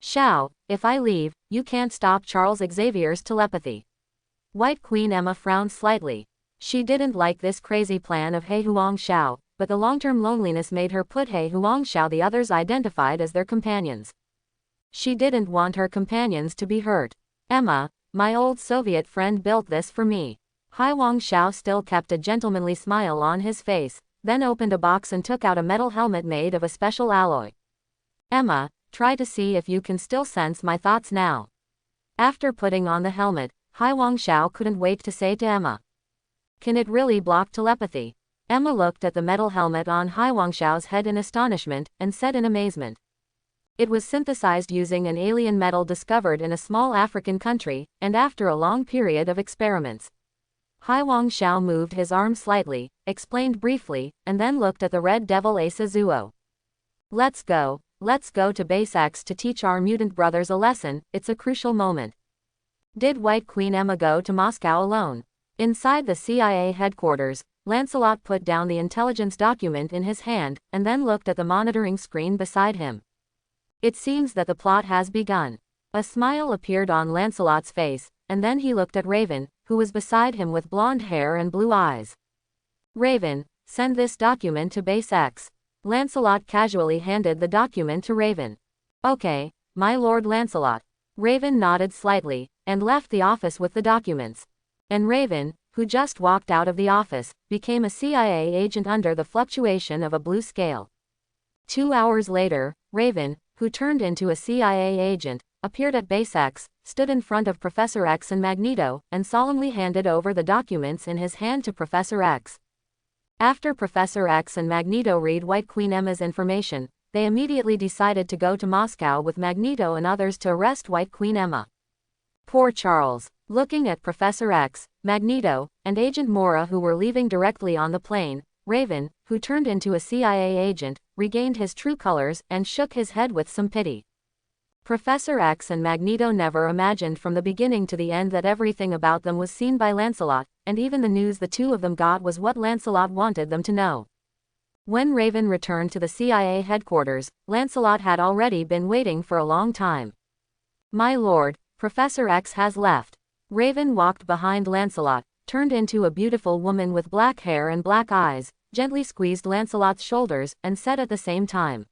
Shao, if I leave, you can't stop Charles Xavier's telepathy. White Queen Emma frowned slightly. She didn't like this crazy plan of Hai Wang Xiao, but the long-term loneliness made her put Hai Wang Xiao the others identified as their companions. She didn't want her companions to be hurt. Emma, my old Soviet friend built this for me. Hai Wang Xiao still kept a gentlemanly smile on his face, then opened a box and took out a metal helmet made of a special alloy. Emma, try to see if you can still sense my thoughts now. After putting on the helmet, Hai Wang Xiao couldn't wait to say to Emma. Can it really block telepathy? Emma looked at the metal helmet on Hai Wang Xiao's head in astonishment, and said in amazement. It was synthesized using an alien metal discovered in a small African country, and after a long period of experiments. Hai Wang Xiao moved his arm slightly, explained briefly, and then looked at the Red Devil Asazuo. Let's go to Base X to teach our mutant brothers a lesson, it's a crucial moment. Did White Queen Emma go to Moscow alone? Inside the CIA headquarters, Lancelot put down the intelligence document in his hand, and then looked at the monitoring screen beside him. It seems that the plot has begun. A smile appeared on Lancelot's face, and then he looked at Raven, who was beside him with blonde hair and blue eyes. Raven, send this document to Base X. Lancelot casually handed the document to Raven. Okay, my Lord Lancelot. Raven nodded slightly, and left the office with the documents. And Raven, who just walked out of the office, became a CIA agent under the fluctuation of a blue scale. 2 hours later, Raven, who turned into a CIA agent, appeared at Base X, stood in front of Professor X and Magneto, and solemnly handed over the documents in his hand to Professor X. After Professor X and Magneto read White Queen Emma's information, they immediately decided to go to Moscow with Magneto and others to arrest White Queen Emma. Poor Charles. Looking at Professor X, Magneto, and Agent Mora who were leaving directly on the plane, Raven, who turned into a CIA agent, regained his true colors and shook his head with some pity. Professor X and Magneto never imagined from the beginning to the end that everything about them was seen by Lancelot, and even the news the two of them got was what Lancelot wanted them to know. When Raven returned to the CIA headquarters, Lancelot had already been waiting for a long time. "My lord, Professor X has left." Raven walked behind Lancelot, turned into a beautiful woman with black hair and black eyes, gently squeezed Lancelot's shoulders, and said at the same time,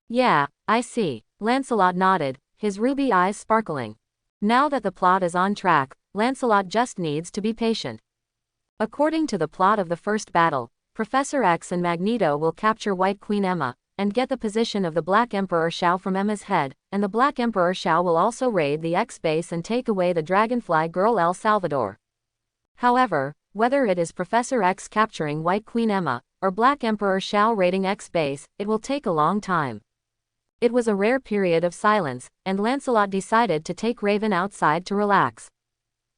"Yeah, I see." Lancelot nodded, his ruby eyes sparkling. Now that the plot is on track, Lancelot just needs to be patient. According to the plot of the first battle, Professor X and Magneto will capture White Queen Emma, and get the position of the Black Emperor Shao from Emma's head, and the Black Emperor Shao will also raid the X base and take away the Dragonfly Girl El Salvador. However, whether it is Professor X capturing White Queen Emma, or Black Emperor Shao raiding X base, it will take a long time. It was a rare period of silence, and Lancelot decided to take Raven outside to relax.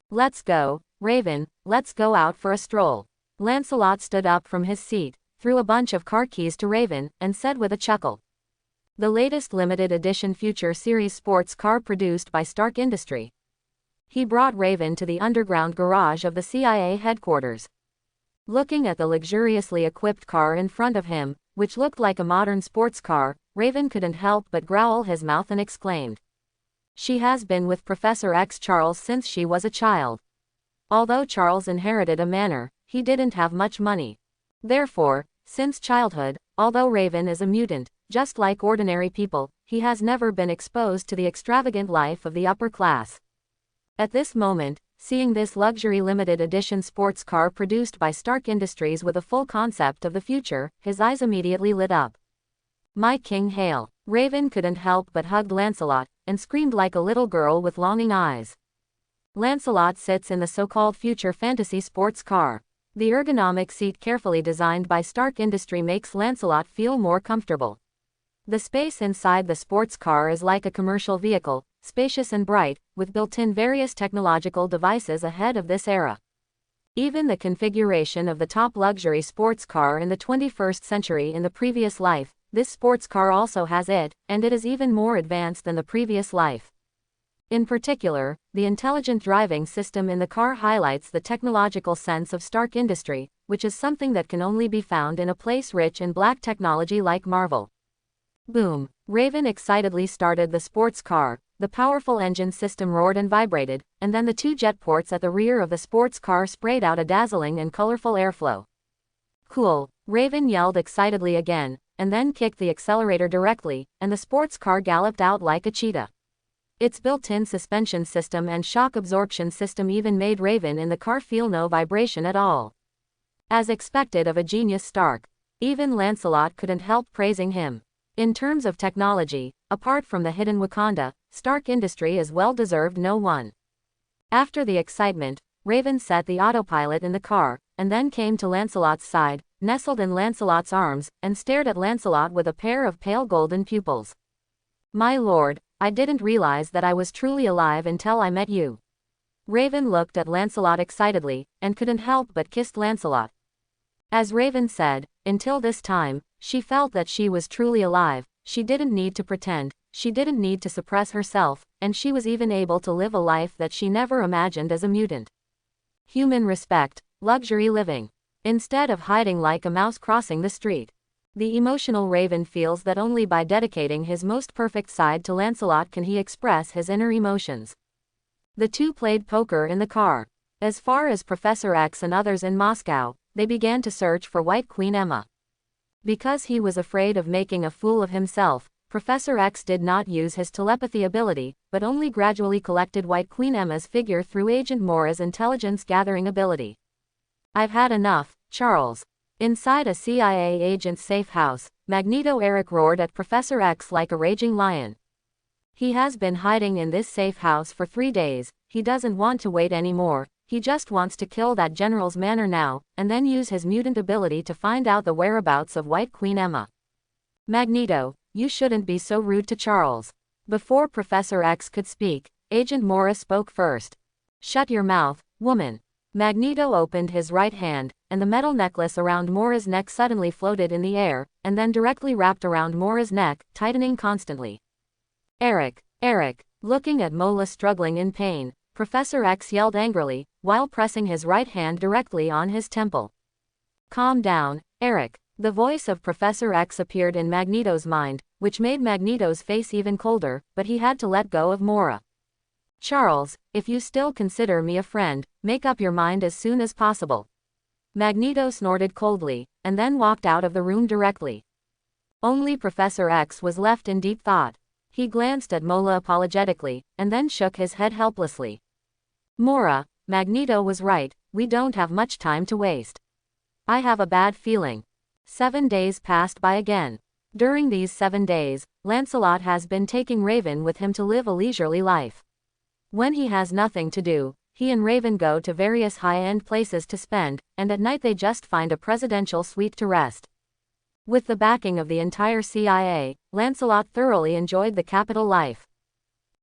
"Let's go, Raven, let's go out for a stroll." Lancelot stood up from his seat, threw a bunch of car keys to Raven, and said with a chuckle, "The latest limited edition Future Series sports car produced by Stark Industry." He brought Raven to the underground garage of the CIA headquarters. Looking at the luxuriously equipped car in front of him, which looked like a modern sports car, Raven couldn't help but growl his mouth and exclaimed, "She has been with Professor X Charles since she was a child." Although Charles inherited a manor, he didn't have much money. Therefore, since childhood, although Raven is a mutant, just like ordinary people, he has never been exposed to the extravagant life of the upper class. At this moment, seeing this luxury limited edition sports car produced by Stark Industries with a full concept of the future, his eyes immediately lit up. "My king hail." Raven couldn't help but hugged Lancelot, and screamed like a little girl with longing eyes. Lancelot sits in the so-called future fantasy sports car. The ergonomic seat carefully designed by Stark Industry makes Lancelot feel more comfortable. The space inside the sports car is like a commercial vehicle, spacious and bright, with built-in various technological devices ahead of this era. Even the configuration of the top luxury sports car in the 21st century in the previous life, this sports car also has it, and it is even more advanced than the previous life. In particular, the intelligent driving system in the car highlights the technological sense of Stark Industry, which is something that can only be found in a place rich in black technology like Marvel. Boom! Raven excitedly started the sports car, the powerful engine system roared and vibrated, and then the two jet ports at the rear of the sports car sprayed out a dazzling and colorful airflow. "Cool!" Raven yelled excitedly again, and then kicked the accelerator directly, and the sports car galloped out like a cheetah. Its built-in suspension system and shock absorption system even made Raven in the car feel no vibration at all. As expected of a genius Stark, even Lancelot couldn't help praising him. In terms of technology, apart from the hidden Wakanda, Stark Industry is well-deserved no one. After the excitement, Raven set the autopilot in the car, and then came to Lancelot's side, nestled in Lancelot's arms, and stared at Lancelot with a pair of pale golden pupils. "My lord, I didn't realize that I was truly alive until I met you." Raven looked at Lancelot excitedly, and couldn't help but kissed Lancelot. As Raven said, until this time, she felt that she was truly alive, she didn't need to pretend, she didn't need to suppress herself, and she was even able to live a life that she never imagined as a mutant. Human respect, luxury living. Instead of hiding like a mouse crossing the street. The emotional Raven feels that only by dedicating his most perfect side to Lancelot can he express his inner emotions. The two played poker in the car. As far as Professor X and others in Moscow, they began to search for White Queen Emma. Because he was afraid of making a fool of himself, Professor X did not use his telepathy ability, but only gradually collected White Queen Emma's figure through Agent Mora's intelligence-gathering ability. "I've had enough, Charles." Inside a CIA agent's safe house, Magneto Eric roared at Professor X like a raging lion. He has been hiding in this safe house for 3 days, he doesn't want to wait anymore, he just wants to kill that general's manor now, and then use his mutant ability to find out the whereabouts of White Queen Emma. "Magneto, you shouldn't be so rude to Charles." Before Professor X could speak, Agent Mora spoke first. "Shut your mouth, woman." Magneto opened his right hand, and the metal necklace around Mora's neck suddenly floated in the air, and then directly wrapped around Mora's neck, tightening constantly. Eric! Eric! Looking at Mola struggling in pain, Professor X yelled angrily, while pressing his right hand directly on his temple. Calm down, Eric. The voice of Professor X appeared in Magneto's mind, which made Magneto's face even colder, but he had to let go of Mora. Charles, if you still consider me a friend, make up your mind as soon as possible. Magneto snorted coldly, and then walked out of the room directly. Only Professor X was left in deep thought. He glanced at Mola apologetically, and then shook his head helplessly. Mora, Magneto was right, we don't have much time to waste. I have a bad feeling. 7 days passed by again. During these 7 days, Lancelot has been taking Raven with him to live a leisurely life. When he has nothing to do, he and Raven go to various high-end places to spend, and at night they just find a presidential suite to rest. With the backing of the entire CIA, Lancelot thoroughly enjoyed the capital life.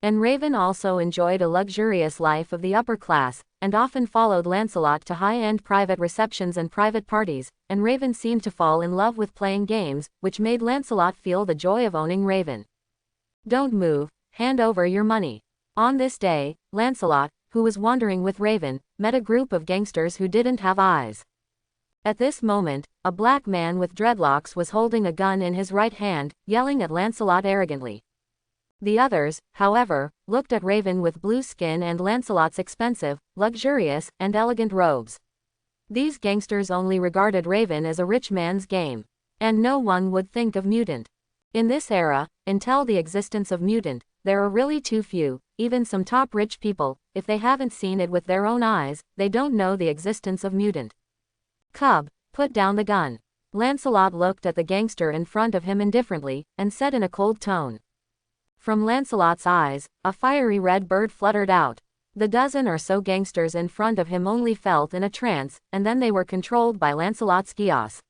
And Raven also enjoyed a luxurious life of the upper class, and often followed Lancelot to high-end private receptions and private parties, and Raven seemed to fall in love with playing games, which made Lancelot feel the joy of owning Raven. Don't move, hand over your money. On this day, Lancelot, who was wandering with Raven, met a group of gangsters who didn't have eyes. At this moment, a black man with dreadlocks was holding a gun in his right hand, yelling at Lancelot arrogantly. The others, however, looked at Raven with blue skin and Lancelot's expensive, luxurious, and elegant robes. These gangsters only regarded Raven as a rich man's game. And no one would think of Mutant. In this era, until the existence of Mutant, there are really too few, even some top rich people, if they haven't seen it with their own eyes, they don't know the existence of Mutant. Cub, put down the gun. Lancelot looked at the gangster in front of him indifferently, and said in a cold tone. From Lancelot's eyes, a fiery red bird fluttered out. The dozen or so gangsters in front of him only felt in a trance, and then they were controlled by Lancelot's chaos.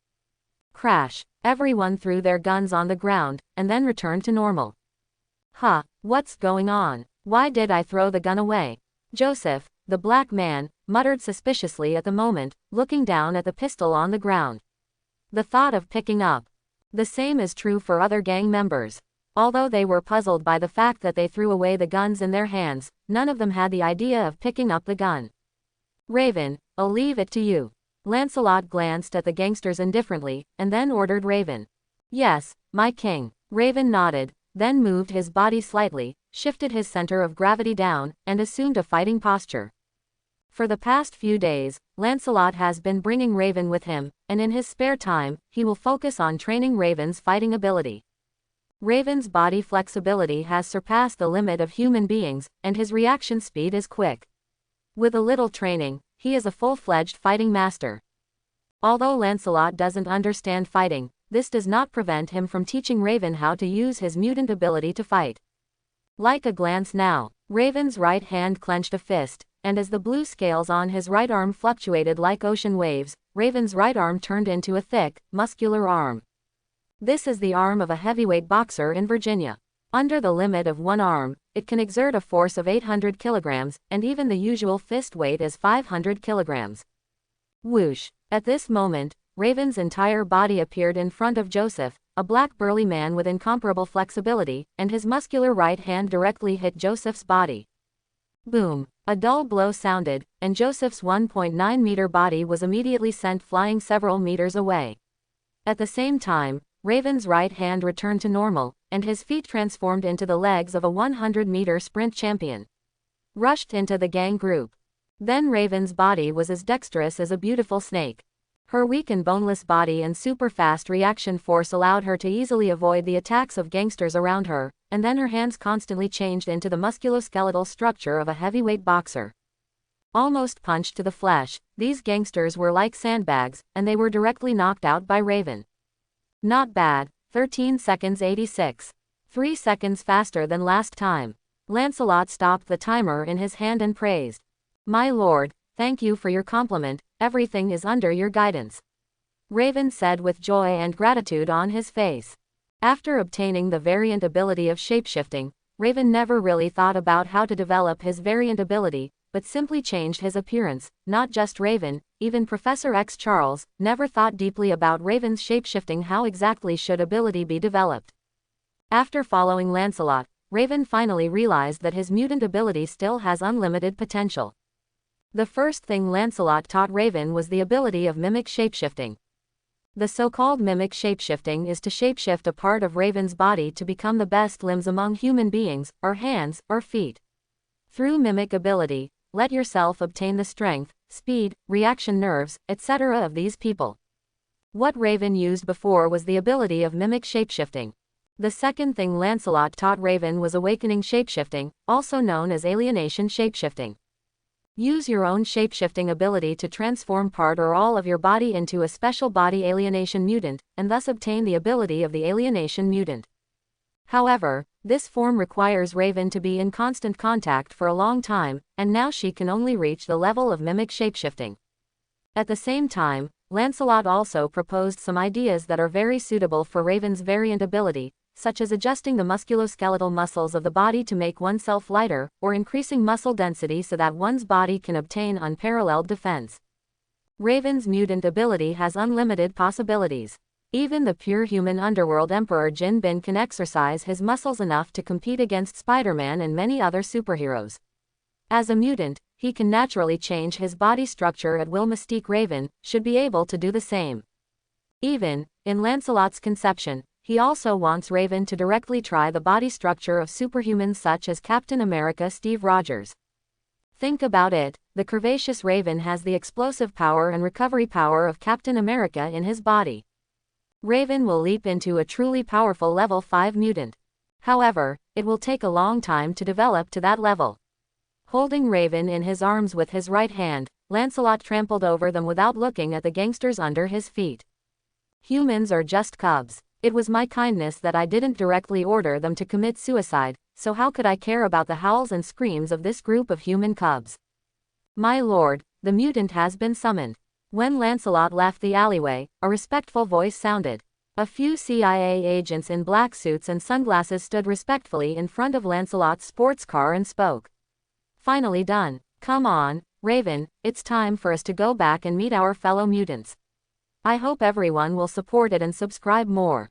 Crash! Everyone threw their guns on the ground, and then returned to normal. Huh, what's going on? Why did I throw the gun away? Joseph, the black man, muttered suspiciously at the moment, looking down at the pistol on the ground. The thought of picking up. The same is true for other gang members. Although they were puzzled by the fact that they threw away the guns in their hands, none of them had the idea of picking up the gun. Raven, I'll leave it to you. Lancelot glanced at the gangsters indifferently, and then ordered Raven. Yes, my king. Raven nodded, then moved his body slightly, shifted his center of gravity down, and assumed a fighting posture. For the past few days, Lancelot has been bringing Raven with him, and in his spare time, he will focus on training Raven's fighting ability. Raven's body flexibility has surpassed the limit of human beings, and his reaction speed is quick. With a little training, he is a full-fledged fighting master. Although Lancelot doesn't understand fighting, this does not prevent him from teaching Raven how to use his mutant ability to fight. Like a glance now, Raven's right hand clenched a fist, and as the blue scales on his right arm fluctuated like ocean waves, Raven's right arm turned into a thick, muscular arm. This is the arm of a heavyweight boxer in Virginia. Under the limit of one arm, it can exert a force of 800 kilograms, and even the usual fist weight is 500 kilograms. Whoosh! At this moment, Raven's entire body appeared in front of Joseph, a black burly man with incomparable flexibility, and his muscular right hand directly hit Joseph's body. Boom! A dull blow sounded, and Joseph's 1.9-meter body was immediately sent flying several meters away. At the same time, Raven's right hand returned to normal, and his feet transformed into the legs of a 100-meter sprint champion. Rushed into the gang group. Then Raven's body was as dexterous as a beautiful snake. Her weak and boneless body and super-fast reaction force allowed her to easily avoid the attacks of gangsters around her, and then her hands constantly changed into the musculoskeletal structure of a heavyweight boxer. Almost punched to the flesh, these gangsters were like sandbags, and they were directly knocked out by Raven. Not bad, 13 seconds 86. 3 seconds faster than last time. Lancelot stopped the timer in his hand and praised. My lord, thank you for your compliment, everything is under your guidance. Raven said with joy and gratitude on his face. After obtaining the variant ability of shapeshifting, Raven never really thought about how to develop his variant ability, but simply changed his appearance. Not just Raven, even Professor X Charles, never thought deeply about Raven's shapeshifting. How exactly should ability be developed? After following Lancelot, Raven finally realized that his mutant ability still has unlimited potential. The first thing Lancelot taught Raven was the ability of mimic shapeshifting. The so-called mimic shapeshifting is to shapeshift a part of Raven's body to become the best limbs among human beings, or hands, or feet. Through mimic ability, let yourself obtain the strength, speed, reaction nerves, etc. of these people. What Raven used before was the ability of mimic shapeshifting. The second thing Lancelot taught Raven was awakening shapeshifting, also known as alienation shapeshifting. Use your own shapeshifting ability to transform part or all of your body into a special body alienation mutant, and thus obtain the ability of the alienation mutant. However, this form requires Raven to be in constant contact for a long time, and now she can only reach the level of mimic shapeshifting. At the same time, Lancelot also proposed some ideas that are very suitable for Raven's variant ability, such as adjusting the musculoskeletal muscles of the body to make oneself lighter, or increasing muscle density so that one's body can obtain unparalleled defense. Raven's mutant ability has unlimited possibilities. Even the pure human underworld Emperor Jin Bin can exercise his muscles enough to compete against Spider-Man and many other superheroes. As a mutant, he can naturally change his body structure at will. Mystique Raven should be able to do the same. Even, in Lancelot's conception, he also wants Raven to directly try the body structure of superhumans such as Captain America Steve Rogers. Think about it, the curvaceous Raven has the explosive power and recovery power of Captain America in his body. Raven will leap into a truly powerful level 5 mutant. However, it will take a long time to develop to that level. Holding Raven in his arms with his right hand, Lancelot trampled over them without looking at the gangsters under his feet. Humans are just cubs. It was my kindness that I didn't directly order them to commit suicide, so how could I care about the howls and screams of this group of human cubs? My lord, the mutant has been summoned. When Lancelot left the alleyway, a respectful voice sounded. A few CIA agents in black suits and sunglasses stood respectfully in front of Lancelot's sports car and spoke. Finally done. Come on, Raven, it's time for us to go back and meet our fellow mutants. I hope everyone will support it and subscribe more.